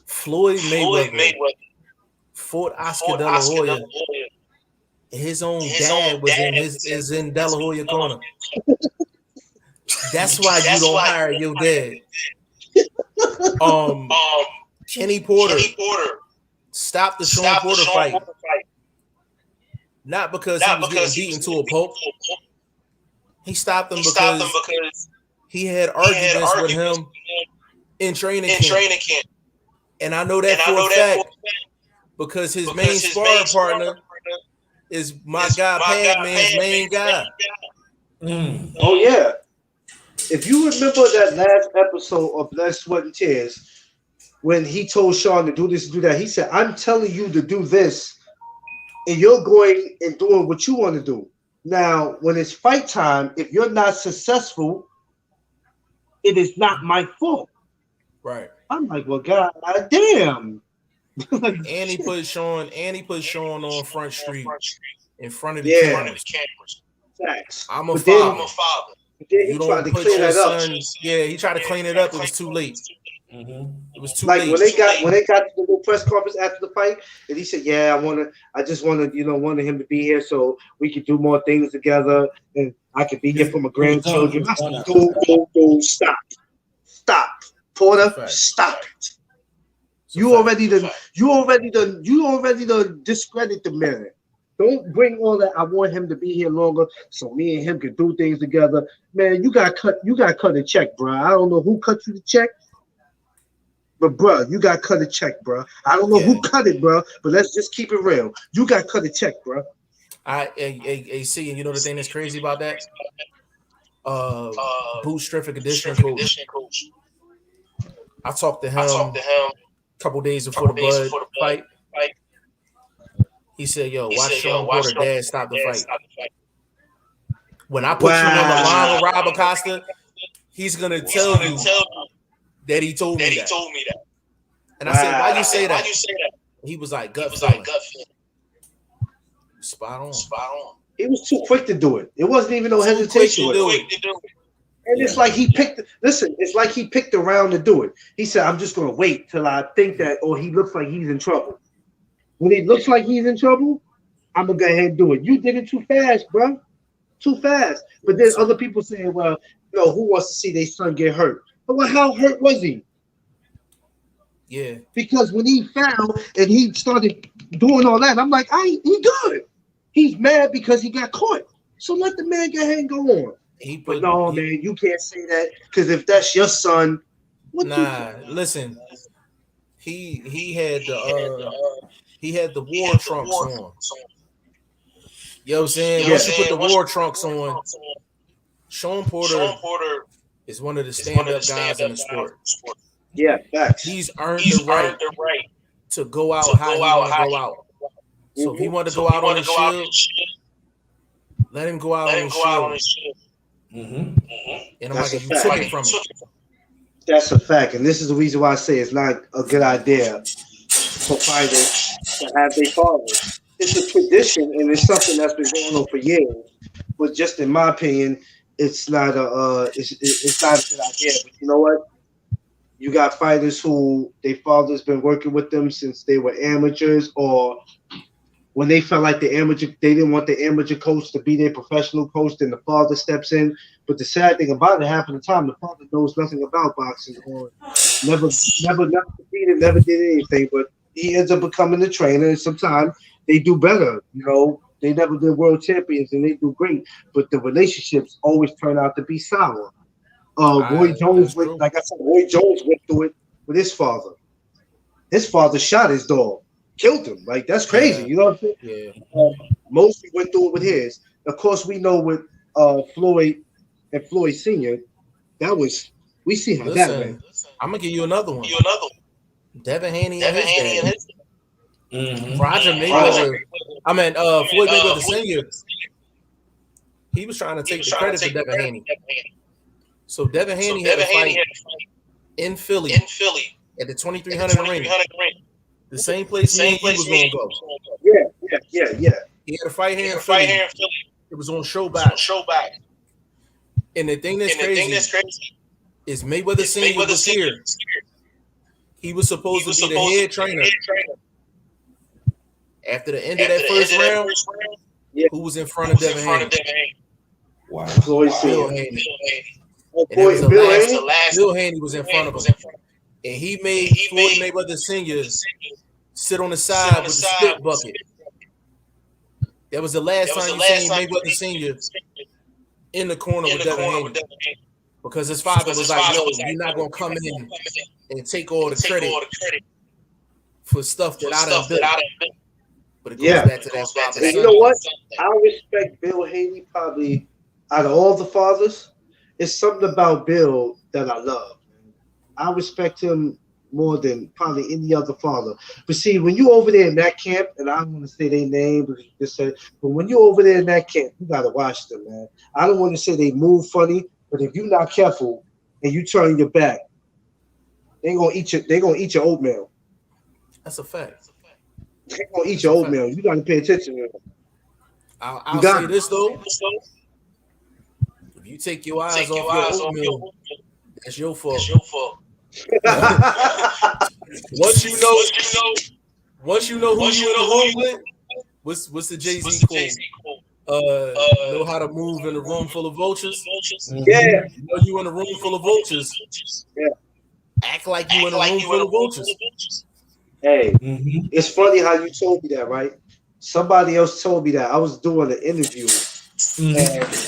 Floyd Mayweather fought Oscar De La Hoya. His own dad was in De La Hoya corner. That's why you don't hire your dad. Kenny Porter stopped the Sean Porter fight. Not because he was getting beaten to a pulp. He stopped him because he had arguments with him in training camp. And I know that for a fact because his main sparring partner is my guy, Padman's main guy. Oh, yeah. If you remember that last episode of Blood, Sweat, and Tears, when he told Sean to do this, do that, he said, I'm telling you to do this, and you're going and doing what you want to do. Now, when it's fight time, if you're not successful, it is not my fault. Right. I'm like, well, God damn. And he put Sean on Front Street in front of the cameras. Facts. I'm a But father. then You he tried don't to put clean your that up. son. Yeah, he tried to clean it up. It was too late. It was too Like late. when they got to the little press conference after the fight, and he said, "Yeah, I just wanted him to be here so we could do more things together, and I could be here for my grandchildren." I said, "Go, stop, Porter, stop it! You already done discredit the man. Don't bring all that. I want him to be here longer so me and him can do things together. Man, you got cut a check, bro. I don't know who cut you the check, but bro, you got cut a check, bro. I don't know who cut it, bro, but let's just keep it real. You got cut a check, bro. See, and you know the thing that's crazy about that? Boot strength and conditioning coach. I talked to him a couple days before the Bud fight. He said, "Yo, watch Sean Porter dad stop the fight." When I put you on the line with Rob Acosta, he's gonna tell you that he told me that. And I said, "Why you say that?" He was like, "Gut feeling." Spot on. He was too quick to do it. It wasn't even no hesitation. And it's like he picked. Listen, it's like he picked a round to do it. He said, "I'm just gonna wait till I think that, or he looks like he's in trouble." When he looks like he's in trouble, I'm gonna go ahead and do it. You did it too fast, bro. Too fast. But then other people saying, "Well, who wants to see their son get hurt?" But well, how hurt was he? Yeah. Because when he found and he started doing all that, I'm like, he good. He's mad because he got caught. So let the man go ahead and go on. Man, you can't say that because if that's your son, listen. He had the war trunks on. You know what I'm saying? Once you put the war trunks on, Sean Porter is one of the stand-up guys in the sport. Yeah, facts. He's earned the right to go out how he want to go out. So if he want to go out on his shield, let him go out on his shield. And I'm like, you took it from him. That's a fact, and this is the reason why I say it's not a good idea for fighters to have their fathers. It's a tradition, and it's something that's been going on for years. But just in my opinion, it's not it's not a good idea. But you know what? You got fighters who their fathers been working with them since they were amateurs, or when they felt like they didn't want the amateur coach to be their professional coach, then the father steps in. But the sad thing about it, half of the time, the father knows nothing about boxing or never competed, never did anything. But he ends up becoming the trainer, and sometimes they do better. They never did world champions, and they do great. But the relationships always turn out to be sour. Roy Jones went through it with his father. His father shot his dog. Killed him. Like, that's crazy. You know what I'm saying? Yeah. Mostly went through it with his. Of course, we know with Floyd and Floyd Sr., we see how that went. I'm going to give you another one. Devin Haney and his dad. Roger Mayweather. Floyd Mayweather Sr. He was trying to take the credit for Devin Haney. So Devin Haney had a fight in Philly at the 2300 ring. The same place me and he was going to go. Yeah. He had a fight here in Philly. It was on Showback. And the thing that's crazy is Mayweather Sr. was here. He was supposed to be the head trainer. After the end of that first round, who was in front of Devin Haney? Wow. Floyd Bill Haney. And that was the last Bill Haney was in front of him. And he made Floyd Mayweather Sr. sit on the side with the spit bucket. That was the last time you seen Mayweather Senior in the corner with Devin Haney, because his father was like, "Yo, you're not gonna come in and take all the credit for stuff that I done built." But it goes back to that father. And you know what? I respect Bill Haney probably out of all the fathers. It's something about Bill that I love. I respect him more than probably any other father. But see, when you over there in that camp, and I don't want to say their name, but you just said, but when you over there in that camp, you gotta watch them, man. I don't want to say they move funny, but if you're not careful and you turn your back, they're gonna eat your oatmeal. That's a fact. They're gonna eat your oatmeal. You gotta pay attention to them. I'll say this though. If you take your eyes off your oatmeal, that's your fault. Once you know who you in the room with, what's the Jay-Z quote? Know how to move in a room full of vultures. Yeah. You know you in a room full of vultures. Yeah. Act like you in a room full of vultures. Hey, it's funny how you told me that, right? Somebody else told me that. I was doing an interview, and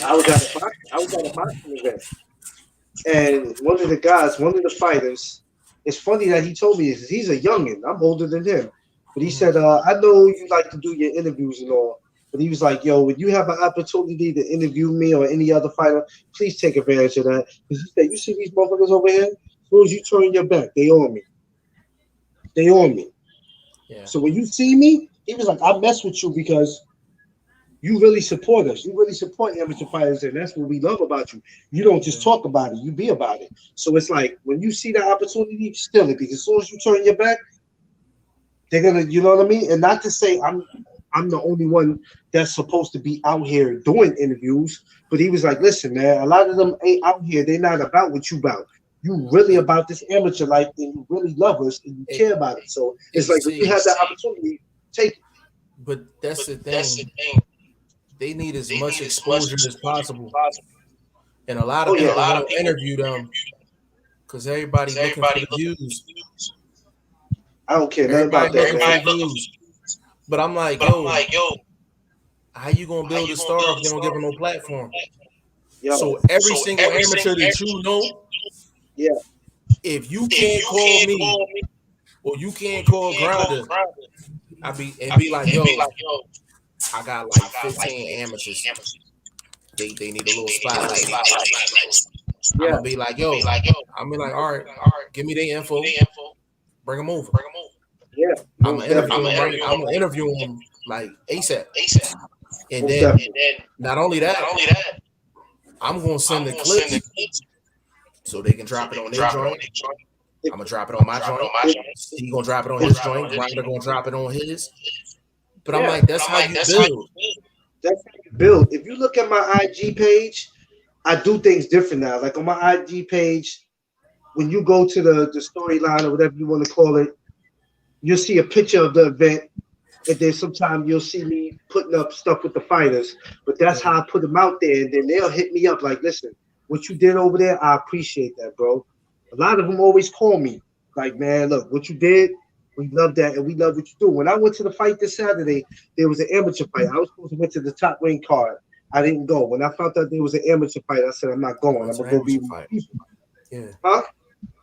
I was at a boxing event, and one of the fighters. It's funny that he told me this. He's a youngin. I'm older than him, but he said, "I know you like to do your interviews and all." But he was like, "Yo, when you have an opportunity to interview me or any other fighter, please take advantage of that." Because he said, "You see these motherfuckers over here? As soon as you turn your back, they on me. They on me." Yeah. So when you see me, he was like, "I mess with you because you really support us. You really support amateur fighters, and that's what we love about you. You don't just talk about it; you be about it." So it's like when you see that opportunity, steal it, because as soon as you turn your back, they're gonna, you know what I mean? And not to say I'm the only one that's supposed to be out here doing interviews, but he was like, "Listen, man, a lot of them ain't out here. They're not about what you about. You really about this amateur life, and you really love us, and you care about it. So it's like when you have that opportunity, take it." But that's the thing. They need as much exposure as possible. And a lot of people won't interview them because everybody looking for the views. I don't care nothing about that, man. But I'm like, yo, how you gonna build a star if you don't give them no platform? Yo. So every single amateur that you know, if you can't call me or you can't call Grinda, be like, yo, I got like 15 amateurs. They need a little spotlight. I'm gonna be like, yo, I'm be like, all right, give me their info, bring them over. Yeah, I'm gonna interview them like ASAP. And then not only that, I'm gonna send the clips so they can drop it on their joint. I'm gonna drop it on my joint. He gonna drop it on his joint. Grinda gonna drop it on his. But I'm like, that's how you build. That's how you build. If you look at my IG page, I do things different now. Like on my IG page, when you go to the storyline or whatever you want to call it, you'll see a picture of the event, and then sometimes you'll see me putting up stuff with the fighters. But that's how I put them out there, and then they'll hit me up like, "Listen, what you did over there, I appreciate that, bro." A lot of them always call me like, "Man, look, what you did, we love that, and we love what you do." When I went to the fight this Saturday, there was an amateur fight. I was supposed to went to the top rank card. I didn't go. When I found out there was an amateur fight, I said, "I'm not going. I'm gonna go be with people." Yeah. Huh?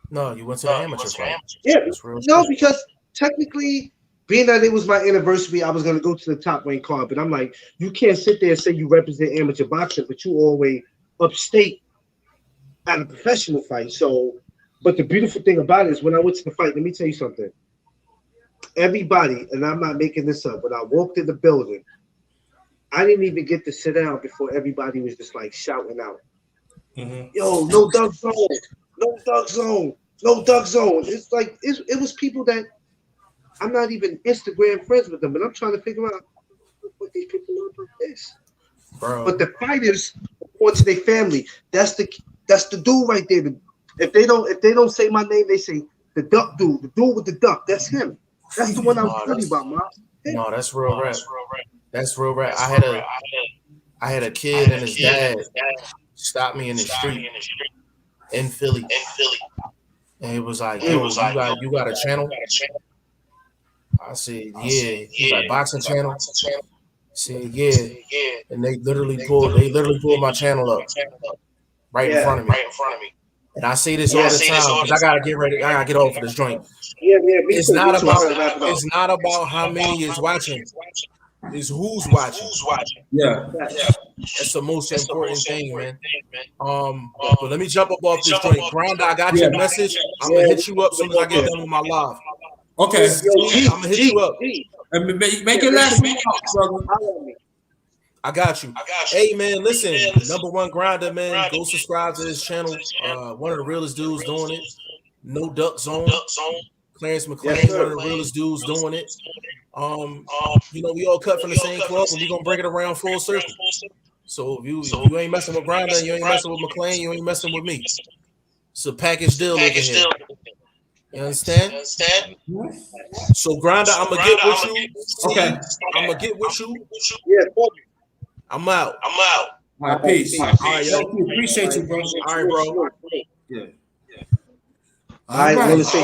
No, you went to the amateur fight. Yeah. No, because technically, being that it was my anniversary, I was gonna go to the top rank card. But I'm like, you can't sit there and say you represent amateur boxing, but you always upstate at a professional fight. So, but the beautiful thing about it is when I went to the fight, let me tell you something. Everybody, and I'm not making this up, when I walked in the building, I didn't even get to sit down before everybody was just like shouting out, "Yo, no duck zone, no duck zone, no duck zone." It's like it was people that I'm not even Instagram friends with them, but I'm trying to figure out what these people know about this. Bro. But the fighters report to their family. That's the dude right there. If they don't say my name, they say the duck dude, the dude with the duck. That's him. That's the one I was telling you about, man. No, that's real rap. That's real rap. I had a kid and his dad stop me in the street in Philly. And he was like, "Yo, you got a channel?" I said, yeah. He's like, boxing channel. I said, yeah. And they literally pulled my channel up right in front of me. And I say this all the time because I gotta get ready. I gotta get off of this joint. Yeah, me It's too. not Me too. about I'm gonna wrap it up. it's not about how many is watching. It's who's watching. Yeah. That's the most important thing, man. But let me jump up off this joint. Grinda, I got your message. I'm gonna hit you up as soon as I get done with my live. Okay. I'm gonna hit you up. And make it last, brother. I got you. Hey man, listen, number one Grinda, man. Go subscribe to this channel. One of the realest dudes doing it. No Duck Zone. Clarence McLean, one of the realest dudes doing it. You know, we all cut from the same cloth, and we gonna bring it around full circle. So if you ain't messing with Grinda, you ain't messing with McLean, you ain't messing with me. It's a package deal over here. You understand? So Grinda, I'm gonna get with you. Okay. I'm gonna get with you. Yeah, I'm out. All right, peace. All right, yo. Appreciate you, bro. All right, bro. Yeah. All right, I want to say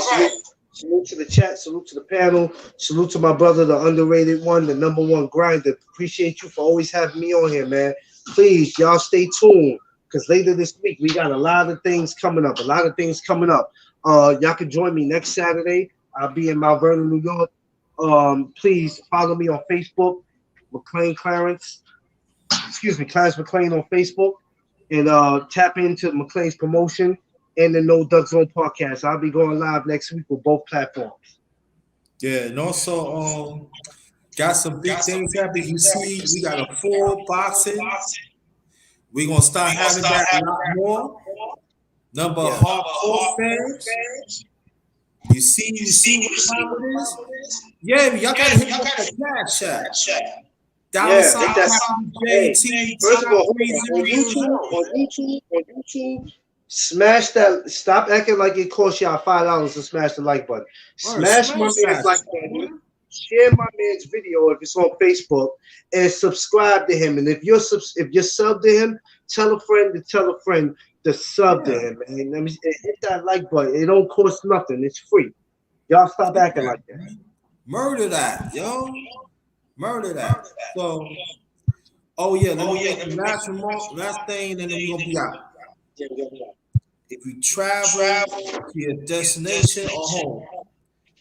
salute to the chat, salute to the panel, salute to my brother, the underrated one, the number one grinder. Appreciate you for always having me on here, man. Please, y'all stay tuned because later this week we got a lot of things coming up. Y'all can join me next Saturday. I'll be in Mount Vernon, New York. Please follow me on Facebook, Clarence McLean on Facebook, and tap into McLean's promotion and the No Duck Zone podcast. I'll be going live next week with both platforms. Yeah, and also got some big things happening. You see, we got a full boxing. We're gonna start having that a lot more. Number of hardcore fans. You see what time it is? Yeah, y'all gotta hit up the cash app. JT. First of all, on YouTube, smash that. Stop acting like it costs y'all $5 to smash the like button. Smash my man's like button. Share my man's video if it's on Facebook, and subscribe to him. And if you're sub to him, tell a friend to sub to him. And let me hit that like button. It don't cost nothing. It's free. Y'all stop acting like that. Murder that, yo. Murder that. So, let me make the last thing, and then we're gonna be out. If you travel to your destination or home,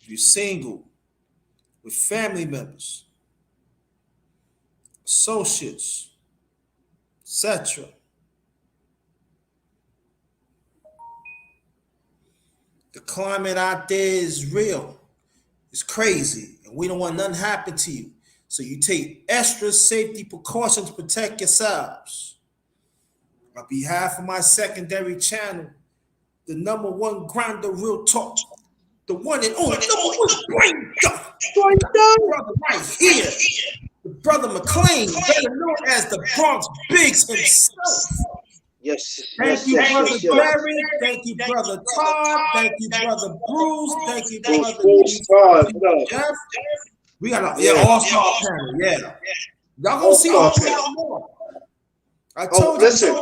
if you're single, with family members, associates, etc. The climate out there is real. It's crazy, and we don't want nothing to happen to you. So you take extra safety precautions to protect yourselves. On behalf of my secondary channel, the number one grinder, real talk, the one and only number one brother right here, the brother McLean, better known as the Bronx Biggs himself. Yes. Thank you, brother Gary. Thank you, brother Todd. Thank you, brother Bruce. Thank you, brother Jeff. We got a all-star panel. Yeah, y'all gonna see a lot more. I told you. Listen.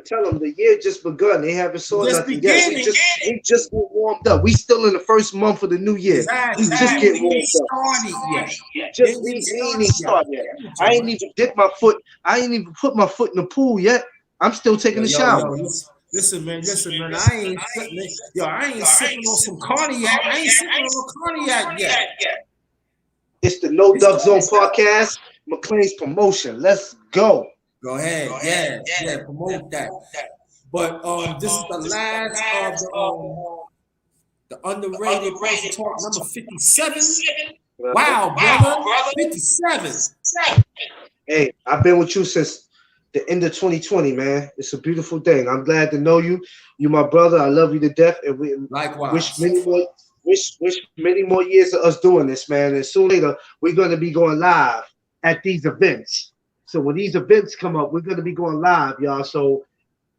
Tell them the year just begun. They haven't saw nothing yet. We just get warmed up. We still in the first month of the new year. Exactly. We just get warmed up. We ain't even started yet. I ain't even dipped my foot. I ain't even put my foot in the pool yet. I'm still taking a shower. Listen, man. I ain't sipping on some cognac. I ain't sipping on cognac yet. It's the No Duck Zone podcast. McLean's promotion. Let's go. Go ahead. Yeah. Promote that. But this is the last of the underrated talk number 57. Wow, brother. 57. Hey, I've been with you since the end of 2020, man. It's a beautiful thing. I'm glad to know you. You're my brother. I love you to death. And we likewise. Wish many more years of us doing this, man. And soon later, we're going to be going live at these events. So when these events come up, we're going to be going live, y'all. So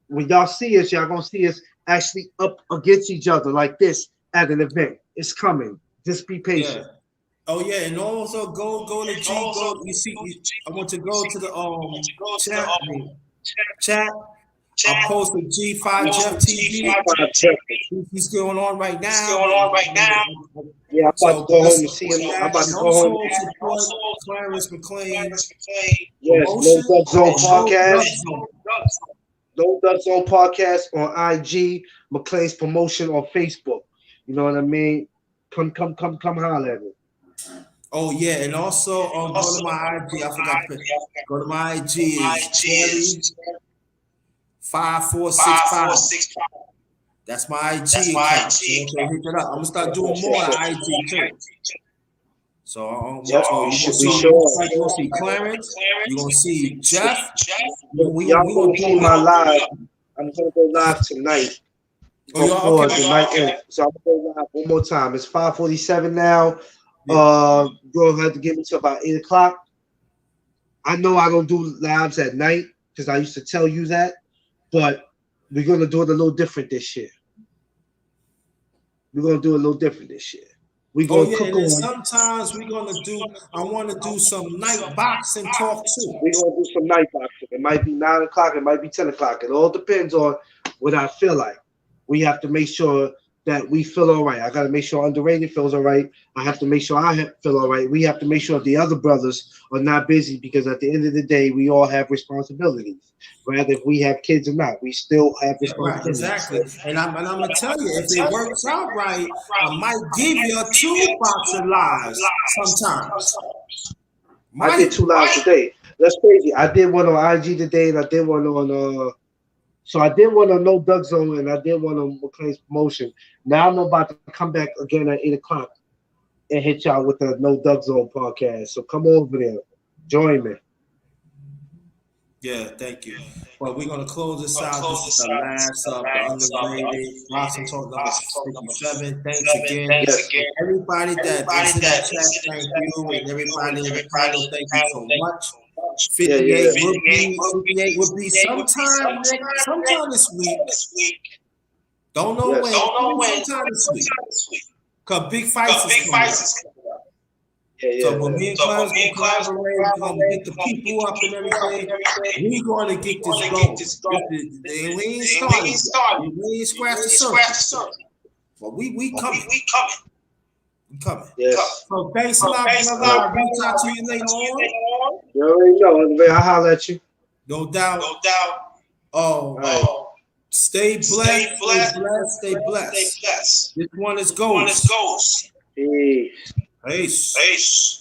when y'all see us, y'all going to see us actually up against each other like this at an event. It's coming. Just be patient. Yeah. Oh yeah, and also go to G. You see, I want to go to the chat. I posted G5 Jeff TV. He's going on right now. Yeah, I'm about So to go home listen and see him. to I'm that. about to And go home. also support Clarence McLean Yes, No promotion. Duck Zone and No podcast. Duck Zone. No Duck Zone podcast on IG. McLean's promotion on Facebook. You know what I mean? Come holler at me. Oh yeah, and also go to my IG. I forgot to put. Go to my IG is Cherry 5465. That's my IG account. So you can hit that up. I'm gonna start doing more on IG too. So, Yep, so we you should. you're gonna see Clarence. You're gonna see Jeff. Y'all gonna see my live. I'm gonna go live tonight. Oh, y'all Before okay? the night ends. So I'm gonna go live one more time. It's 5:47 now. Yeah. You're gonna have to give me to about 8 o'clock. I know I don't do lives at night because I used to tell you that, but we're gonna do it a little different this year. We're gonna do it a little different this year. We're Oh gonna yeah, cook and then on. sometimes we're gonna do. I want to do some night boxing talk too. We're gonna do some night boxing. It might be 9 o'clock, it might be 10 o'clock. It all depends on what I feel like. We have to make sure that we feel all right. I gotta make sure Underrated feels all right. I have to make sure I feel all right. We have to make sure the other brothers are not busy because at the end of the day, we all have responsibilities. Whether if we have kids or not, we still have Yeah, right, responsibilities. exactly. And I'm gonna tell you, if it works out right, I might give you 2 boxing lives sometimes. I did 2 lives today. That's crazy. I did one on IG today, and I did one on So I did one on No Duck Zone, and I did one on McLean's promotion. Now I'm about to come back again at 8 o'clock and hit y'all with the No Duck Zone podcast. So come over there, join me. Yeah, thank you. Well, we're gonna close this out. This is the last of the underrated Boxing Talk number 57. Thanks again. Yes. Everybody that is in the chat, thank you. And everybody in the panel, thank you so much. 58 will be sometime this week. Don't know Yes. when. Sometime this week. Cause big fights is coming up. So when me and Clarence gonna collaborate, we're gonna get the people up and everything. We're gonna get this going. We ain't started yet. We ain't scratched the surface. But we coming. We coming. Yes. So thanks a lot, brother. I'll reach out to you later on. You already know. I'll holler at you. No doubt. Oh, stay blessed. Stay blessed. This one is Ghost. Peace. Peace.